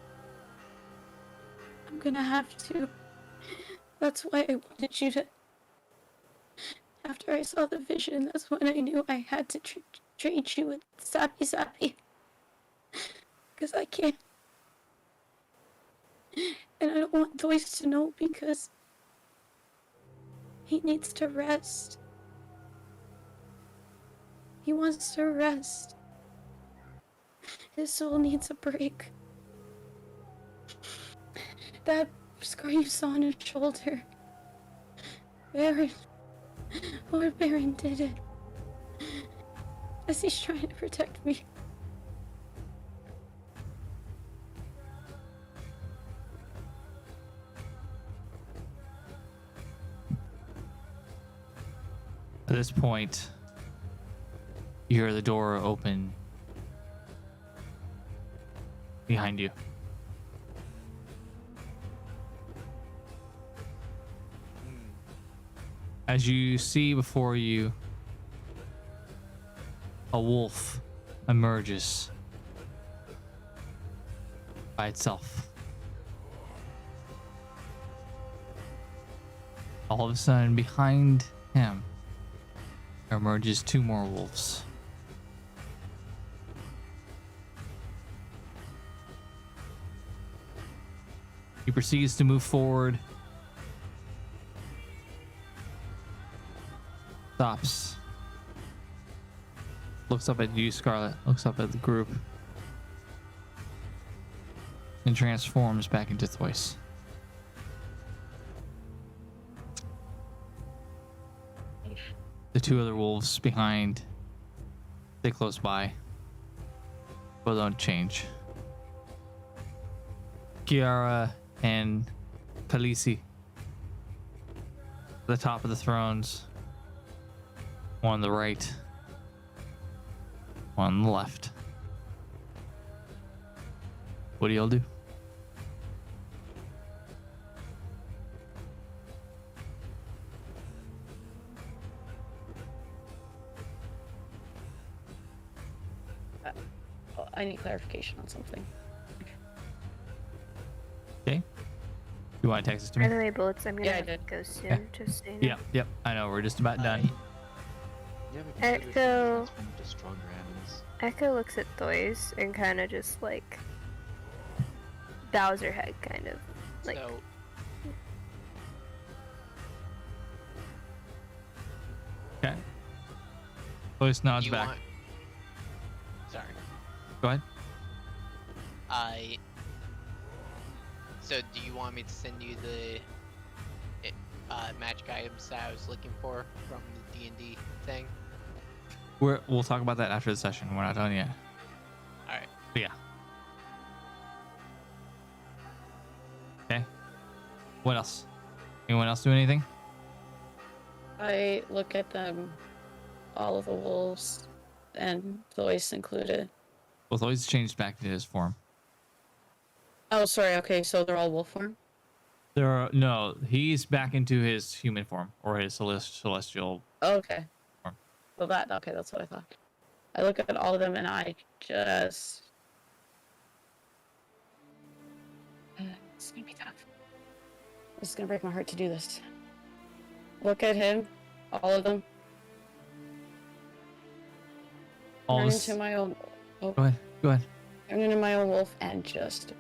I'm gonna have to. That's why I wanted you to. After I saw the vision, that's when I knew I had to treat you with Sappy. Because I can't. And I don't want Doyce to know because he needs to rest. He wants to rest. His soul needs a break. That scar you saw on his shoulder. Baron. Lord Baron did it. As he's trying to protect me. At this point, you hear the door open behind you. As you see before you, a wolf emerges by itself. All of a sudden, behind him emerges two more wolves. He proceeds to move forward. Stops. Looks up at you, Scarlet. Looks up at the group. And transforms back into Thois. The two other wolves behind stay close by, but don't change. Kiara and Khaleesi, the top of the thrones, one on the right, one on the left. What do y'all do? I need clarification on something. Okay. You want to text this to By me? the way, Bullets, I'm Yeah, I gonna did. go soon, Yeah. just so you know. Yep. I know, we're just about done. Yeah, we Echo. can transform into stronger animals. Echo looks at Thois and kind of just like bows her head, kind of like. So, Okay. Thois nods you back. want... Sorry. Go ahead. So do you want me to send you the magic items that I was looking for from the D&D thing? We'll talk about that after the session. We're not done yet. Alright. But yeah. Okay. What else? Anyone else do anything? I look at them, all of the wolves, and Thois included. Well, Thois changed back to his form. Oh, sorry. Okay, so they're all wolf form? No, he's back into his human form or his celestial. Okay. Form. Well, that's what I thought. I look at all of them and I just... It's gonna be tough. This is gonna break my heart to do this. Look at him, all of them. Turn into my own... Oh, Go ahead. turn into my own wolf and just...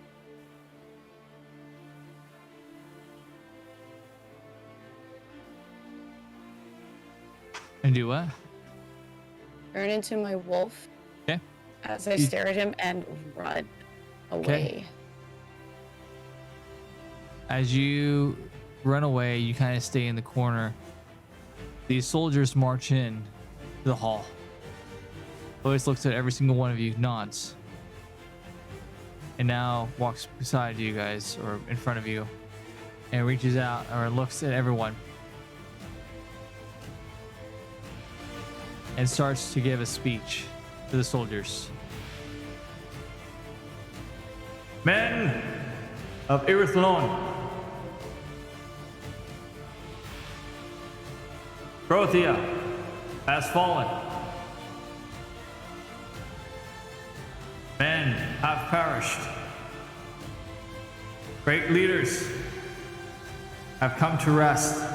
And do what? Turn into my wolf. Okay. As I stare at him and run away. As you run away, you kind of stay in the corner these soldiers march in to the hall. Always looks at every single one of you, nods, and now walks beside you guys or in front of you and reaches out or looks at everyone and starts to give a speech to the soldiers. Men of Irithlon, Prothea has fallen. Men have perished. Great leaders have come to rest.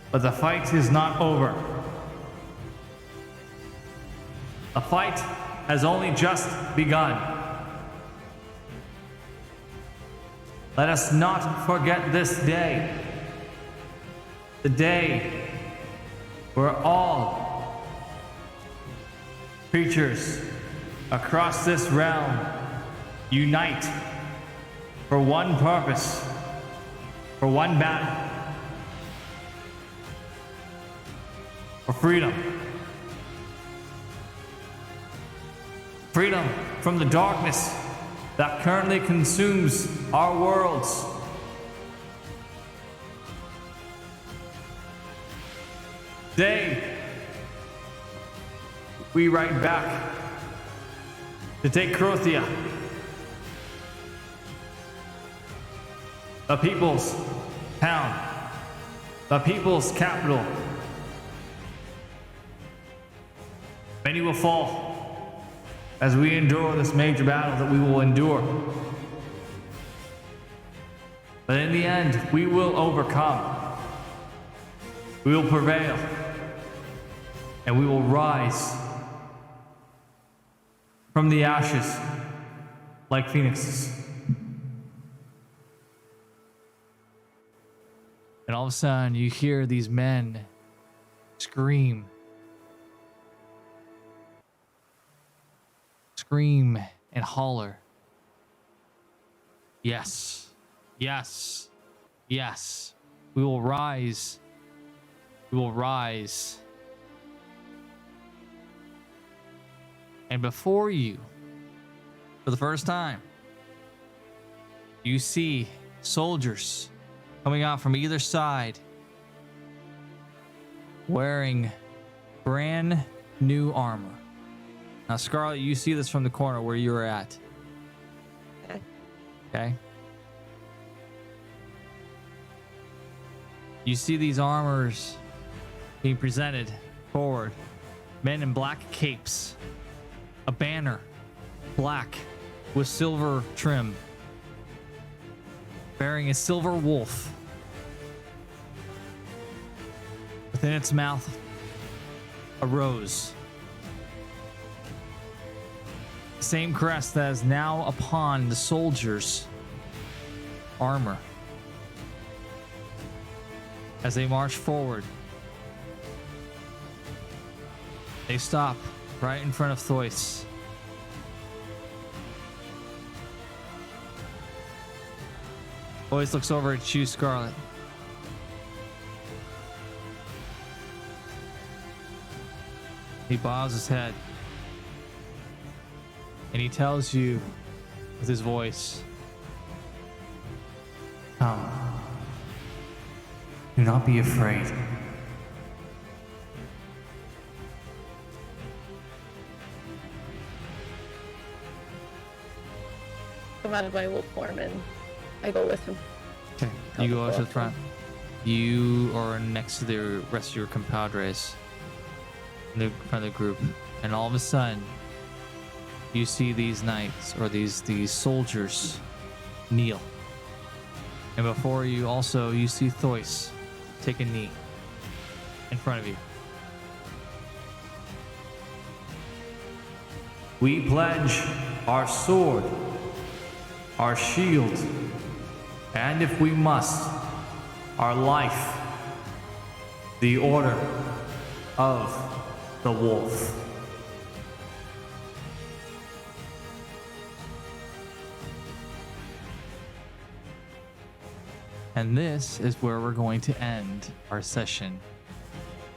But the fight is not over. The fight has only just begun. Let us not forget this day. The day where all creatures across this realm unite for one purpose, for one battle, for freedom. Freedom from the darkness that currently consumes our worlds. Today, we ride back to take Crothia, the people's town, the people's capital. Many will fall as we endure this major battle that we will endure. But in the end, we will overcome. We will prevail. And we will rise from the ashes like phoenixes. And all of a sudden, you hear these men scream. Scream and holler. Yes, yes, yes. We will rise. We will rise. And before you, for the first time, you see soldiers coming out from either side wearing brand new armor. Now, Scarlet, you see this from the corner where you were at. Okay. You see these armors being presented forward. Men in black capes. A banner, black, with silver trim. Bearing a silver wolf. Within its mouth, a rose. Same crest that is now upon the soldiers' armor. As they march forward, they stop right in front of Thois. Thois looks over at you, Scarlet. He bows his head. And he tells you with his voice, "Come. Do not be afraid. Come out of my wolf form and I go with him. Okay. You go out to the front. You are next to the rest of your compadres in the front of the group. And all of a sudden, you see these knights or these soldiers kneel. And before you also, you see Thois take a knee in front of you. We pledge our sword, our shield, and if we must, our life, the order of the wolf. And this is where we're going to end our session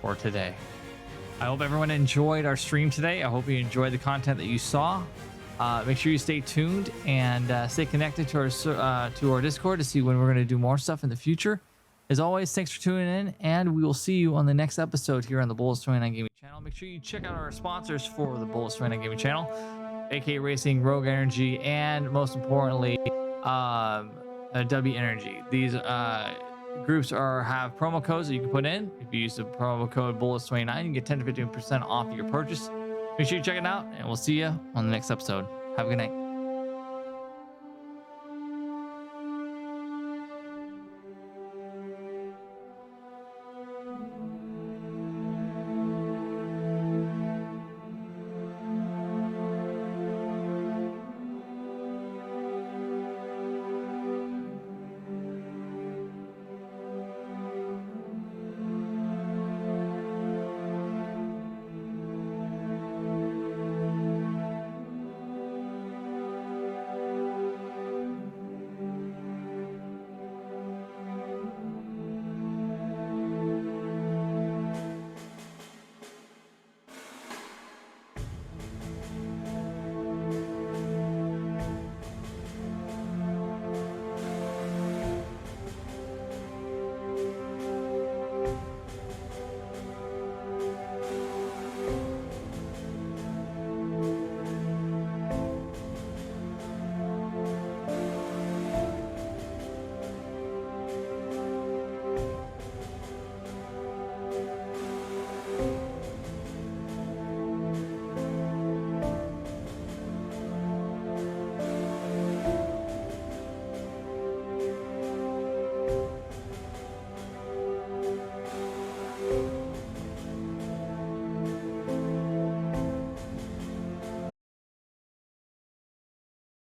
for today. I hope everyone enjoyed our stream today. I hope you enjoyed the content that you saw. Make sure you stay tuned and stay connected to our Discord to see when we're going to do more stuff in the future. As always, thanks for tuning in, and we will see you on the next episode here on the Bullets 29 Gaming channel. Make sure you check out our sponsors for the Bullets 29 Gaming channel, AK Racing, Rogue Energy, and most importantly, W Energy. These groups have promo codes that you can put in. If you use the promo code Bullets29, you get 10 to 15% off your purchase. Make sure you check it out, and we'll see you on the next episode. Have a good night.